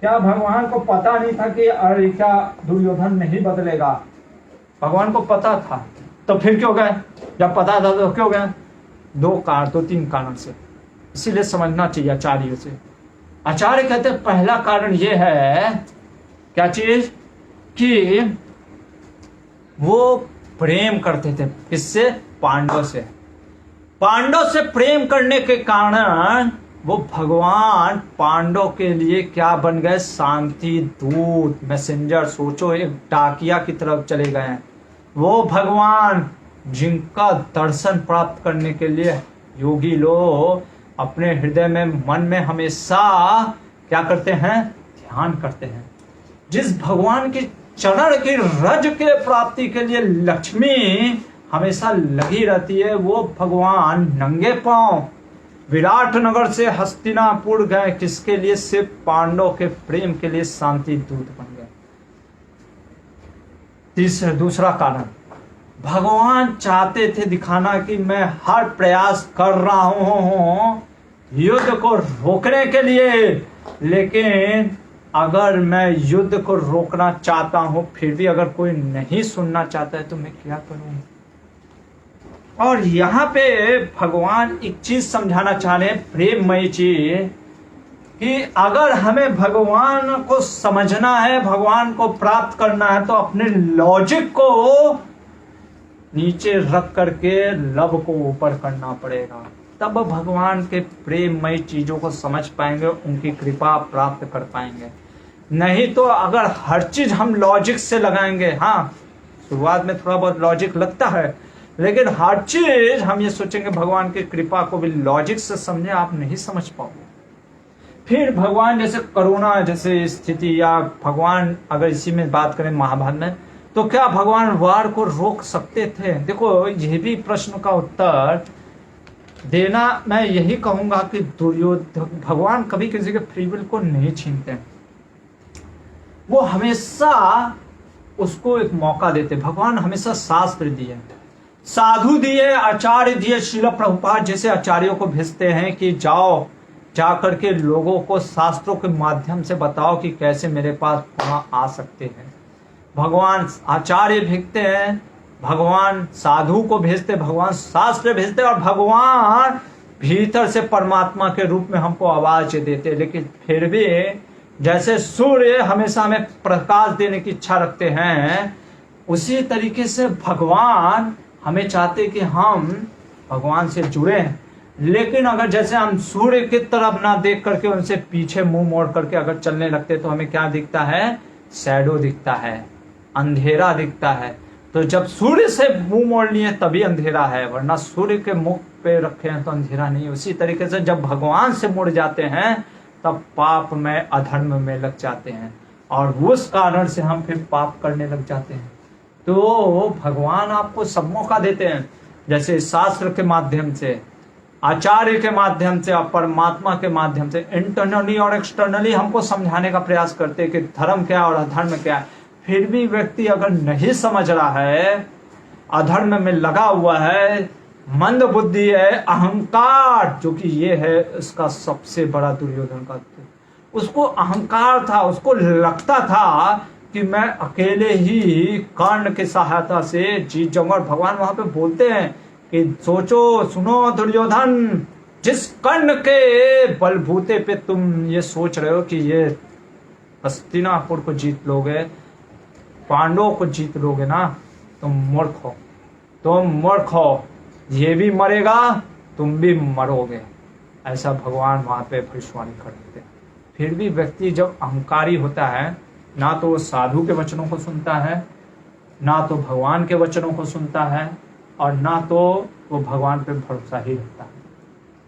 A: क्या भगवान को पता नहीं था कि अरे क्या दुर्योधन नहीं बदलेगा? भगवान को पता था, तो फिर क्यों गए? जब पता था तो क्यों गए? दो तीन कारण से, इसीलिए समझना चाहिए आचार्यों से। आचार्य कहते हैं पहला कारण ये है, क्या चीज, कि वो प्रेम करते थे। किससे? पांडव से। पांडव से प्रेम करने के कारण वो भगवान पांडव के लिए क्या बन गए? शांति दूत, मैसेंजर। सोचो एक डाकिया की तरफ चले गए वो भगवान, जिनका दर्शन प्राप्त करने के लिए योगी लोग अपने हृदय में, मन में हमेशा क्या करते हैं? ध्यान करते हैं। जिस भगवान के चरण की रज के प्राप्ति के लिए लक्ष्मी हमेशा लगी रहती है, वो भगवान नंगे पांव विराट नगर से हस्तिनापुर गए। किसके लिए? सिर्फ पांडव के प्रेम के लिए शांति दूत बन गए। दूसरा कारण, भगवान चाहते थे दिखाना कि मैं हर प्रयास कर रहा हूं युद्ध को रोकने के लिए, लेकिन अगर मैं युद्ध को रोकना चाहता हूं फिर भी अगर कोई नहीं सुनना चाहता है तो मैं क्या करूं? और यहाँ पे भगवान एक चीज समझाना चाह रहे हैं, प्रेममयी चीज, कि अगर हमें भगवान को समझना है, भगवान को प्राप्त करना है, तो अपने लॉजिक को नीचे रख करके लब को ऊपर करना पड़ेगा। तब भगवान के प्रेममयी चीजों को समझ पाएंगे, उनकी कृपा प्राप्त कर पाएंगे। नहीं तो अगर हर चीज हम लॉजिक से लगाएंगे, हाँ शुरुआत में थोड़ा बहुत लॉजिक लगता है, लेकिन हर चीज हम ये सोचेंगे भगवान की कृपा को भी लॉजिक से समझे, आप नहीं समझ पाओगे। फिर भगवान जैसे करुणा जैसे स्थिति, या भगवान अगर इसी में बात करें महाभारत में, तो क्या भगवान वार को रोक सकते थे? देखो यह भी प्रश्न का उत्तर देना मैं यही कहूंगा कि दुर्योधन, भगवान कभी किसी के फ्री विल को नहीं छीनते, वो हमेशा उसको एक मौका देते। भगवान हमेशा शास्त्र दिए, साधु दिए, आचार्य दिए। श्रील प्रभुपाद जैसे आचार्यों को भेजते हैं कि जाओ, जा करके लोगों को शास्त्रों के माध्यम से बताओ कि कैसे मेरे पास वहां आ सकते हैं। भगवान आचार्य भेजते हैं, भगवान साधु को भेजते, भगवान शास्त्र भेजते, और भगवान भीतर से परमात्मा के रूप में हमको आवाज देते। लेकिन फिर भी जैसे सूर्य हमेशा हमें प्रकाश देने की इच्छा रखते हैं, उसी तरीके से भगवान हमें चाहते कि हम भगवान से जुड़े हैं। लेकिन अगर जैसे हम सूर्य की तरफ ना देख करके उनसे पीछे मुंह मोड़ करके अगर चलने लगते तो हमें क्या दिखता है? शैडो दिखता है, अंधेरा दिखता है। तो जब सूर्य से मुंह मोड़ लिए तभी अंधेरा है, वरना सूर्य के मुख पे रखे हैं तो अंधेरा नहीं। उसी तरीके से जब भगवान से मुड़ जाते हैं तब पाप में, अधर्म में लग जाते हैं, और उस कारण से हम फिर पाप करने लग जाते हैं। तो भगवान आपको सब मौका देते हैं, जैसे शास्त्र के माध्यम से, आचार्य के माध्यम से और परमात्मा के माध्यम से, इंटरनली और एक्सटर्नली हमको समझाने का प्रयास करते हैं कि धर्म क्या और अधर्म क्या है। फिर भी व्यक्ति अगर नहीं समझ रहा है, अधर्म में लगा हुआ है, मंद बुद्धि है, अहंकार, जो कि ये है इसका सबसे बड़ा दुर्योधन का, उसको अहंकार था, उसको लगता था कि मैं अकेले ही कर्ण की सहायता से जीत जाऊंगा। और भगवान वहां पे बोलते हैं कि सोचो, सुनो दुर्योधन, जिस कर्ण के बलबूते पे तुम ये सोच रहे हो कि ये हस्तिनापुर को जीत लोगे, पांडवों को जीत लोगे ना, तुम मूर्ख हो, तुम मूर्ख हो, ये भी मरेगा, तुम भी मरोगे। ऐसा भगवान वहां पे भविष्यवाणी कर देते हैं। फिर भी व्यक्ति जब अहंकारी होता है, ना तो वो साधु के वचनों को सुनता है, ना तो भगवान के वचनों को सुनता है, और ना तो वो भगवान पे भरोसा ही रखता है।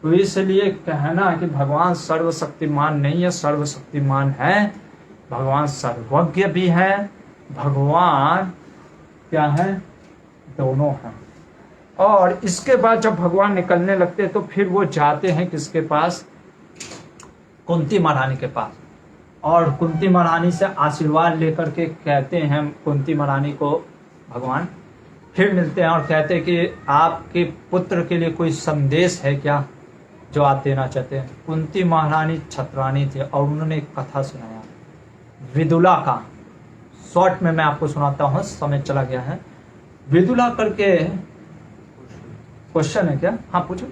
A: तो इसलिए कहना कि भगवान सर्वशक्तिमान नहीं है, सर्वशक्तिमान है। भगवान सर्वज्ञ भी है, भगवान क्या है? दोनों हैं। और इसके बाद जब भगवान निकलने लगते तो फिर वो जाते हैं किसके पास? कुंती महारानी के पास। और कुंती महारानी से आशीर्वाद लेकर के कहते हैं कुंती महारानी को भगवान, फिर मिलते हैं और कहते हैं कि आपके पुत्र के लिए कोई संदेश है क्या जो आप देना चाहते हैं। कुंती महारानी छत्रानी थी और उन्होंने एक कथा सुनाया विदुला का। शॉर्ट में मैं आपको सुनाता हूँ, समय चला गया है। विदुला करके क्वेश्चन है क्या? हाँ पूछो।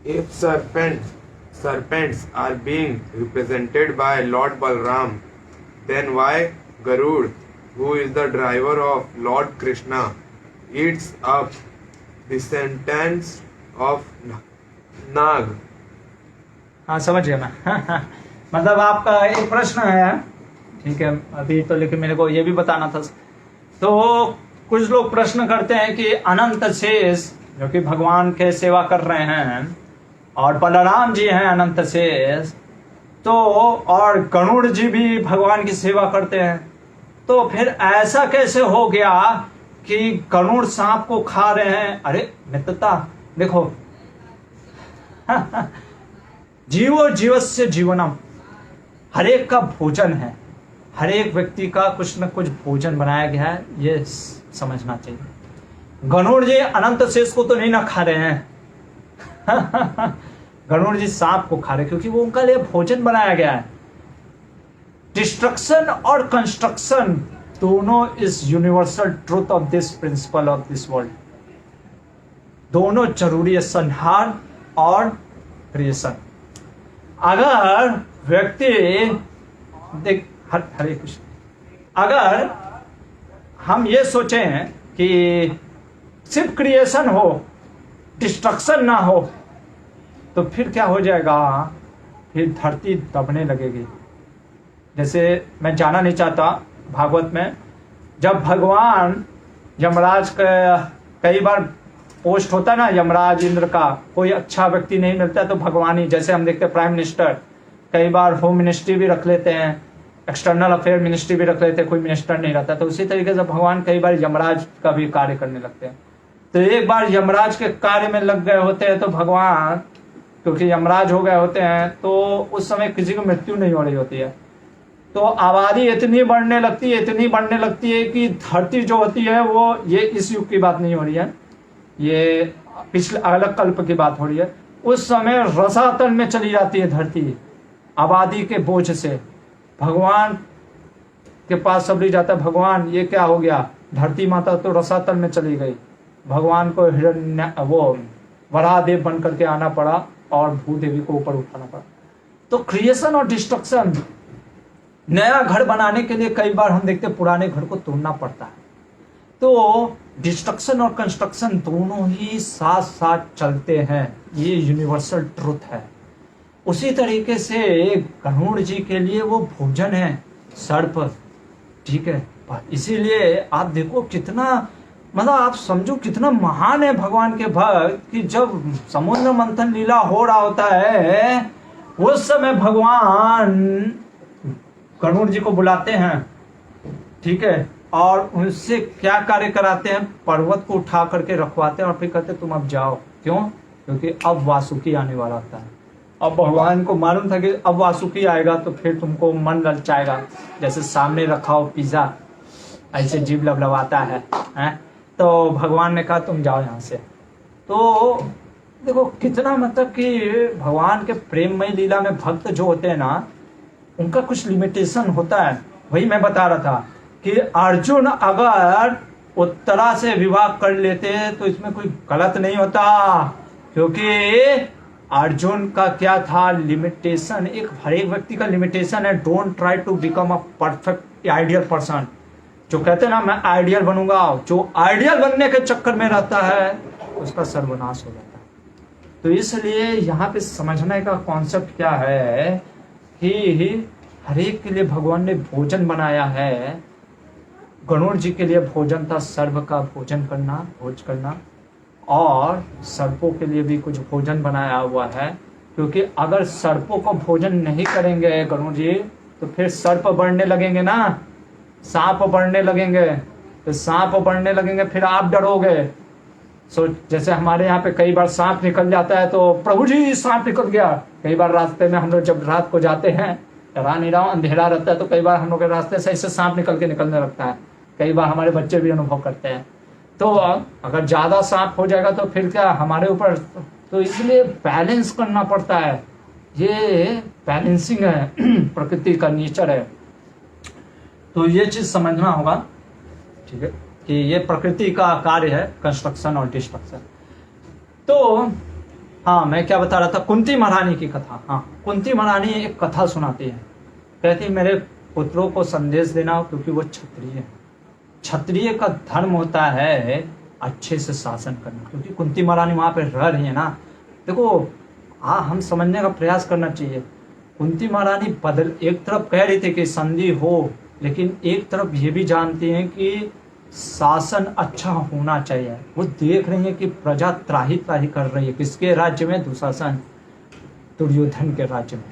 B: If serpents are being represented by Lord Balram, then why Garud, who is the driver of Lord Krishna, eats up descendants of Nag?
A: हाँ समझ गया मैं। मतलब आपका एक प्रश्न है, ठीक है अभी तो, लेकिन मेरे को ये भी बताना था। तो कुछ लोग प्रश्न करते हैं कि अनंत शेष जो कि भगवान के सेवा कर रहे हैं, और बलराम जी हैं अनंत शेष, तो और गरुड़ जी भी भगवान की सेवा करते हैं, तो फिर ऐसा कैसे हो गया कि गरुड़ सांप को खा रहे हैं? अरे मित्रता देखो, जीवो जीवस्य जीवनम, हर एक का भोजन है, हर एक व्यक्ति का कुछ न कुछ भोजन बनाया गया है, ये समझना चाहिए। गरुड़ जी अनंत शेष को तो नहीं ना खा रहे हैं। गरुड़ जी सांप को खा रहे क्योंकि वो उनका लिए भोजन बनाया गया है। डिस्ट्रक्शन और कंस्ट्रक्शन दोनों is universal truth of this principle of this world, दोनों जरूरी है, संहार और क्रिएशन। अगर व्यक्ति देख, हरे कृष्ण, अगर हम ये सोचें कि सिर्फ क्रिएशन हो, डिस्ट्रक्शन ना हो, तो फिर क्या हो जाएगा? फिर धरती दबने लगेगी। जैसे मैं जाना नहीं चाहता, भागवत में जब भगवान यमराज का कई बार पोस्ट होता ना, यमराज इंद्र का, कोई अच्छा व्यक्ति नहीं मिलता तो भगवान ही, जैसे हम देखते हैं प्राइम मिनिस्टर, कई बार होम मिनिस्ट्री भी रख लेते हैं, एक्सटर्नल अफेयर मिनिस्ट्री भी रख लेते हैं, कोई मिनिस्टर नहीं रहता, तो उसी तरीके से भगवान कई बार यमराज का भी कार्य करने लगते हैं। तो एक बार यमराज के कार्य में लग गए होते हैं तो भगवान, क्योंकि यमराज हो गए होते हैं, तो उस समय किसी को मृत्यु नहीं हो रही होती है, तो आबादी इतनी बढ़ने लगती है, इतनी बढ़ने लगती है कि धरती जो होती है वो, ये इस युग की बात नहीं हो रही है, ये पिछले अलग कल्प की बात हो रही है, उस समय रसातल में चली जाती है धरती आबादी के बोझ से। भगवान के पास सब ले जाता है, भगवान ये क्या हो गया, धरती माता तो रसातल में चली गई। भगवान को हिरण्य वो वराहदेव बन करके आना पड़ा और भूदेवी को ऊपर उठाना पड़ा। तो क्रिएशन और डिस्ट्रक्शन, नया घर बनाने के लिए कई बार हम देखते हैं पुराने घर को तोड़ना पड़ता है। तो डिस्ट्रक्शन और कंस्ट्रक्शन दोनों ही साथ साथ चलते हैं, ये यूनिवर्सल ट्रुथ है। उसी तरीके से गरुड़ जी के लिए वो भोजन है, सर्प, ठीक है। इसीलिए आप देखो कितना, मतलब आप समझो कितना महान है भगवान के भक्त, कि जब समुद्र मंथन लीला हो रहा होता है उस समय भगवान गरुड़ जी को बुलाते हैं, ठीक है, और उनसे क्या कार्य कराते हैं, पर्वत को उठा करके रखवाते हैं और फिर कहते तुम अब जाओ। क्यों? क्योंकि अब वासुकी आने वाला होता है। अब भगवान को मालूम था कि अब वासुकी आएगा तो फिर तुमको मन ललचाएगा, जैसे सामने रखा हो पिज्जा, ऐसे जीभ लबलबाता है, तो भगवान ने कहा तुम जाओ यहाँ से। तो देखो कितना, मतलब कि भगवान के प्रेममय लीला में भक्त जो होते हैं ना, उनका कुछ लिमिटेशन होता है। वही मैं बता रहा था कि अर्जुन अगर उत्तरा से विवाह कर लेते तो इसमें कोई गलत नहीं होता, क्योंकि अर्जुन का क्या था, लिमिटेशन, एक हर एक व्यक्ति का लिमिटेशन है। Don't try to become a perfect ideal person. जो कहते हैं ना मैं आइडियल बनूंगा, जो आइडियल बनने के चक्कर में रहता है उसका सर्वनाश हो जाता है। तो इसलिए यहाँ पे समझने का कॉन्सेप्ट क्या है कि हर एक के लिए भगवान ने भोजन बनाया है। गरुड़ जी के लिए भोजन था सर्प का भोजन करना, भोज करना, और सर्पों के लिए भी कुछ भोजन बनाया हुआ है, क्योंकि अगर सर्पों को भोजन नहीं करेंगे गरुड़ जी तो फिर सर्प बढ़ने लगेंगे ना, सांप बढ़ने लगेंगे, तो सांप बढ़ने लगेंगे फिर आप डरोगे। जैसे हमारे यहाँ पे कई बार सांप निकल जाता है तो प्रभु जी सांप निकल गया। कई बार रास्ते में हम लोग जब रात को जाते हैं, डरा नहीं रहा हूं, अंधेरा रहता है, तो कई बार हम लोग के रास्ते से ऐसे सांप निकलने लगता है। कई बार हमारे बच्चे भी अनुभव करते हैं। तो अगर ज्यादा सांप हो जाएगा तो फिर क्या हमारे ऊपर, तो इसलिए बैलेंस करना पड़ता है। ये बैलेंसिंग है, प्रकृति का नेचर है। तो ये चीज समझना होगा, ठीक है, कि ये प्रकृति का कार्य है, कंस्ट्रक्शन और डिस्ट्रक्शन। तो हाँ, मैं क्या बता रहा था, कुंती महारानी की कथा। हाँ, कुंती महारानी एक कथा सुनाती है, कहती मेरे पुत्रों को संदेश देना, क्योंकि वो क्षत्रिय है। क्षत्रिय का धर्म होता है अच्छे से शासन करना, क्योंकि कुंती महारानी वहां पे रह रही है ना। देखो हाँ, हम समझने का प्रयास करना चाहिए। कुंती महारानी एक तरफ कह रही थी कि संधि हो, लेकिन एक तरफ ये भी जानती हैं कि शासन अच्छा होना चाहिए। वो देख रही है कि प्रजा त्राही त्राही कर रही है, किसके राज्य में, दुशासन, दुर्योधन के राज्य में,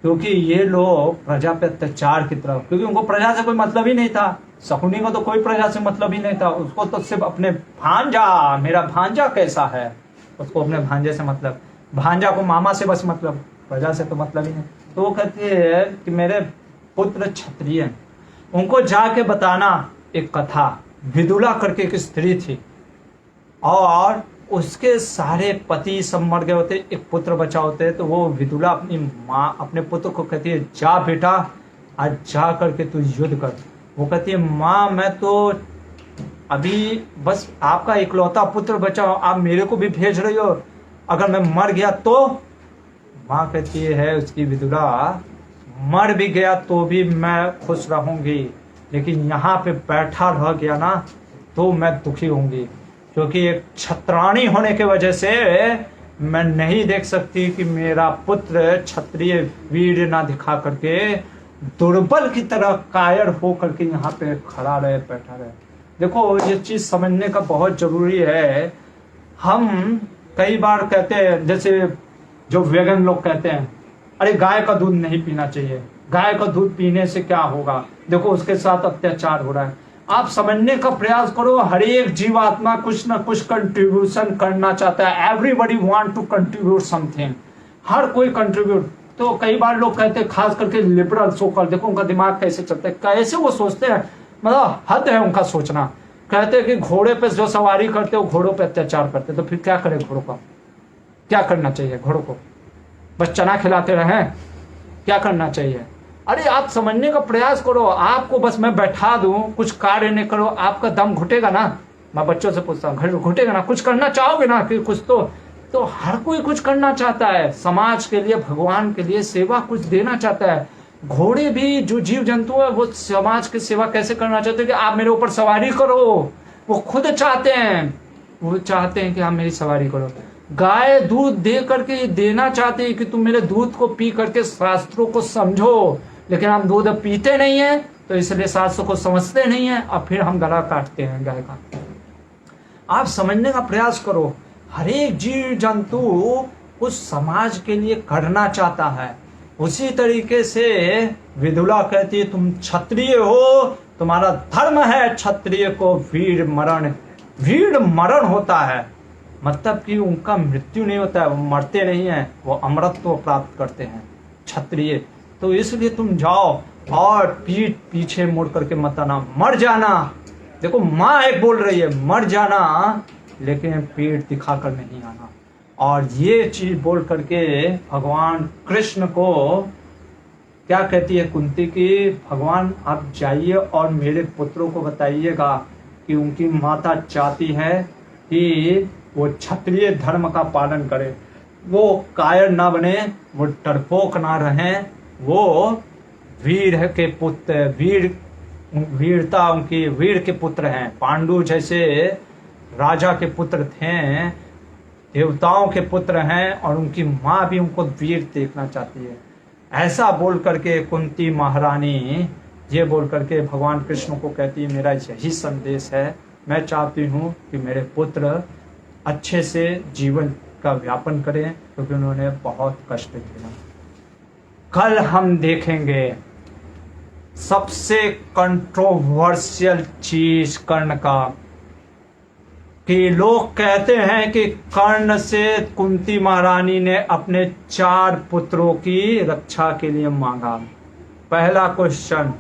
A: क्योंकि ये लोग प्रजा पे अत्याचार की तरफ, क्योंकि उनको प्रजा से कोई मतलब ही नहीं था। शकुनी को तो कोई प्रजा से मतलब ही नहीं था, उसको तो सिर्फ अपने भांजा, मेरा भांजा कैसा है, उसको अपने भांजे से मतलब, भांजा को मामा से बस मतलब, प्रजा से तो मतलब ही नहीं। तो वो कहती है कि मेरे पुत्र क्षत्रिय, उनको जाके बताना एक कथा। विदुला करके एक स्त्री थी और उसके सारे पति सब मर गए होते, एक पुत्र बचा होते। तो वो विदुला अपनी माँ, अपने पुत्र को कहती है जा बेटा, आज जा करके तू युद्ध कर। वो कहती है माँ मैं तो अभी बस आपका इकलौता पुत्र बचा हो, आप मेरे को भी भेज रही हो, अगर मैं मर गया तो। माँ कहती है उसकी विदुला, मर भी गया तो भी मैं खुश रहूंगी, लेकिन यहाँ पे बैठा रह गया ना तो मैं दुखी होंगी, क्योंकि एक क्षत्राणी होने के वजह से मैं नहीं देख सकती कि मेरा पुत्र क्षत्रिय वीर ना दिखा करके दुर्बल की तरह कायर हो करके यहाँ पे खड़ा रहे, बैठा रहे। देखो ये चीज समझने का बहुत जरूरी है। हम कई बार कहते हैं, जैसे जो वेगन लोग कहते हैं, अरे गाय का दूध नहीं पीना चाहिए, गाय का दूध पीने से क्या होगा, देखो उसके साथ अत्याचार हो रहा है। आप समझने का प्रयास करो, हर एक जीवात्मा कुछ ना कुछ कंट्रीब्यूशन करना चाहता है। Everybody want to contribute something, हर कोई कंट्रीब्यूट। तो कई बार लोग कहते हैं, खास करके लिबरल सोकल, देखो उनका दिमाग कैसे चलता है, कैसे वो सोचते हैं, मतलब हद है उनका सोचना। कहते हैं कि घोड़े पे जो सवारी करते हो घोड़ों पे अत्याचार करते, तो फिर क्या करे घोड़ों का, क्या करना चाहिए घोड़ों को, बस चना खिलाते रहें, क्या करना चाहिए। अरे आप समझने का प्रयास करो, आपको बस मैं बैठा दूं, कुछ कार्य नहीं करो, आपका दम घुटेगा ना। मैं बच्चों से पूछता हूँ, घर घुटेगा ना, कुछ करना चाहोगे ना कि कुछ तो तो हर कोई कुछ करना चाहता है, समाज के लिए, भगवान के लिए सेवा कुछ देना चाहता है। घोड़े भी, जो जीव जंतु है, वो समाज की सेवा कैसे करना चाहते हैं कि आप मेरे ऊपर सवारी करो। वो खुद चाहते हैं, वो चाहते हैं कि आप मेरी सवारी करो। गाय दूध दे करके देना चाहते हैं कि तुम मेरे दूध को पी करके शास्त्रों को समझो, लेकिन हम दूध पीते नहीं है, तो इसलिए शास्त्रों को समझते नहीं है, और फिर हम गला काटते हैं गाय का। आप समझने का प्रयास करो, हर एक जीव जंतु उस समाज के लिए करना चाहता है। उसी तरीके से विदुला कहती है, तुम क्षत्रिय हो, तुम्हारा धर्म है क्षत्रिय को वीर मरण होता है, मतलब कि उनका मृत्यु नहीं होता है, वो मरते नहीं है, वो अमरत्व प्राप्त करते हैं क्षत्रिय। तो इसलिए तुम जाओ और पीठ पीछे मुड़ करके मत आना, मर जाना। देखो माँ एक बोल रही है, मर जाना, लेकिन पीठ दिखाकर नहीं आना। और ये चीज बोल करके भगवान कृष्ण को क्या कहती है कुंती की, भगवान आप जाइए और मेरे पुत्रों को बताइएगा कि उनकी माता चाहती है कि वो क्षत्रिय धर्म का पालन करे, वो कायर ना बने, वो डरपोक ना रहें, वो वीर के पुत्र, वीरता उनकी, वीर के पुत्र हैं। पांडु जैसे राजा के पुत्र थे, देवताओं के पुत्र हैं, और उनकी माँ भी उनको वीर देखना चाहती है। ऐसा बोल करके कुंती महारानी ये बोल करके भगवान कृष्ण को कहती है, मेरा यही संदेश है, मैं चाहती हूँ कि मेरे पुत्र अच्छे से जीवन का व्यापन करें, क्योंकि उन्होंने बहुत कष्ट किया। कल हम देखेंगे सबसे कंट्रोवर्शियल चीज कर्ण का, कि लोग कहते हैं कि कर्ण से कुंती महारानी ने अपने 4 पुत्रों की रक्षा के लिए मांगा। पहला क्वेश्चन,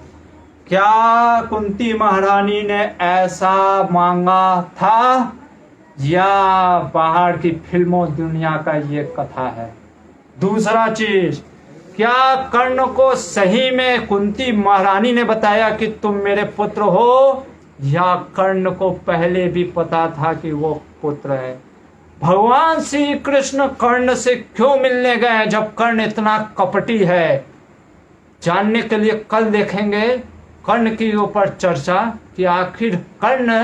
A: क्या कुंती महारानी ने ऐसा मांगा था या बाहर की फिल्मों दुनिया का ये कथा है? दूसरा चीज, क्या कर्ण को सही में कुंती महारानी ने बताया कि तुम मेरे पुत्र हो, या कर्ण को पहले भी पता था कि वो पुत्र है? भगवान श्री कृष्ण कर्ण से क्यों मिलने गए जब कर्ण इतना कपटी है? जानने के लिए कल देखेंगे कर्ण के ऊपर चर्चा, कि आखिर कर्ण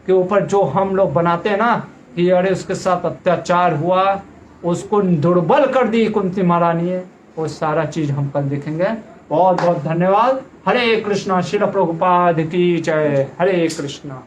A: के ऊपर जो हम लोग बनाते हैं ना कि अरे उसके साथ अत्याचार हुआ, उसको दुर्बल कर दी कुंती महारानी है, वो सारा चीज हम कल देखेंगे। बहुत बहुत धन्यवाद। हरे कृष्णा। श्रील प्रभुपाद की जय। हरे कृष्णा।